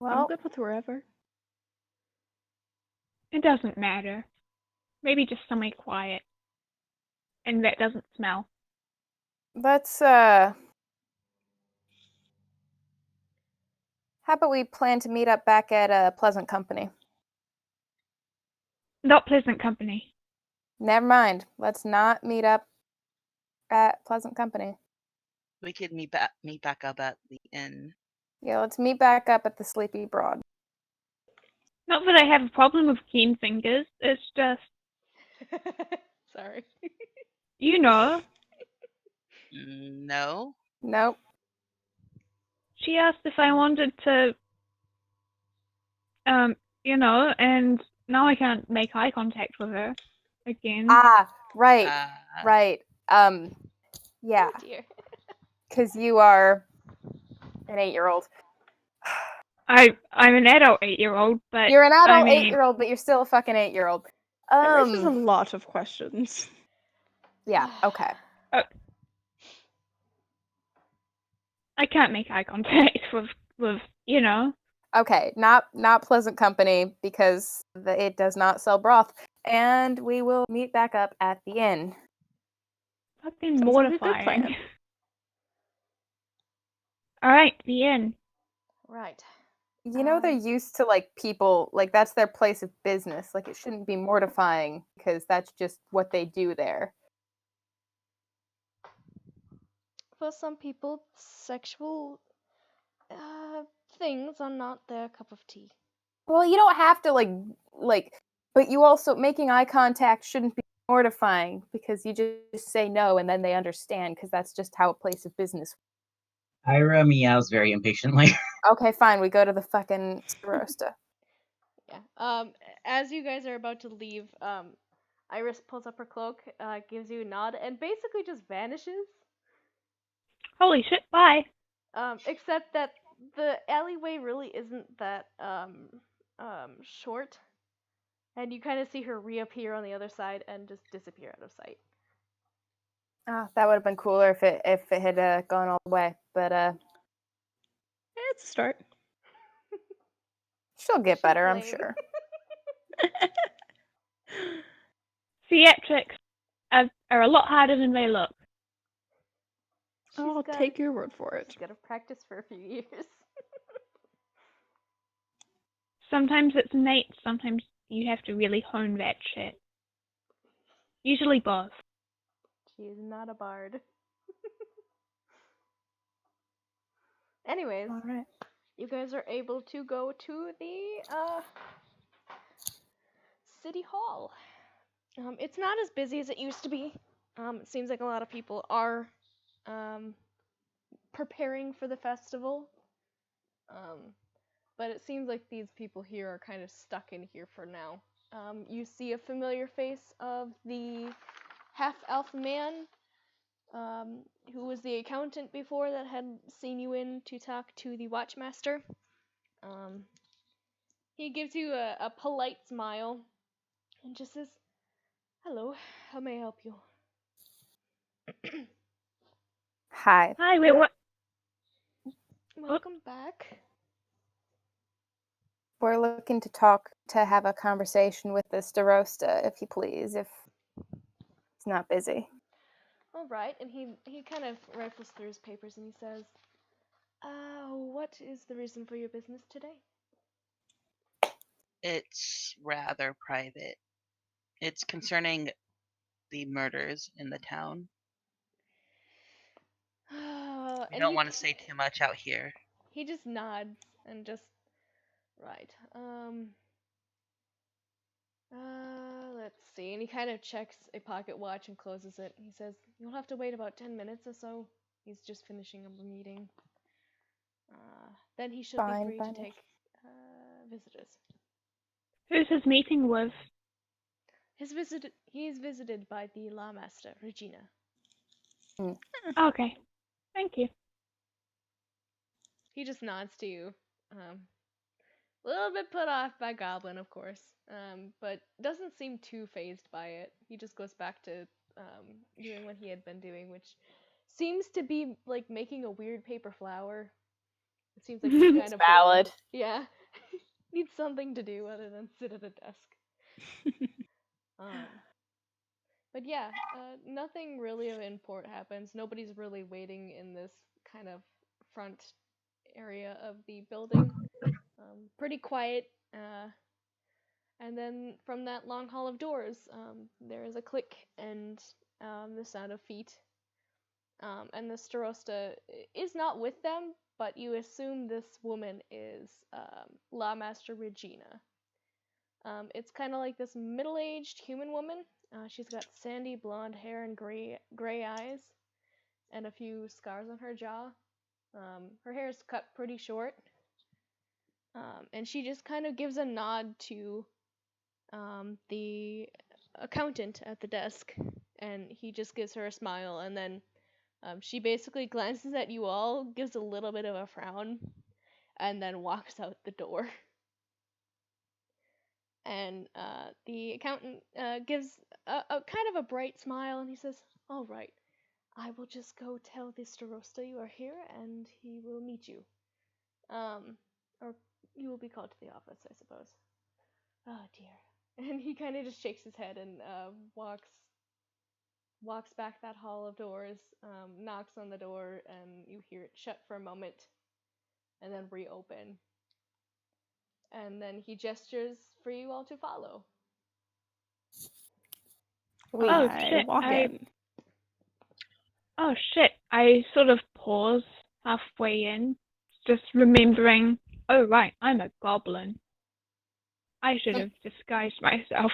I'm Well, good with wherever. It doesn't matter. Maybe just somewhere quiet. And that doesn't smell. let's how about we plan to meet up back at Pleasant Company? Not Pleasant Company. Never mind. Let's not meet up at Pleasant Company. We could meet back up at the inn. Yeah, let's meet back up at the Sleepy Broad. Not that I have a problem with keen fingers, it's just, Sorry. you know, No. Nope. she asked if I wanted to, and now I can't make eye contact with her again. Ah, right. Right. Yeah, Oh dear. because you are an 8-year-old. I'm an adult 8-year-old, but You're an adult I mean, 8-year-old, but you're still a fucking 8-year-old. It raises a lot of questions. Yeah, okay. I can't make eye contact with Okay, not Pleasant Company because it does not sell broth. And we will meet back up at the inn. fucking Sounds like a good mortifying. plan. Alright, the inn. Right. You know they're used to people, that's their place of business. It shouldn't be mortifying because that's just what they do there. For some people, sexual things are not their cup of tea. Well, you don't have to but you also making eye contact shouldn't be mortifying because you just say no and then they understand because that's just how a place of business. Ira meows very impatiently. Okay, fine. We go to the fucking Starosta. Yeah. As you guys are about to leave, Iris pulls up her cloak, gives you a nod, and basically just vanishes. Holy shit, bye. Except that the alleyway really isn't that short, and you kind of see her reappear on the other side and just disappear out of sight. Oh, that would have been cooler if it had gone all the way, but It's a start. she'll get better, I'm playing. sure. Theatrics are a lot harder than they look. I'll gotta- take your word for it. She's got to practice for a few years. Sometimes it's innate, sometimes you have to really hone that shit. Usually both. She is not a bard. Anyways, All right. you guys are able to go to the city hall. It's not as busy as it used to be. It seems like a lot of people are preparing for the festival. But it seems like these people here are kind of stuck in here for now. You see a familiar face of the half-elf man who was the accountant before that had seen you in to talk to the watchmaster. He gives you a polite smile and just says, "Hello, how may I help you?" Hi. Hi, wait, what? Welcome back. We're looking to have a conversation with the Starosta, if you please, if it's not busy. All right, and he kind of rifles through his papers and he says, what is the reason for your business today?" It's rather private. It's concerning the murders in the town. We And don't want to say too much out here. he just nods and just, right. Let's see. And he kind of checks a pocket watch and closes it. He says, "You'll have to wait about 10 minutes or so. He's just finishing up a meeting. Then he should be Fine free by to me. take visitors." Who's his meeting with? He is visited by the lawmaster, Regina. Okay, thank you. He just nods to you. A little bit put off by Goblin, of course, but doesn't seem too phased by it. He just goes back to doing what he had been doing, which seems to be like making a weird paper flower. It seems like he's kind of Valid. bored. Yeah, needs something to do other than sit at a desk. But yeah, nothing really of import happens. Nobody's really waiting in this kind of front area of the building. Pretty quiet. And then from that long hall of doors, there is a click and the sound of feet. And the Starosta is not with them, but you assume this woman is Lawmaster Regina. It's kind of like this middle-aged human woman. She's got sandy blonde hair and gray eyes, and a few scars on her jaw. Her hair is cut pretty short. And she just kind of gives a nod to the accountant at the desk, and he just gives her a smile, and then she basically glances at you all, gives a little bit of a frown, and then walks out the door. And the accountant gives a kind of a bright smile, and he says, "All right, I will just go tell the Starosta you are here, and he will meet you. Or you will be called to the office, I suppose." Oh dear. And he kind of just shakes his head and walks back that hall of doors, knocks on the door, and you hear it shut for a moment, and then reopen. And then he gestures for you all to follow. Oh shit! Oh shit! I sort of pause halfway in, just remembering. Oh right, I'm a goblin. I should have disguised myself.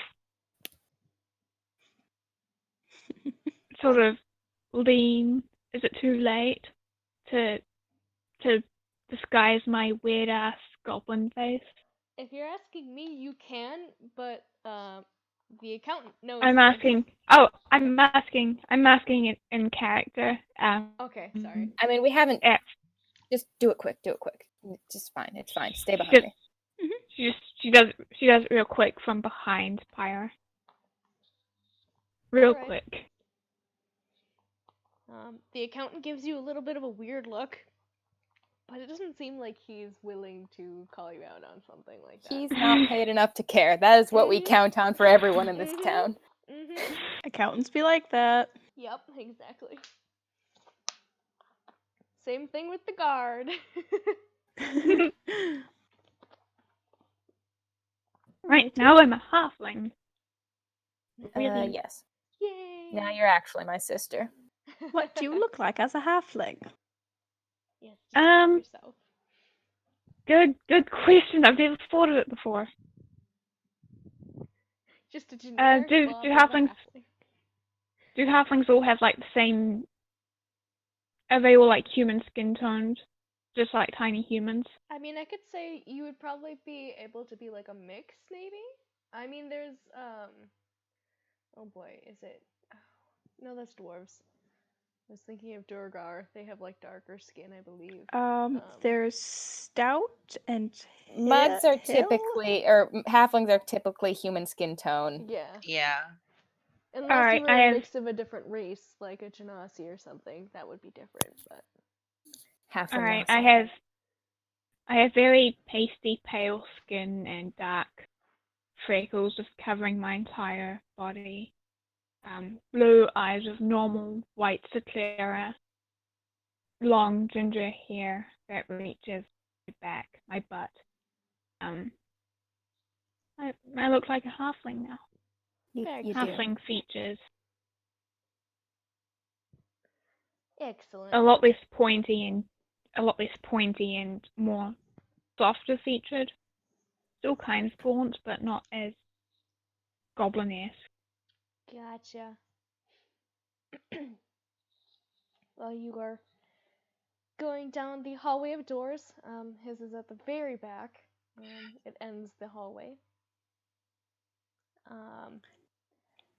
Sort of lean. Is it too late to disguise my weird ass goblin face? If you're asking me, you can, but the accountant knows. I'm asking. Oh, I'm asking in character. Okay, sorry. I mean, we haven't. Yeah. Just do it quick. It's just fine. It's fine. Stay behind me. She does it real quick from behind Pyre. Real Alright. quick. The accountant gives you a little bit of a weird look, but it doesn't seem like he's willing to call you out on something like that. He's not paid enough to care. That is what we count on for everyone in this town. Mm-hmm. Accountants be like that. Yep, exactly. Same thing with the guard. Right, Me now too. I'm a halfling. Really? Yes. Yay! Now you're actually my sister. What do you look like as a halfling? Yes, describe yourself. Good question. I've never thought of it before. Just a generic Do blob of a halflings halfling. do halflings all have like the same? Are they all like human skin toned, just like tiny humans? I mean, I could say you would probably be able to be like a mix, maybe. I mean, there's oh boy, is it? Oh, no, that's dwarves. I was thinking of Durgar. They have like darker skin, I believe. There's stout and Mugs are hill. typically, or halflings are typically human skin tone. Yeah. Yeah. Unless you Alright, were I a have mix of a different race, like a Genasi or something, that would be different. But Halfling alright. Nazi. I have very pasty pale skin and dark freckles just covering my entire body. Blue eyes with normal white sclera, long ginger hair that reaches back my butt. I look like a halfling now. You do. Halfling features, excellent. a lot less pointy and more softer featured. Still kind of gaunt, but not as goblin-esque. Gotcha. Well, you are going down the hallway of doors. His is at the very back. It ends the hallway.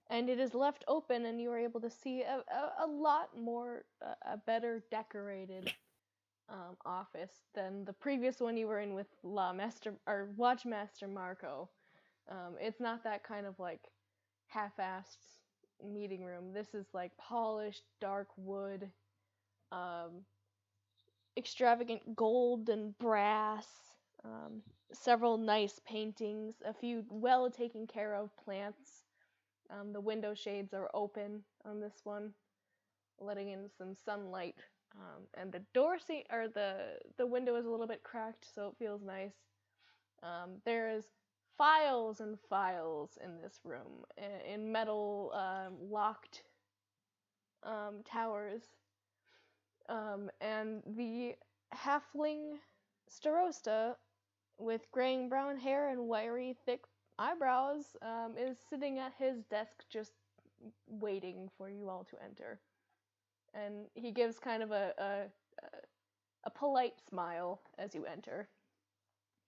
And it is left open, and you are able to see a lot more, a better decorated office than the previous one you were in with Watchmaster Marco. It's not that kind of like half-assed meeting room. This is like polished dark wood, extravagant gold and brass, several nice paintings, a few well taken care of plants. The window shades are open on this one, letting in some sunlight. And the the window is a little bit cracked, so it feels nice. There's files and files in this room in metal locked towers. And the halfling Starosta with graying brown hair and wiry, thick eyebrows is sitting at his desk just waiting for you all to enter. And he gives kind of a polite smile as you enter.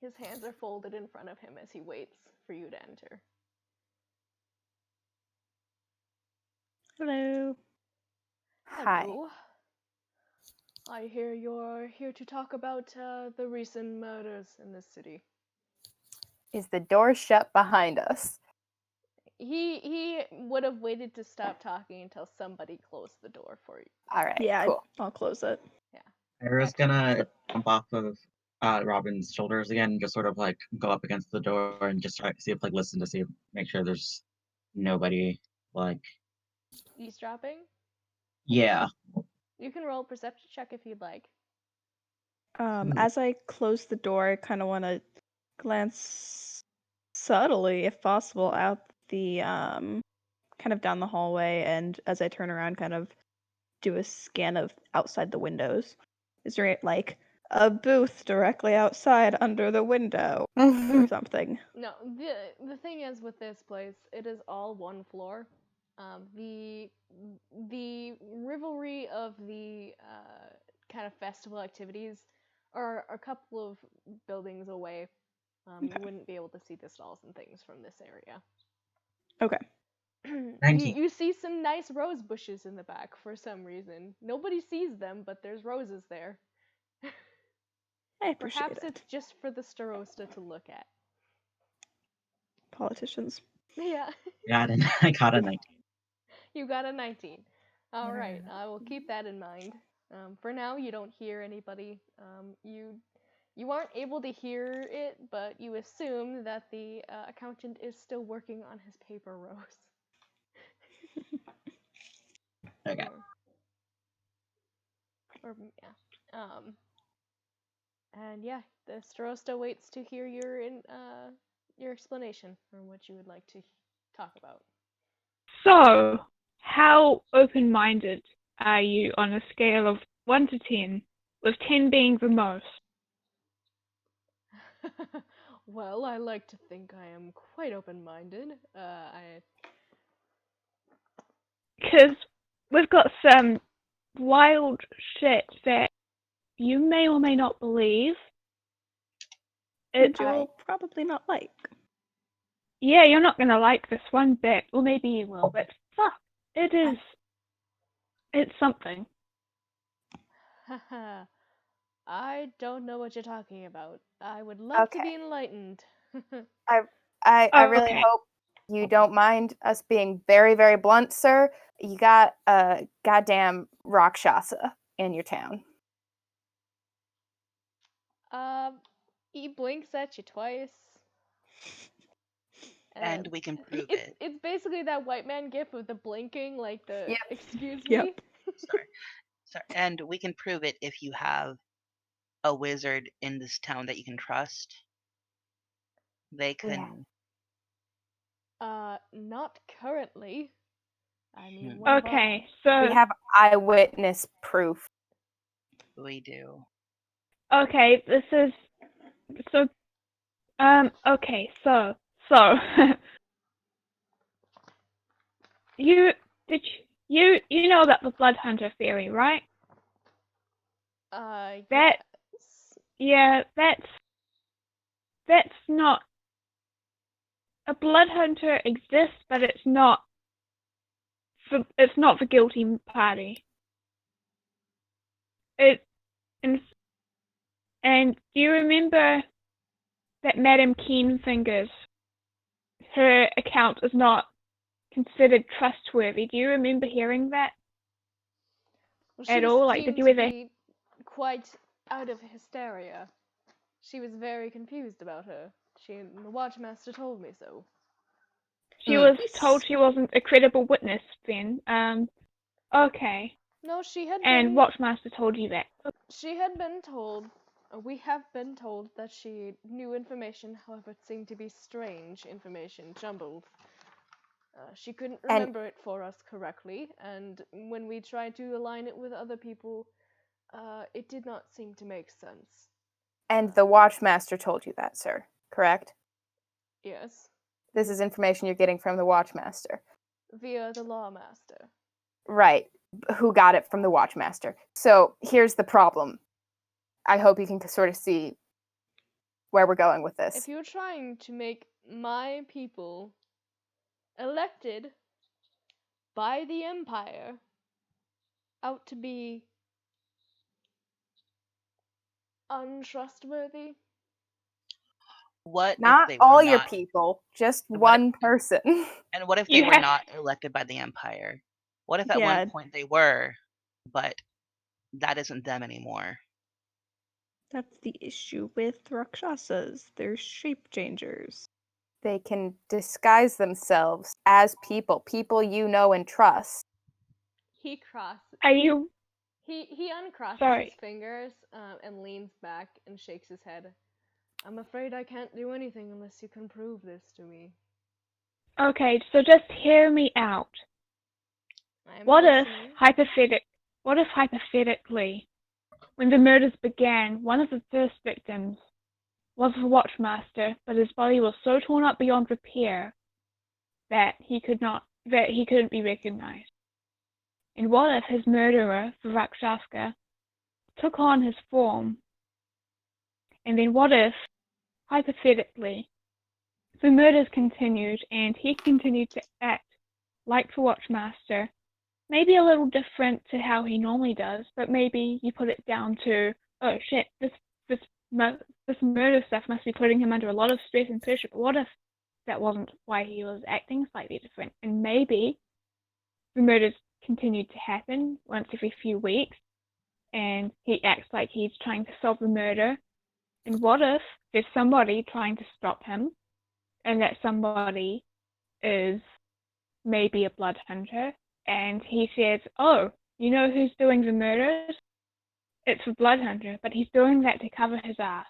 His hands are folded in front of him as he waits for you to enter. Hello. Hi. Hello. I hear you're here to talk about the recent murders in this city. Is the door shut behind us? He would have waited to stop talking until somebody closed the door for you. All right, Yeah, cool. I'll close it. Ira's gonna jump off of Robin's shoulders again and just sort of like go up against the door and just try to see if like listen to see make sure there's nobody like Eavesdropping? yeah. You can roll a perception check if you'd like. As I close the door, I kind of want to glance subtly, if possible, out the kind of down the hallway, and as I turn around, kind of do a scan of outside the windows. Is there like a booth directly outside under the window or something? No, the thing is with this place, it is all one floor. The rivalry of the kind of festival activities are a couple of buildings away. You wouldn't be able to see the stalls and things from this area. Okay. Thank you. You see some nice rose bushes in the back for some reason. Nobody sees them, but there's roses there. I appreciate Perhaps it. it's just for the Starosta to look at. Politicians. Yeah. I got a 19. You got a 19. All right, I will keep that in mind. For now, you don't hear anybody. You aren't able to hear it, but you assume that the accountant is still working on his paper rose. Okay. Or yeah. And yeah, the Starosta waits to hear your explanation or what you would like to talk about. So, how open-minded are you on a scale of 1 to 10, with 10 being the most? Well, I like to think I am quite open-minded. Because we've got some wild shit that you may or may not believe. And you'll probably not like. Yeah, you're not gonna like this one bit, or maybe you will, but fuck, it's something. Haha. I don't know what you're talking about. I would love to be enlightened. I really Okay. hope you don't mind us being very, very blunt, sir. You got a goddamn Rakshasa in your town. He blinks at you twice. And we can prove it's, it. It's basically that white man gif of the blinking, like the Yep. excuse Yep. me. Sorry. And we can prove it if you have a wizard in this town that you can trust. They can. Not currently. I mean, Hmm. one of Okay, We so have eyewitness proof. We do. okay, this is so okay, so you did you know about the blood hunter theory, right? That yes. yeah, that's not a blood hunter exists, but it's not the guilty party. It and do you remember that Madame Keenfingers, her account is not considered trustworthy? Do you remember hearing that Well, at she all? Like, did seemed you to ever? be quite out of hysteria. She was very confused about her. The Watchmaster told me so. She was told she wasn't a credible witness then. Okay. No, she had And been. Watchmaster told you that. She had been told. We have been told that she knew information, however, it seemed to be strange information, jumbled. She couldn't And- remember it for us correctly, and when we tried to align it with other people, it did not seem to make sense. And the Watchmaster told you that, sir, correct? Yes, This is information you're getting from the Watchmaster. via the Lawmaster. Right. Who got it from the Watchmaster. So here's the problem. I hope you can sort of see where we're going with this. If you're trying to make my people elected by the Empire out to be untrustworthy, What if Not they were all your not? people, just What if- one person. And what if they You were have- not elected by the Empire? What if at Yeah. one point they were, but that isn't them anymore? That's the issue with Rakshasas. They're shape changers. They can disguise themselves as people you know and trust. he crosses. Are you? He uncrosses Sorry. his fingers and leans back and shakes his head. I'm afraid I can't do anything unless you can prove this to me. Okay, so just hear me out. I am What if listening. hypothetically, when the murders began, one of the first victims was the Watchmaster, but his body was so torn up beyond repair that he couldn't be recognized. And what if his murderer, the Rakshasa, took on his form? And then what if, hypothetically, the murders continued and he continued to act like the Watchmaster, maybe a little different to how he normally does, but maybe you put it down to, oh shit, this murder stuff must be putting him under a lot of stress and pressure. But what if that wasn't why he was acting slightly different? And maybe the murders continued to happen once every few weeks, and he acts like he's trying to solve the murder. And what if there's somebody trying to stop him, and that somebody is maybe a blood hunter, and he says, oh, you know who's doing the murders? it's a blood hunter, but he's doing that to cover his ass.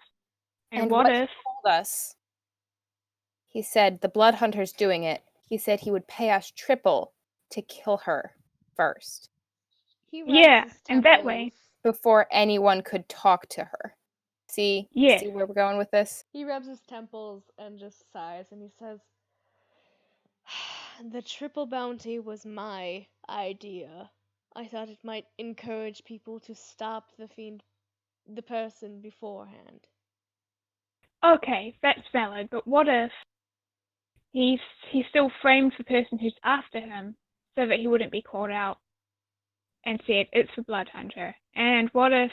And what he if told us, he said the blood hunter's doing it. He said he would pay us triple to kill her first He rubs yeah, his and that temples. way, before anyone could talk to her. See yes. where we're going with this? He rubs his temples and just sighs and he says, "The triple bounty was my idea. I thought it might encourage people to stop the person beforehand." Okay, that's valid, but what if he still frames the person who's after him so that he wouldn't be called out and said it's the blood hunter? And what if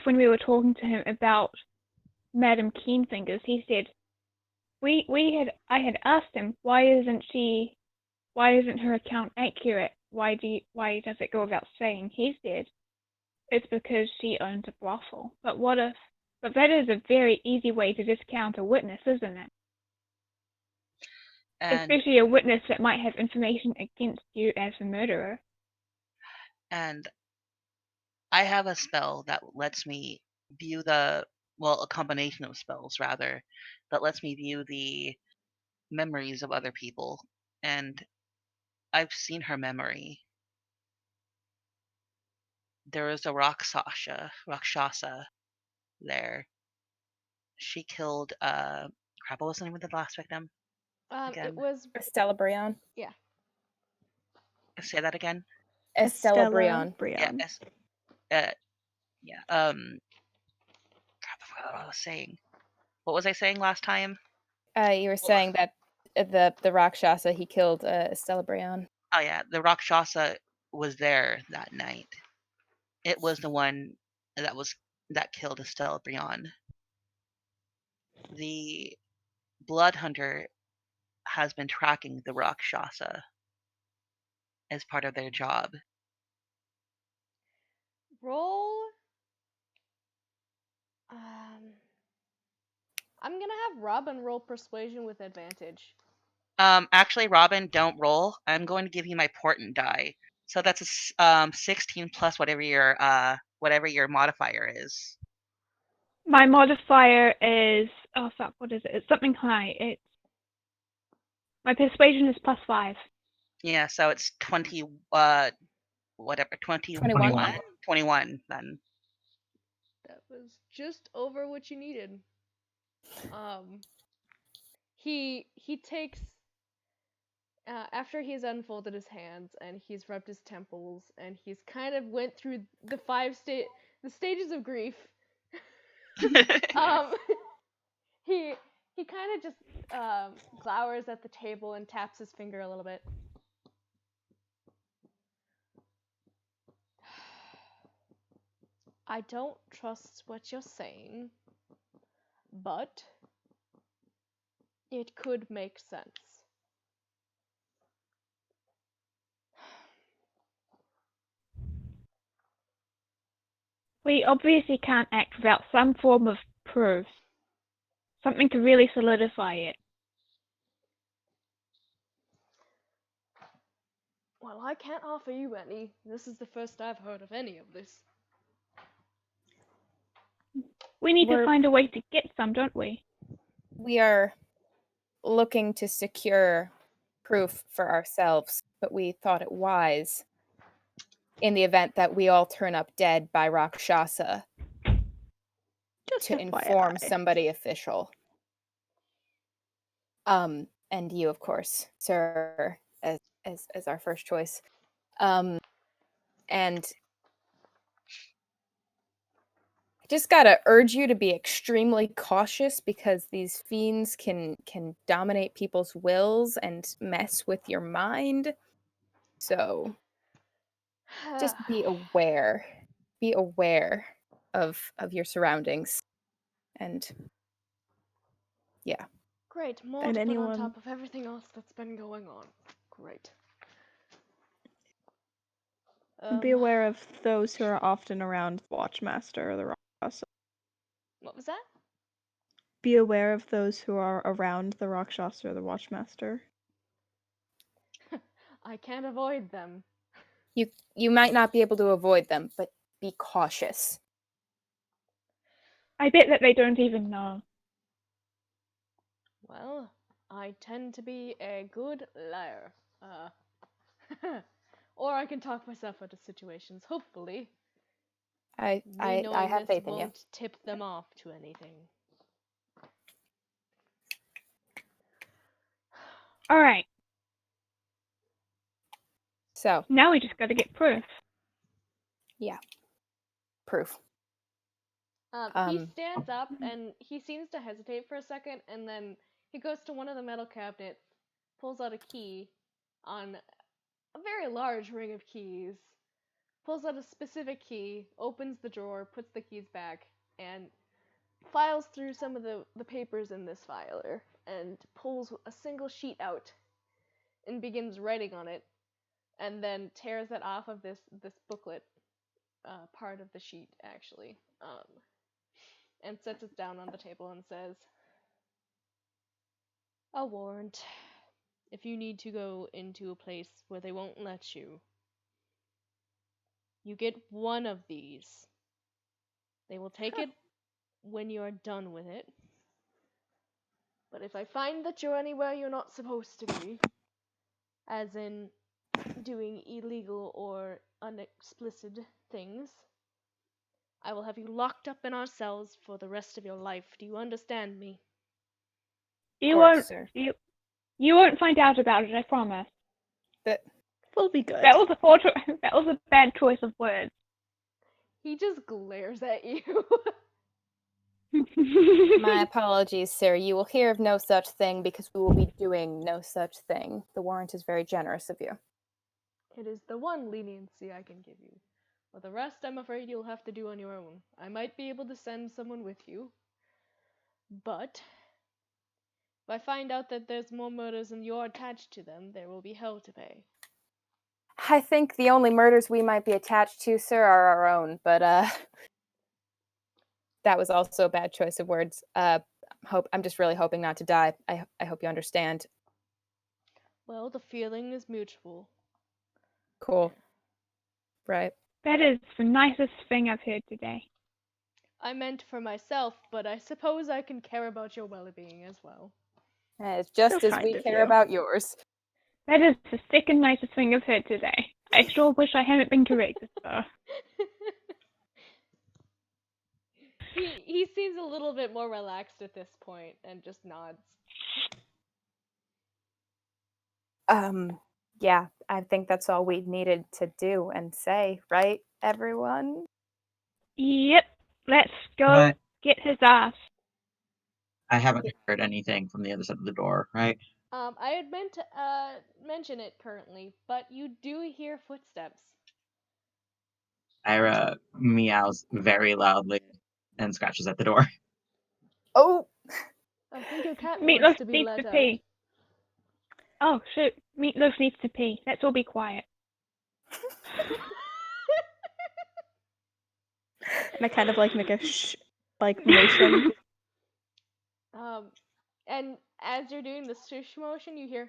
when we were talking to him about Madam Keenfingers, he said I had asked him why isn't her account accurate? Why does it go without saying? He said it's because she owns a brothel. But that is a very easy way to discount a witness, isn't it? And Especially a witness that might have information against you as the murderer. and I have a spell that lets me view a combination of spells rather, that lets me view the memories of other people. And I've seen her memory. There is a Rakshasa there. She killed crap, what was the name of the last victim? It Again. was Estella Brion. Say that again. Estella Brion. Yeah. Crap, I forgot what I was saying. What was I saying last time? You were saying that the Rakshasa he killed Estella Brion. Oh yeah, the Rakshasa was there that night. It was the one that killed Estelle Brion. The blood hunter has been tracking the Rakshasa as part of their job. roll. I'm gonna have Robin roll persuasion with advantage. Actually, Robin, don't roll. I'm going to give you my portent die. So that's a 16 plus whatever your modifier is. My modifier is what is it? It's something high. My persuasion is +5. Yeah, so it's 20 21 then. That was just over what you needed. He takes after he's unfolded his hands and he's rubbed his temples and he's kind of went through the the stages of grief. He kind of just glowers at the table and taps his finger a little bit. I don't trust what you're saying, but it could make sense. We obviously can't act without some form of proof. Something to really solidify it. Well, I can't offer you any. This is the first I've heard of any of this. We need to find a way to get some, don't we? We are looking to secure proof for ourselves, but we thought it wise, in the event that we all turn up dead by Rakshasa, Just to inform FYI. somebody official. And you, of course, sir, as our first choice. And I just gotta urge you to be extremely cautious, because these fiends can dominate people's wills and mess with your mind. So just be aware. Be aware of your surroundings. And yeah. Great, more And to put on anyone- top of everything else that's been going on. Great. Be aware of those who are often around the Watchmaster or the Rakshasa. What was that? Be aware of those who are around the Rakshasa or the Watchmaster. I can't avoid them. You might not be able to avoid them, but be cautious. I bet that they don't even know. Well, I tend to be a good liar. Or I can talk myself out of situations, hopefully. I Me knowing have this faith in you. won't tip them off to anything. All right, So, now we just got to get proof. proof. He stands up and he seems to hesitate for a second, and then he goes to one of the metal cabinets, pulls out a key on a very large ring of keys, pulls out a specific key, opens the drawer, puts the keys back, and files through some of the papers in this filer, and pulls a single sheet out and begins writing on it, and then tears it off of this booklet, part of the sheet, actually. And sets it down on the table and says, "A warrant. If you need to go into a place where they won't let you, you get one of these. They will take it when you are done with it. But if I find that you're anywhere you're not supposed to be, as in doing illegal or unexplicit things, I will have you locked up in our cells for the rest of your life. Do you understand me?" You course, won't. sir. You won't find out about it. I promise. We'll be good. That was that was a bad choice of words. He just glares at you. My apologies, sir. You will hear of no such thing because we will be doing no such thing. The warrant is very generous of you. It is the one leniency I can give you. For the rest, I'm afraid you'll have to do on your own. I might be able to send someone with you, but if I find out that there's more murders and you're attached to them, there will be hell to pay. I think the only murders we might be attached to, sir, are our own, but that was also a bad choice of words. I'm just really hoping not to die. I hope you understand. Well, the feeling is mutual. Cool. Right. That is the nicest thing I've heard today. I meant for myself, but I suppose I can care about your well-being as well. It's just So as we kind of care you. about yours. That is the second nicest thing I've heard today. I sure wish I hadn't been corrected, though. He seems a little bit more relaxed at this point and just nods. Yeah, I think that's all we needed to do and say, right, everyone? Yep, let's go But get his ass. I haven't heard anything from the other side of the door, right? I had meant to mention it currently, but you do hear footsteps. Ira meows very loudly and scratches at the door. Oh, I think your cat Meatloaf wants to be needs let to out. pee. Oh, shoot. Meatloaf needs to pee. Let's all be quiet. And I kind of like make a shh motion. And as you're doing the swoosh motion, you hear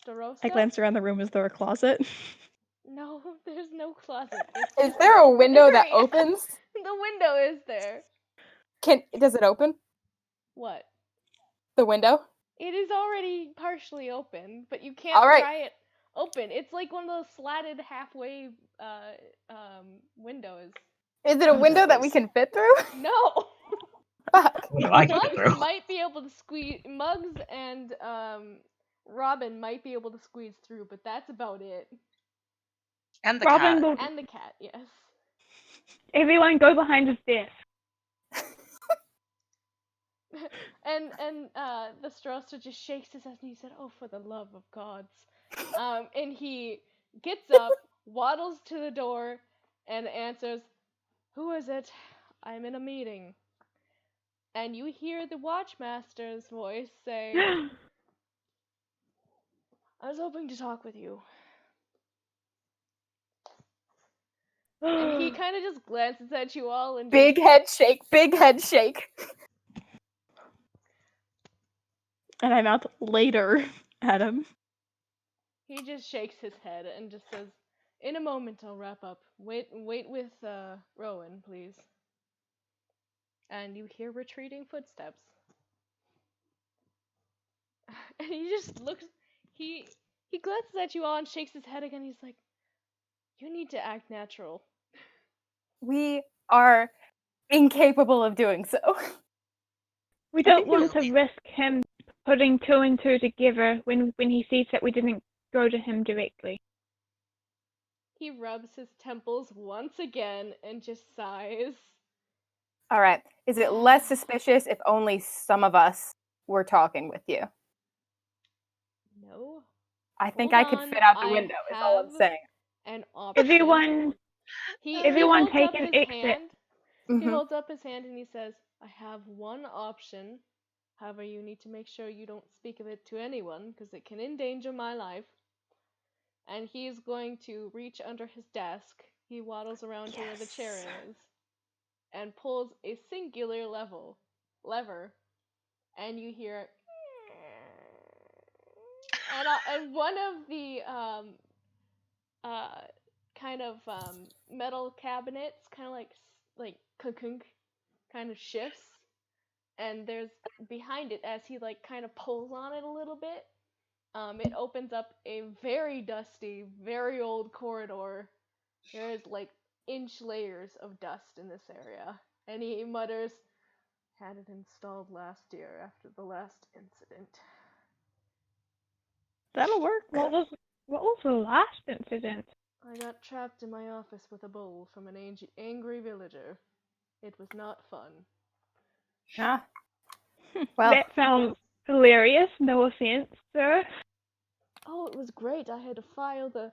Starosta? I glance around the room. Is there a closet? No, there's no closet. It's is just there a window that very- opens? The window is there. Does it open? What? The window? It is already partially open, but you can't All right. pry it open. It's like one of those slatted halfway windows. Is it a window that we can fit through? No. Fuck. What do I get Muggs through? might be able to squeeze. Muggs and Robin might be able to squeeze through, but that's about it. And the Robin cat. will. And the cat, yes. Everyone go behind his desk. and the Starosta just shakes his head and he said, "Oh, for the love of gods!" And he gets up, waddles to the door, and answers, "Who is it? I'm in a meeting." And you hear the Watchmaster's voice say, "I was hoping to talk with you." And he kind of just glances at you all and Big head shake, big head shake. And I mouth later at him. He just shakes his head and just says, "In a moment, I'll wrap up. Wait with Rowan, please." And you hear retreating footsteps. And he just looks. He glances at you all and shakes his head again. He's like, "You need to act natural." We are incapable of doing so. We don't want to risk him putting 2 and 2 together when he sees that we didn't go to him directly. He rubs his temples once again and just sighs. All right. Is it less suspicious if only some of us were talking with you? No. I think Hold I could on, fit out the I window, is all I'm have saying. an option. Everyone He everyone holds take up an his exit. hand. He Mhm. holds up his hand and he says, "I have one option. However, you need to make sure you don't speak of it to anyone, because it can endanger my life." And he's going to reach under his desk. He waddles around to where the chair is and pulls a singular lever, and you hear, and one of the uh kind of metal cabinets, kind of like kunk, kind of shifts, and there's behind it, as he like kind of pulls on it a little bit, it opens up a very dusty, very old corridor. There is like inch layers of dust in this area, and he mutters, "Had it installed last year after the last incident." That'll work. What was the last incident? I got trapped in my office with a bowl from an angry villager. It was not fun. Ah. Well, That sounds hilarious, no offense, sir. Oh, it was great. I had to file the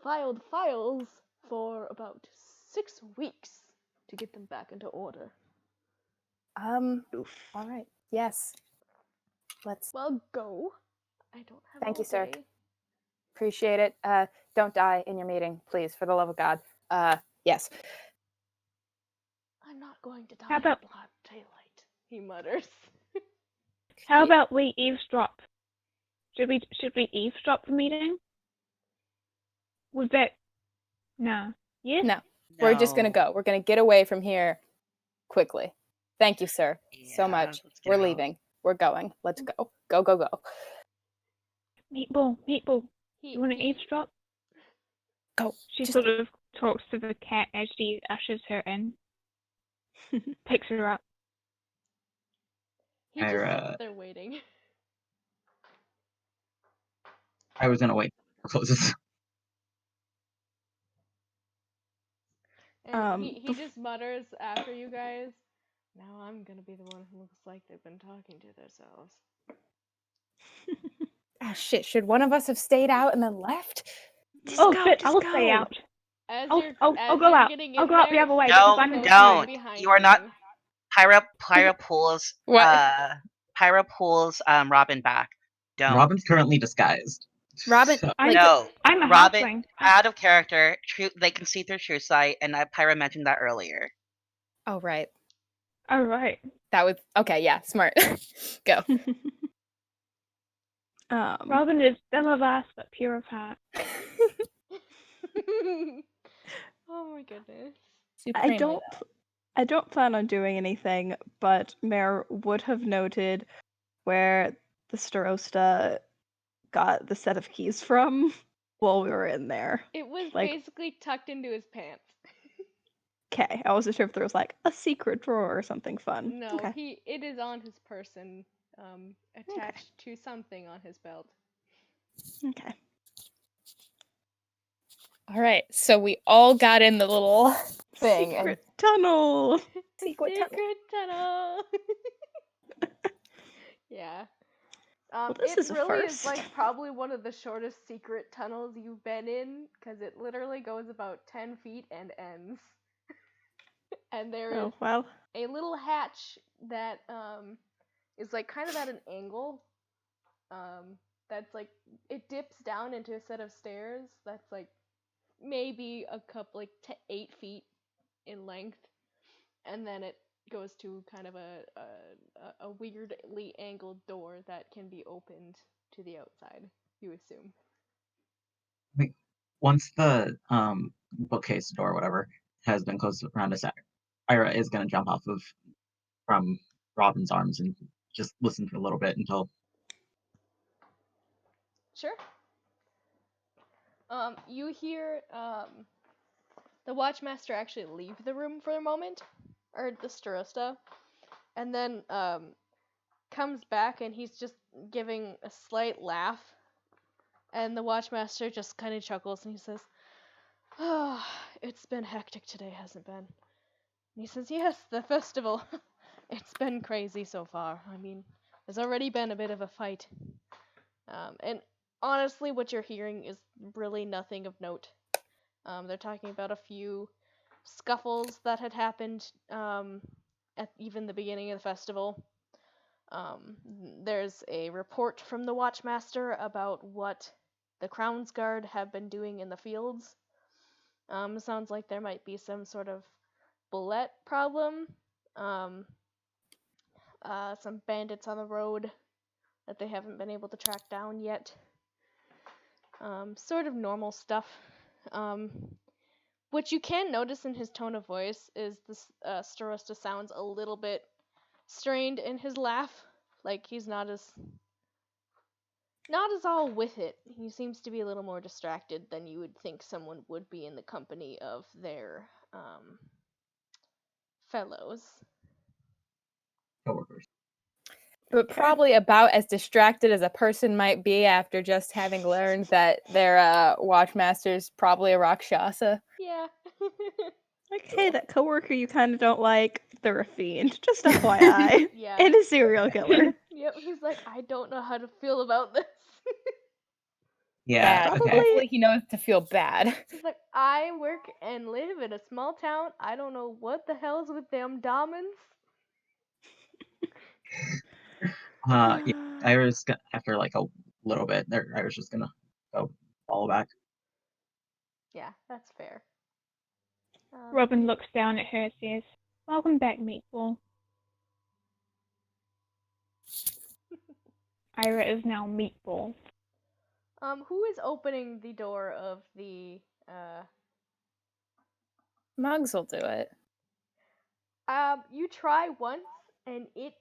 files for about 6 weeks to get them back into order. Oof. all right. Yes. Let's Well, go. I don't have Thank all you, sir. day. appreciate it. Don't die in your meeting, please, for the love of God. Yes. I'm not going to die How in about- broad daylight, he mutters. How about we eavesdrop? Should we eavesdrop the meeting? Would that no. Yes? No. We're just gonna No. go. We're gonna get away from here quickly. Thank you, sir, so Yeah, much. let's get We're out. leaving. We're going. Let's go. Go, go, go. Meatball. He, You wanna he, eavesdrop? Go. She Just- sort of talks to the cat as she ushers her in. Picks her up. he just Ira. sits there waiting. I was gonna wait for closes. And he just mutters after you guys, "Now I'm gonna be the one who looks like they've been talking to themselves." Ah, shit. Should one of us have stayed out and then left? Oh go, shit, just I'll go. stay out. As I'll you're go out. getting I'll in go out the there, other way he because Don't, I'm in the closes front. don't. behind You are not. you. Pyra pulls. What? Pyra pulls. Robin back. Don't. Robin's currently disguised. Robin, So- like, No. I'm a Robin, halfling. out of character. They can see through True Sight, and Pyra mentioned that earlier. oh, right. Alright. That was okay. Yeah, smart. Go. Robin is dumb of ass but pure of heart. Oh my goodness. Supremely, I don't plan on doing anything, but Mare would have noted where the Starosta got the set of keys from while we were in there. It was Like- basically tucked into his pants. Okay, I wasn't sure if there was like a secret drawer or something fun. No, Okay. it is on his person, attached to something on his belt. Okay. All right. So we all got in the little thing. Secret tunnel. Secret tunnel. Secret tunnel. Yeah. Well, this it is a really is first. like probably one of the shortest secret tunnels you've been in, because it literally goes about 10 feet and ends. And there is Oh well. a little hatch that is like kind of at an angle. That's like, it dips down into a set of stairs that's like maybe a couple, like 8 feet in length, and then it goes to kind of a weirdly angled door that can be opened to the outside, you assume. Once the bookcase door, whatever, has been closed around us, Ira is gonna jump off of from Robin's arms and just listen for a little bit until. Sure. You hear the watchmaster actually leave the room for a moment, or the Starosta, and then comes back and he's just giving a slight laugh, and the watchmaster just kind of chuckles and he says, "Oh, it's been hectic today, hasn't it been?" And he says, "Yes, the festival. It's been crazy so far. I mean, there's already been a bit of a fight. And honestly, what you're hearing is really nothing of note. They're talking about a few scuffles that had happened at even the beginning of the festival. There's a report from the Watchmaster about what the Crown's Guard have been doing in the fields. Sounds like there might be some sort of bullet problem. Some bandits on the road that they haven't been able to track down yet. Sort of normal stuff. What you can notice in his tone of voice is this Starosta sounds a little bit strained in his laugh. Like he's not as all with it. He seems to be a little more distracted than you would think someone would be in the company of their fellows. Coworkers. But probably about as distracted as a person might be after just having learned that their watchmaster's probably a Rakshasa. Yeah. Like, hey, that coworker you kind of don't like, they're a fiend. Just FYI. Yeah. And a serial killer. Yep, he's like, I don't know how to feel about this. Yeah. Bad. Okay. Hopefully he knows to feel bad. He's like, I work and live in a small town. I don't know what the hell's with them diamonds. Yeah, Ira's after like a little bit, Ira's just gonna go follow back. Yeah, that's fair. Robin looks down at her and says, "Welcome back, Meatball." Ira is now Meatball. Who is opening the door of the Mugs will do it. you try once and it's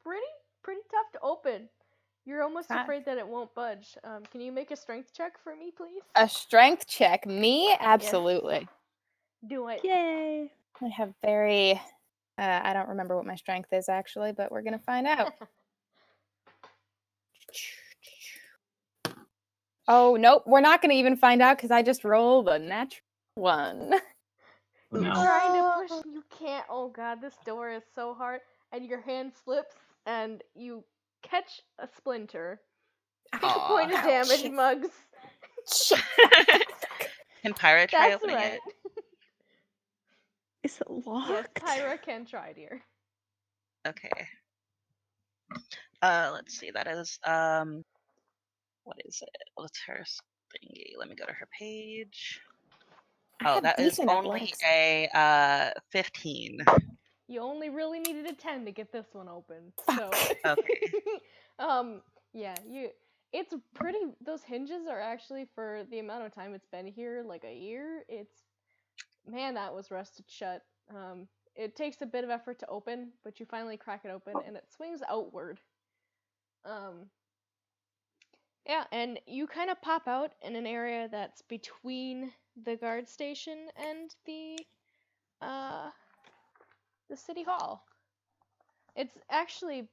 pretty tough to open. You're almost Fine. afraid that it won't budge. Can you make a strength check for me, please? A strength check. Me? Absolutely. Do it. Yay. I have very... I don't remember what my strength is, actually, but we're going to find out. Oh, nope. We're not going to even find out because I just rolled a natural one. Oh, You're no. trying to push and you can't. Oh god, this door is so hard. And your hand slips and you catch a splinter. Take a point of Aw. damage, Shit. Mugs. Shit. Can Pyra try That's opening right. it? Is it locked? Yes, Pyra can try, dear. Okay. Let's see. That is what is it? What's her thingy? Let me go to her page. I Oh, have that is decent only athletics. a 15. You only really needed a 10 to get this one open. So Okay. yeah, it's pretty those hinges are actually for the amount of time it's been here, like a year, man, that was rusted shut. It takes a bit of effort to open, but you finally crack it open and it swings outward. Yeah, and you kind of pop out in an area that's between the guard station and the city hall. It's actually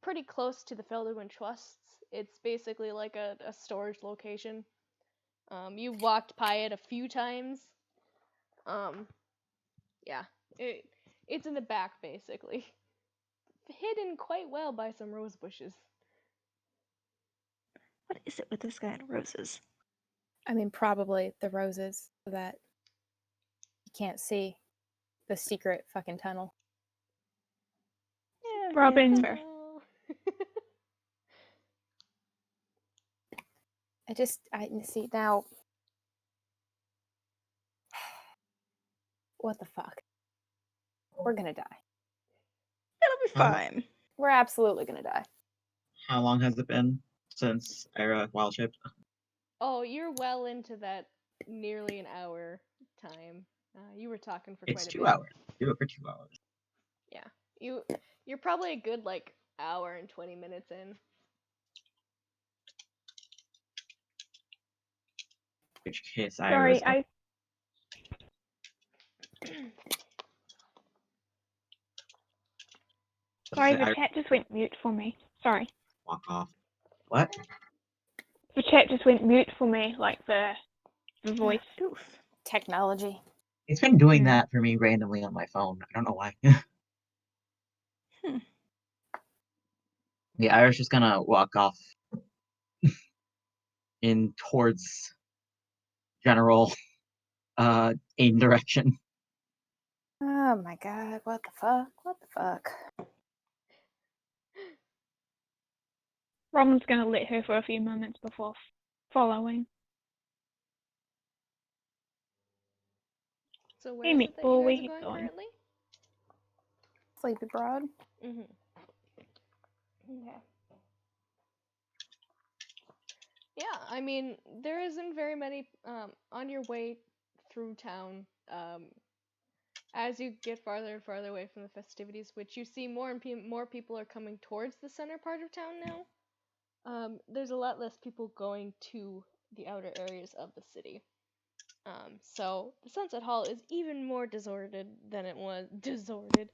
pretty close to the Felderwin Trusts. It's basically like a storage location. You've walked by it a few times. Yeah, it's in the back basically, hidden quite well by some rose bushes. What is it with this guy and roses? I mean, probably the roses so that you can't see the secret fucking tunnel. Yeah, Robin. that's fair. I see now. What the fuck? We're gonna die. It'll be fine. We're absolutely gonna die. How long has it been since Ira wild shaped? Oh, you're well into that nearly an hour time. You were talking for It's quite a 2 bit. hours. Do it for 2 hours. Yeah. You're probably a good like hour and 20 minutes in. Which case, Sorry, Iris. Sorry, the Iris chat just went mute for me. Sorry. walk off. What? The chat just went mute for me, like the voice. Oof. Technology. It's been doing Hmm. that for me randomly on my phone. I don't know why. Yeah, Iris just gonna walk off in towards general aim direction. Oh my god, what the fuck? What the fuck? Robin's gonna let her for a few moments before following. So where Hey, is it that you Meatball, where guys are you going going? currently? Sleepy Broad. Mhm. Okay. Yeah, I mean, there isn't very many on your way through town. As you get farther and farther away from the festivities, which you see more and more people are coming towards the center part of town now. There's a lot less people going to the outer areas of the city. So the Sunset Hall is even more deserted than it was deserted.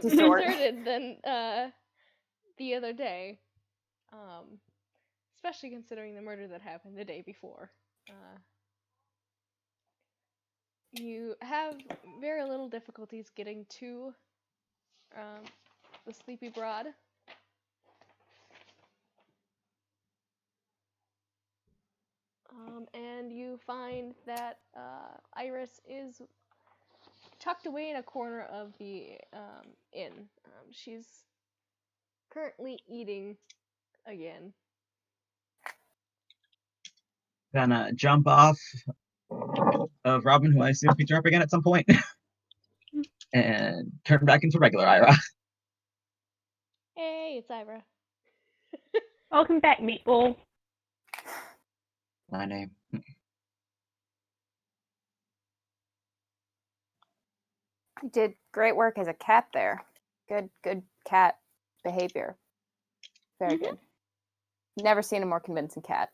Deserted than the other day. Especially considering the murder that happened the day before. You have very little difficulties getting to the Sleepy Broad. And you find that Iris is tucked away in a corner of the inn. She's currently eating again. Gonna jump off of Robin, who I assume picked her up again at some point, and turn back into regular Ira. Hey, it's Ira. Welcome back, Meatball. My name. You did great work as a cat there. Good cat behavior. Very good. Never seen a more convincing cat.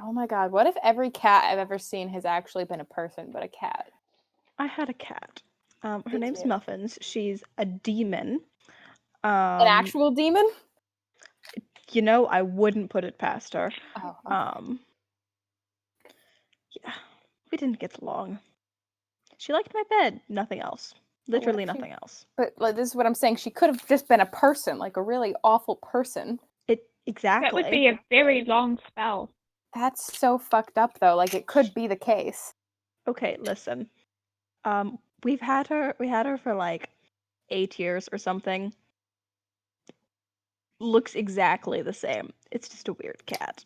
Oh my god, what if every cat I've ever seen has actually been a person but a cat? I had a cat. Her Did name's you? Muffins. She's a demon. An actual demon? You know, I wouldn't put it past her. Oh, okay. Yeah, we didn't get along. She liked my bed, nothing else. But what Literally if she- nothing else. But like, this is what I'm saying. She could have just been a person, like a really awful person. Exactly. That would be a very long spell. That's so fucked up, though. Like, it could be the case. Okay, listen. We had her for like 8 years or something. Looks exactly the same. It's just a weird cat.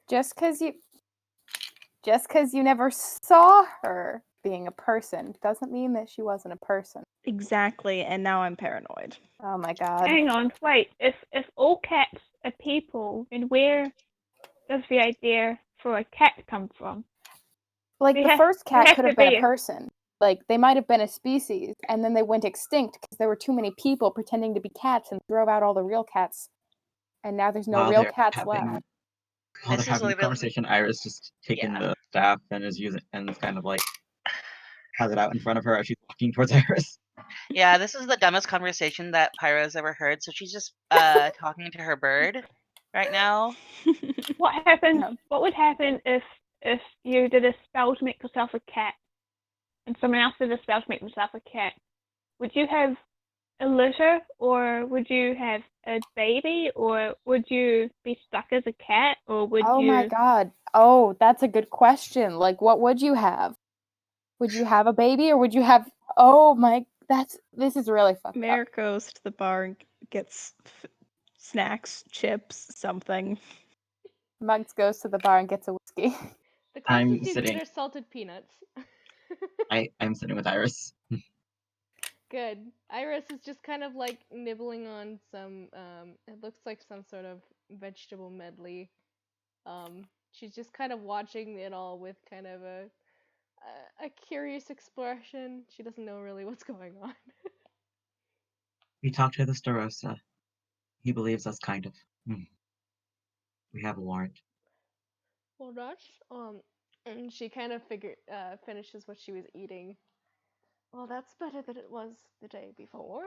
Just because you never saw her being a person doesn't mean that she wasn't a person. Exactly, and now I'm paranoid. Oh my god. Hang on, wait. If all cats are people, then where does the idea for a cat come from? Like, the first cat have could to have been be a person. Like, they might have been a species, and then they went extinct because there were too many people pretending to be cats and drove out all the real cats. And now there's no While real they're cats having, left. while This they're is having the literally- conversation, Iris just taking Yeah. the staff and is using and is kind of like has it out in front of her as she's walking towards Iris. Yeah, this is the dumbest conversation that Pyro's ever heard. So she's just talking to her bird right now. What happens? Yeah. What would happen if you did a spell to make yourself a cat, and someone else did a spell to make themselves a cat? Would you have a litter, or would you have a baby, or would you be stuck as a cat, or would Oh you? my god. Oh, that's a good question. Like, what would you have? Would you have a baby or would you have? Oh my, this is really fucked up. Merrick goes to the bar and gets snacks, chips, something. Muggs goes to the bar and gets a whiskey. The I'm closest you sitting- get are salted peanuts. I'm sitting with Iris. Good. Iris is just kind of like nibbling on some it looks like some sort of vegetable medley. She's just kind of watching it all with kind of a curious expression. She doesn't know really what's going on. We talked to the Starosta. He believes us, kind of. We have a warrant. Well, that's and she kind of finishes what she was eating. Well, that's better than it was the day before.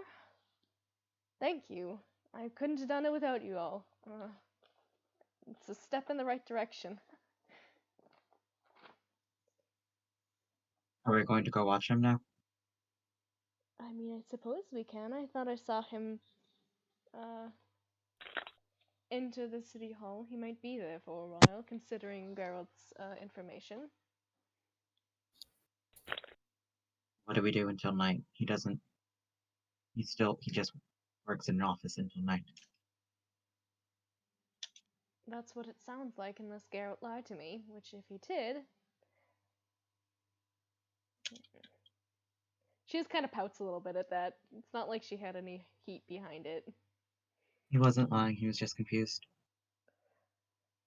Thank you. I couldn't have done it without you all. It's a step in the right direction. Are we going to go watch him now? I mean, I suppose we can. I thought I saw him enter the city hall. He might be there for a while, considering Geralt's information. What do we do until night? He doesn't. He just works in an office until night. That's what it sounds like, unless Geralt lied to me, which if he did... She just kind of pouts a little bit at that. It's not like she had any heat behind it. He wasn't lying, he was just confused.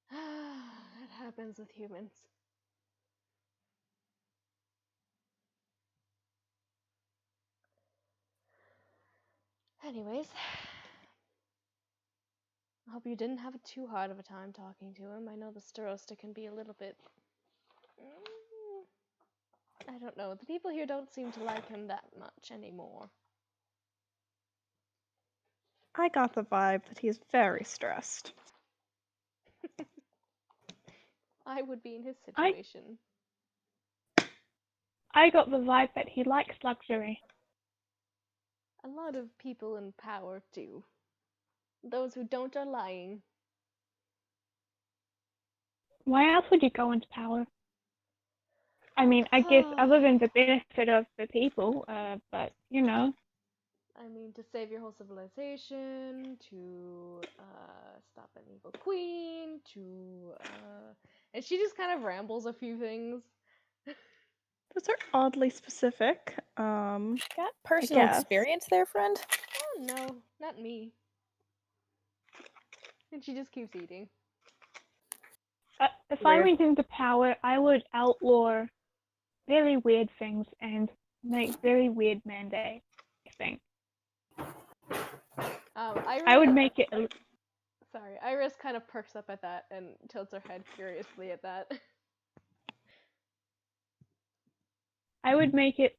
That happens with humans. Anyways, I hope you didn't have too hard of a time talking to him. I know the Starosta can be a little bit... I don't know. The people here don't seem to like him that much anymore. I got the vibe that he's very stressed. I would be in his situation. I got the vibe that he likes luxury. A lot of people in power do. Those who don't are lying. Why else would you go into power? I mean, I guess other than the benefit of the people, but you know. I mean, to save your whole civilization, to stop an evil queen, to and she just kind of rambles a few things. Those are oddly specific. Got personal guess. experience there, friend? Oh no, not me. And she just keeps eating. If I Weird. went into power, I would outlaw very weird things and make very weird mandates, I think. I would make it... Sorry, Iris kind of perks up at that and tilts her head curiously at that. I would make it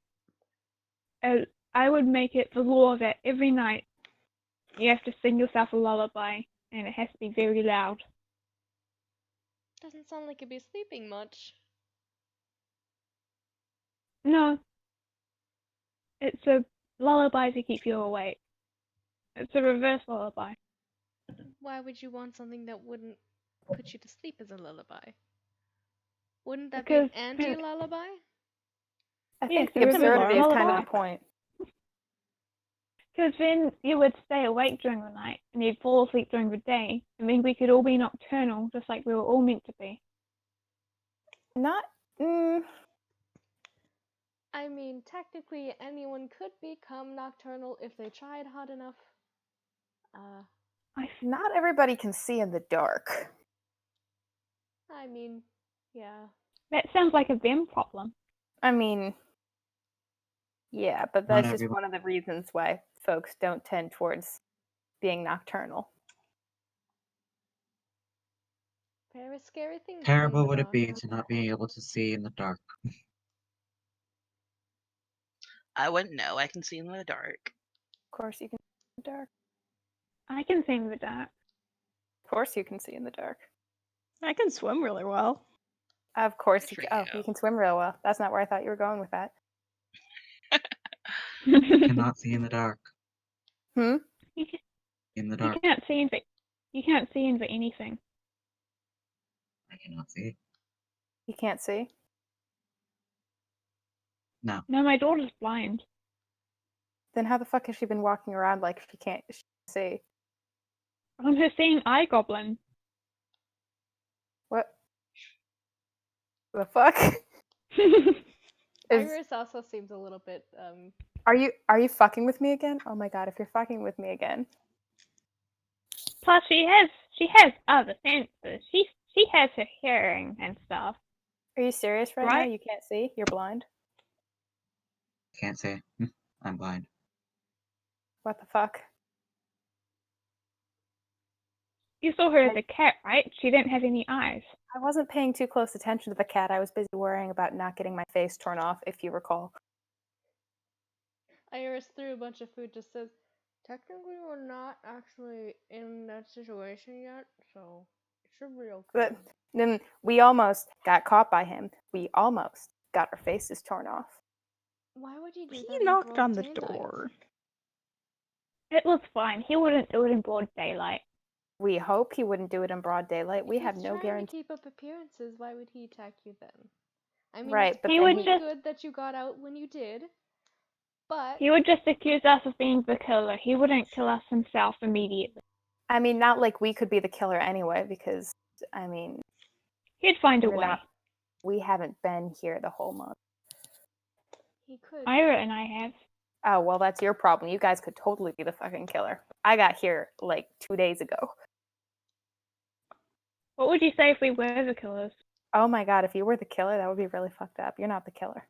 the law that every night you have to sing yourself a lullaby and it has to be very loud. Doesn't sound like you'd be sleeping much. No. It's a lullaby to keep you awake. It's a reverse lullaby. Why would you want something that wouldn't put you to sleep as a lullaby? Wouldn't that be an Because anti-lullaby? I Yes, think the it's a absurdity is kind of lullaby. the point. Because then you would stay awake during the night and you'd fall asleep during the day, and then we could all be nocturnal just like we were all meant to be. Not. I mean, technically, anyone could become nocturnal if they tried hard enough. Not everybody can see in the dark. I mean, yeah. That sounds like a them problem. I mean, yeah, but Not that's just everybody- one of the reasons why folks don't tend towards being nocturnal. Very scary thing. Terrible would it be to not be able to see in the dark? I wouldn't know. I can see in the dark. Of course you can see in the dark. I can see in the dark. Of course you can see in the dark. I can swim really well. Of course Good you for can. Oh, you can swim real well. That's not where I thought you were going with that. I cannot see in the dark. Hmm? In the You dark, can't see into anything. I cannot see. You can't see? No. No, my daughter's blind. Then how the fuck has she been walking around like she can't see? I'm her seeing eye goblin. What? The fuck? Is- Iris also seems a little bit Are you fucking with me again? Oh my god, if you're fucking with me again. Plus, she has other senses. She has her hearing and stuff. Are you serious right now? Right? You can't see? You're blind? Can't say. I'm blind. What the fuck? You saw her as a cat, right? She didn't have any eyes. I wasn't paying too close attention to the cat. I was busy worrying about not getting my face torn off, if you recall. Iris threw a bunch of food, just says, technically we're not actually in that situation yet, so it should be okay. But then we almost got caught by him. We almost got our faces torn off. Why would you do He that in knocked broad on the daylight? door. It was fine. He wouldn't do it in broad daylight. We hope he wouldn't do it in broad daylight. We If have he's no trying guarantee. to keep up appearances, why would he attack you then? I mean, Right, it's but He then would pretty just good that you got out when you did, but he would just accuse us of being the killer. He wouldn't kill us himself immediately. I mean, not like we could be the killer anyway, because, I mean, He'd find a we're way. not- we haven't been here the whole month. he could. Ira and I have. Oh, well, that's your problem. You guys could totally be the fucking killer. I got here like 2 days ago. What would you say if we were the killers? Oh my god, if you were the killer, that would be really fucked up. You're not the killer.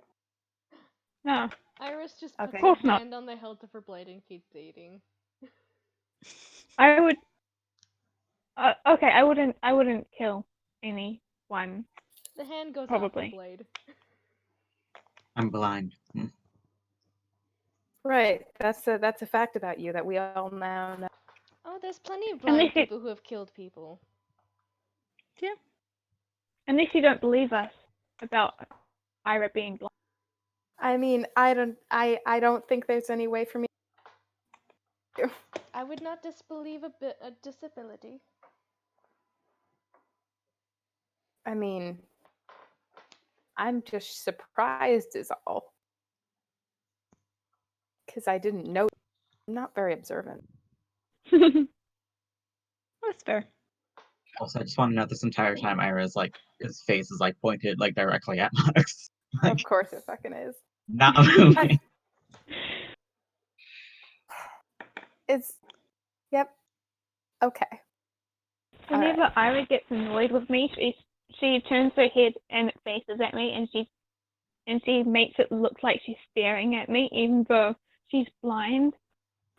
No. Iris just puts Okay. Of her course not. hand on the hilt of her blade and keeps eating. I would. Okay, I wouldn't kill anyone. The hand goes off Probably. the blade. I'm blind. Right. That's a fact about you that we all now know. Oh, there's plenty of At blind least it- people who have killed people. Unless you don't believe us about Ira being blind. I mean, I don't think there's any way for me. I would not disbelieve a disability. I mean, I'm just surprised is all. Because I didn't know. I'm not very observant. That's fair. Also, I just want to note this entire time, Ira's like, his face is like pointed like directly at Max. Like, Of course it fucking is. not moving. It's, yep. Okay. Whenever Ira gets annoyed with me, she turns her head and faces at me, and she makes it look like she's staring at me, even though she's blind,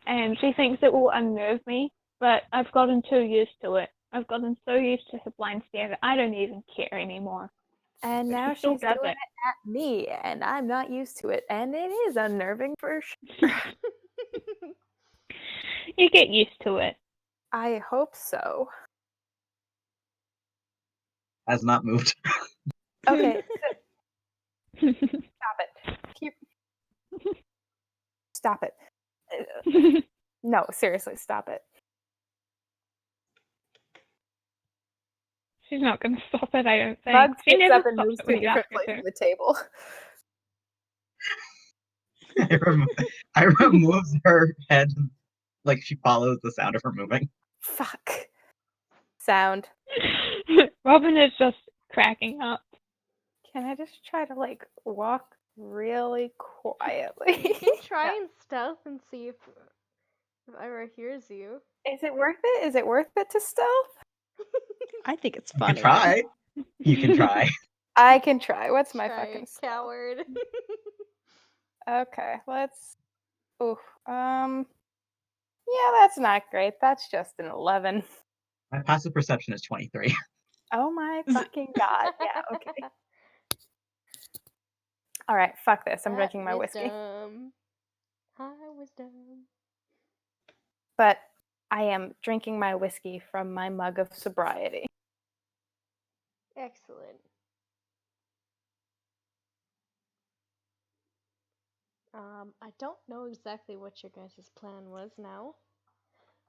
and she thinks it will unnerve me. But I've gotten too used to it. I've gotten so used to her blind stare that I don't even care anymore. And But now she still she's does doing it. it at me, and I'm not used to it, and it is unnerving for sure. You get used to it. I hope so. Has not moved. Okay, stop it. Stop it. No, seriously, stop it. She's not going to stop it, I don't think. Bugs She gets never up and stops moves it to when a you different ask her place to. on the table. I removes her head like she follows the sound of her moving. Fuck. Sound. Robin is just cracking up. Can I just try to like walk really quietly? You can try and stealth and see if Ira hears you. Is it worth it? Is it worth it to stealth? I think it's You funny. can try. You can try. I can try. What's my Try fucking it, stealth? coward. Okay, let's. Ooh, yeah, that's not great. That's just an 11. My passive perception is 23. Oh my fucking god. Yeah, okay. All right, fuck this. I'm That drinking my whiskey. wisdom. High wisdom. But I am drinking my whiskey from my mug of sobriety. Excellent. I don't know exactly what your guys' plan was now.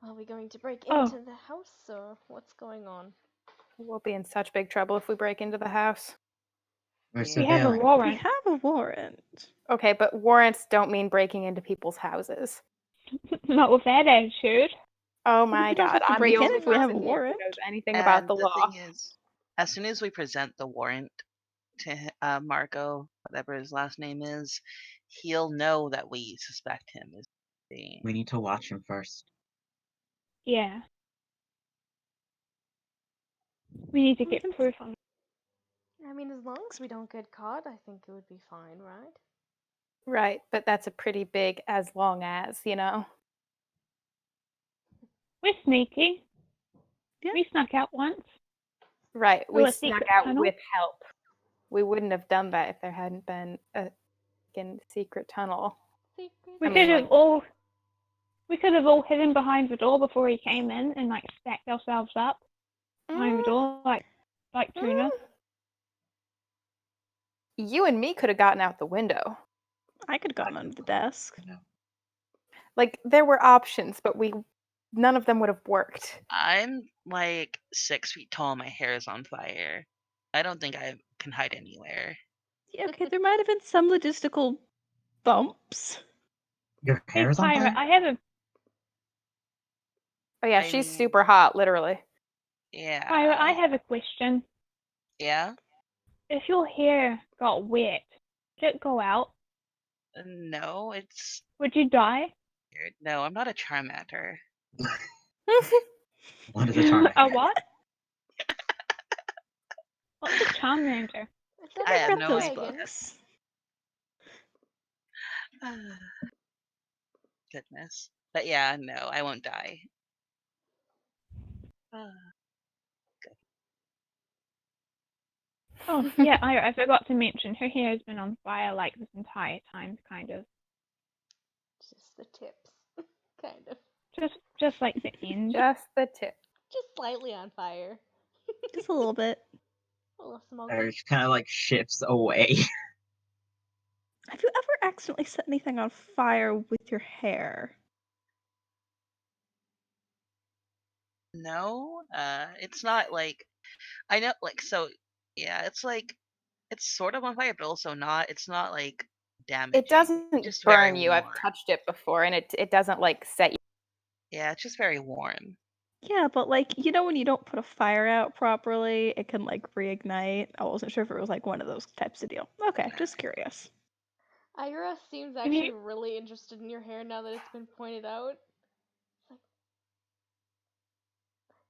Are we going to break Oh. into the house, or what's going on? We'll be in such big trouble if we break into the house. We're We have a surveilling. We warrant. have a warrant. Okay, but warrants don't mean breaking into people's houses. Not with that attitude. Oh my We don't god, have to I'm break the in only if we have a person here who warrant. knows anything about And the law. thing is, as soon as we present the warrant, to Marco, whatever his last name is, he'll know that we suspect him as being. We need to watch him first. Yeah. We need to get proof on it. I mean, as long as we don't get caught, I think it would be fine, right? Right, but that's a pretty big as long as, you know? We're sneaky. Yeah. We snuck out once. Right, Through we a snuck secret out tunnel. with help. We wouldn't have done that if there hadn't been a fucking secret tunnel. Secret. We I mean, could have all hidden behind the door before he came in and like stacked ourselves up behind the door like tuna. You and me could have gotten out the window. I could have gone under the desk. Like there were options, but none of them would have worked. I'm like 6 feet tall. My hair is on fire. I don't think I can hide anywhere. Yeah, okay, there might have been some logistical bumps. Your Hey, hair is on pirate, fire? Oh yeah, I she's mean- super hot, literally. Yeah. Pirate, I have a question. Yeah. If your hair got wet, did it go out? No, it's Would you die? weird. No, I'm not a Charmander. What is a charm? A what? What's a Charmander? It's I a have Read no those idea. books. Goodness. But yeah, no, I won't die. Oh, yeah, I forgot to mention, her hair has been on fire like this entire time, kind of. just the tips, kind of. Just like the end. Just the tip. Just slightly on fire. Just a little bit. A little smoke. Or it kind of like shifts away. Have you ever accidentally set anything on fire with your hair? No, it's not like I know like so yeah, it's like it's sort of on fire but also not. It's not like damaging. It doesn't just burn very you. I've warm. touched it before, and it doesn't like set you. Yeah, it's just very warm. Yeah, but like, you know when you don't put a fire out properly, it can like reignite. I wasn't sure if it was like one of those types of deal. Okay, just curious. Ira seems Can you- actually really interested in your hair now that it's been pointed out. It's like...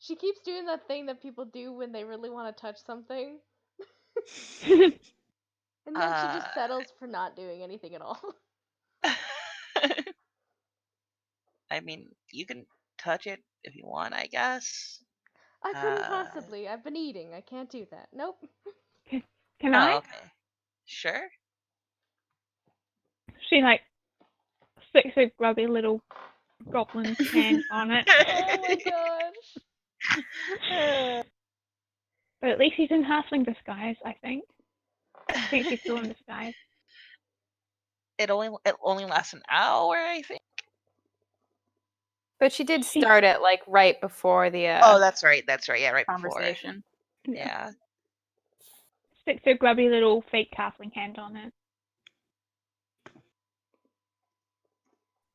She keeps doing that thing that people do when they really want to touch something. And then she just settles for not doing anything at all. I mean, you can touch it if you want, I guess. I couldn't possibly. I've been eating. I can't do that. Nope. Can Oh, I? okay. Sure. She like sticks a grubby little goblin's hand on it. Oh my gosh. But at least he's in halfling disguise, I think. I think she's still in disguise. It only lasts an hour, I think. But she did start it like right before the Oh, that's right. Yeah, right conversation. before. Yeah. Sticks a grubby little fake halfling hand on it.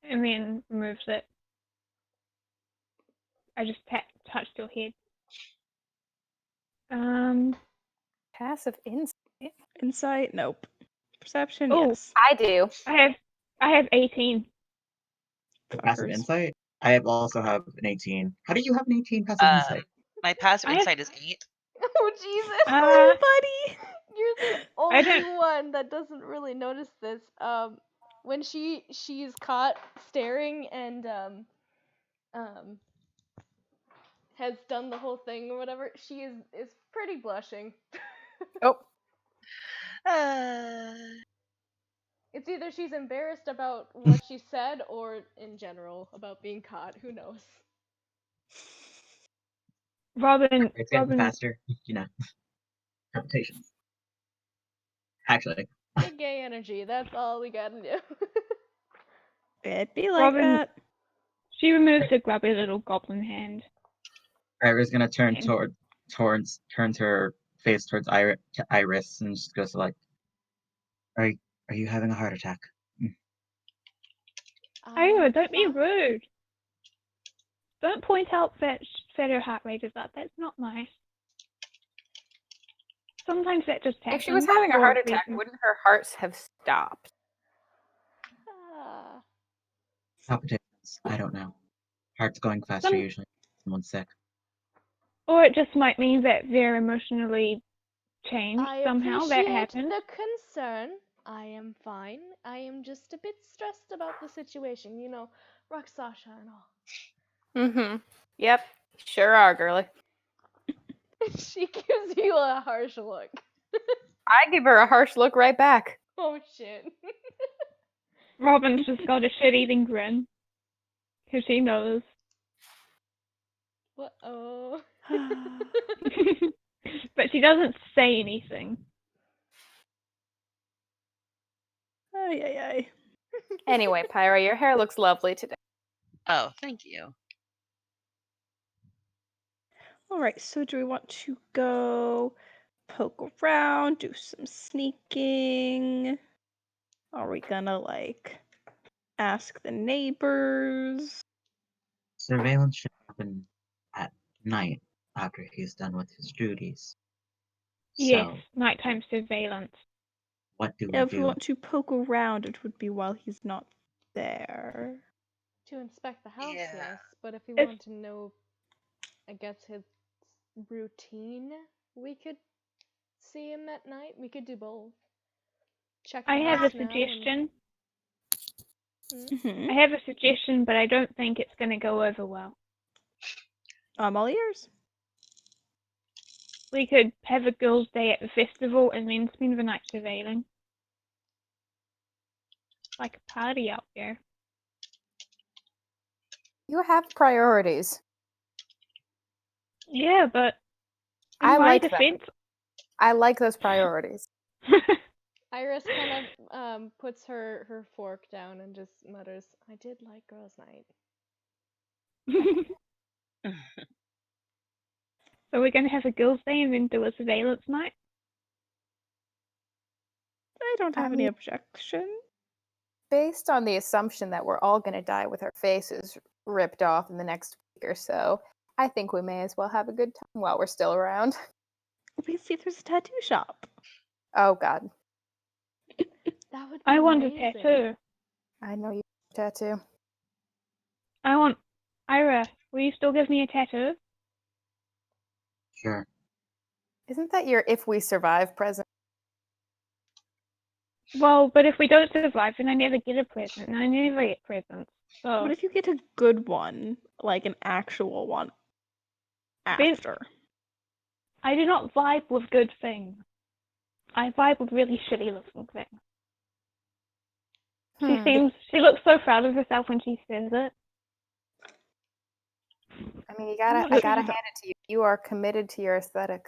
And then removes it. I just touched your head. Passive insight. Insight? Nope. Perception? Oh. Yes. I do. I have 18. Passive Fuckers. insight? I also have an 18. How do you have an 18 passive insight? My passive I have- insight is 8. Oh Jesus. Oh, buddy! You're the only one that doesn't really notice this. When she's caught staring and has done the whole thing or whatever, she is pretty blushing. Oh, It's either she's embarrassed about what she said or in general about being caught. Who knows? Robin, It's getting Robin, faster, you know. Reputations. Actually, Big gay energy. That's all we gotta do. It'd be like Robin- that. she removes her grubby little goblin hand. Iris gonna turn Okay. turns her face towards Iris and just goes like, "Are you having a heart attack?" Ira, don't be rude. Don't point out that her heart rate is up. That's not nice. sometimes that just happens. If she was having a for heart attack, reasons. wouldn't her heart have stopped? Ah. Palpitations. I don't know. Heart's going faster usually. Someone's sick. Or it just might mean that they're emotionally changed I somehow. That appreciate happens. the concern. I am fine. I am just a bit stressed about the situation. You know, Raksasha and all. Mm-hmm. Yep. Sure are, girly. She gives you a harsh look. I give her a harsh look right back. Oh shit. Robin's just got a shit-eating grin. Because she knows. What? Oh. But she doesn't say anything. Ay, ay, ay. Anyway, Pyra, your hair looks lovely today. Oh, thank you. All right, so do we want to go poke around, do some sneaking? Are we gonna, like, ask the neighbors? Surveillance should happen at night after he's done with his duties. Yes, So, nighttime surveillance. what do we If we do? want to poke around, it would be while he's not there. To inspect the house, Yeah. yes. But if we If- want to know, I guess, his routine, we could see him at night. We could do both. Check the I have a house now and- suggestion. Mm-hmm. I have a suggestion, but I don't think it's going to go over well. I'm all ears. We could have a girls' day at the festival and then spend the night surveilling. Like a party out there. You have priorities. Yeah, but in I my like them. defense, I like those priorities. Iris kind of puts her fork down and just mutters, "I did like girls' night." So we're going to have a girls' day and then do a surveillance night? I don't have I any mean- objection. Based on the assumption that we're all going to die with our faces ripped off in the next week or so, I think we may as well have a good time while we're still around. We see if there's a tattoo shop. Oh, God. That would be I want a amazing. tattoo. I know you have a tattoo. I want... Ira, will you still give me a tattoo? Sure. Isn't that your if we survive present? Well, but if we don't survive, then I never get a present, and I never get presents. So, What if you get a good one, like an actual one, Then- after? I do not vibe with good things. I vibe with really shitty looking things. She looks so proud of herself when she says it. I mean, I gotta hand it to you. You are committed to your aesthetic.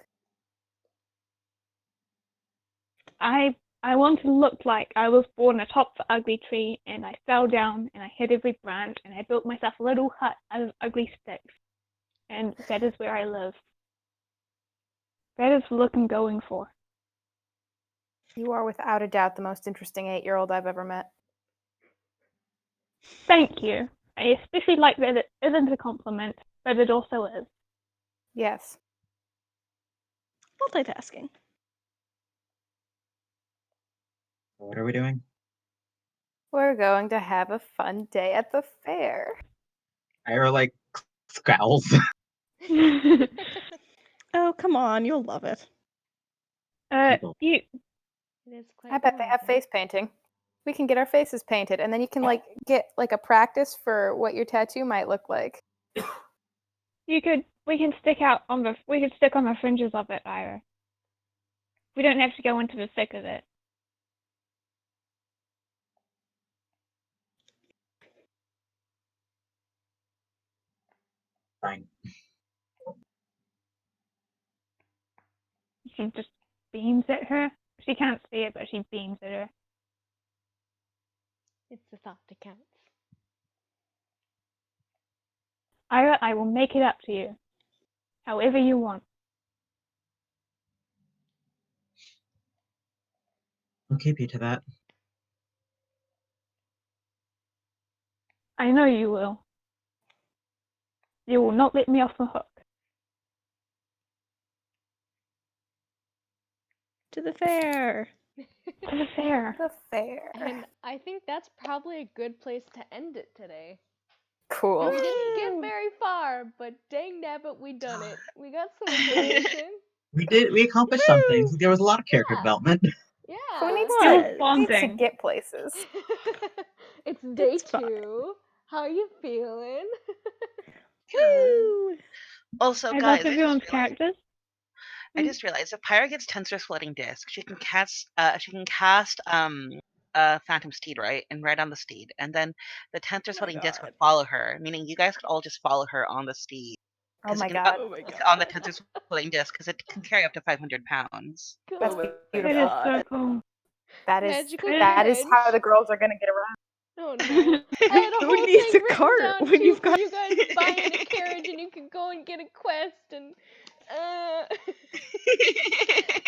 I want to look like I was born atop the ugly tree and I fell down and I hit every branch and I built myself a little hut out of ugly sticks. And that is where I live. That is the look I'm going for. You are without a doubt the most interesting 8-year-old I've ever met. Thank you. I especially like that it isn't a compliment, but it also is. Yes. Multitasking. What are we doing? We're going to have a fun day at the fair. Ira, like, scowls. Oh, come on, you'll love it. People. You, It is quite I bet they have wonderful. face painting. We can get our faces painted, and then you can like get like a practice for what your tattoo might look like. we can stick on the fringes of it, Ira. We don't have to go into the thick of it. Fine. She just beams at her. She can't see it, but she beams at her. It's the thought that counts. Ira, I will make it up to you. However you want. I'll keep you to that. I know you will. You will not let me off the hook. To the fair. To the fair. The fair. And I think that's probably a good place to end it today. Cool. We didn't get Woo! very far, but dang nabbit, we done it. We got some information. We accomplished something. Woo! There was a lot of character Yeah. development. Yeah. Who needs What? to, It was who needs to bonding. get places? It's day It's fine. 2. How you feeling? Woo! Also, I guys, love everyone's characters. I just realized if Pyra gets Tensor's floating disc, she can cast Phantom Steed, right? And ride on the steed. And then the Tensor's Oh my floating disc God. would follow her, meaning you guys could all just follow her on the steed. Oh 'Cause my it can, god. Oh my god. on the Tensor's floating disc, because it can carry up to 500 pounds. That's Oh my It beautiful. is so cool. That is Magical that is how carriage. the girls are gonna get around. Oh no. I had a Who whole needs thing a written cart down when too you've for got- you guys buying a carriage and you could go and get a quest and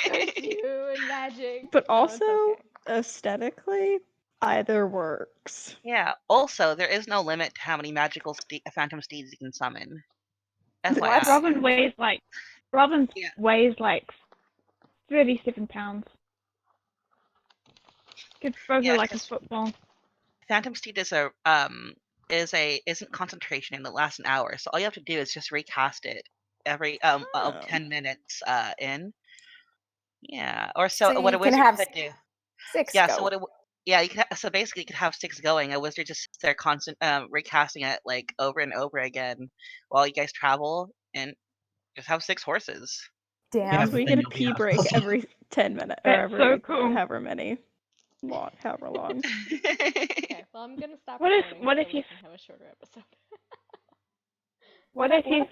curse you and magic. But No, it's also, okay. aesthetically, either works. Yeah. Also, there is no limit to how many magical Phantom Steeds you can summon. FYI. Robin weighs Yeah. weighs like 37 pounds. Could throw her Yeah, like a 'cause football. Phantom Steed isn't concentration and it lasts an hour. So all you have to do is just recast it every Oh. 10 minutes in. Yeah. Or So so what you a can wizard have could do. 6 Yeah, go. so you can so basically you could have 6 going. A wizard just sits there constant recasting it like over and over again while you guys travel and just have 6 horses. Damn. Yeah, So but we then get a you'll be pee out of break puzzle. every 10 minutes or That's every so cool. however long. Okay, well I'm gonna stop What if- recording what so if we you- can have a shorter episode. What if you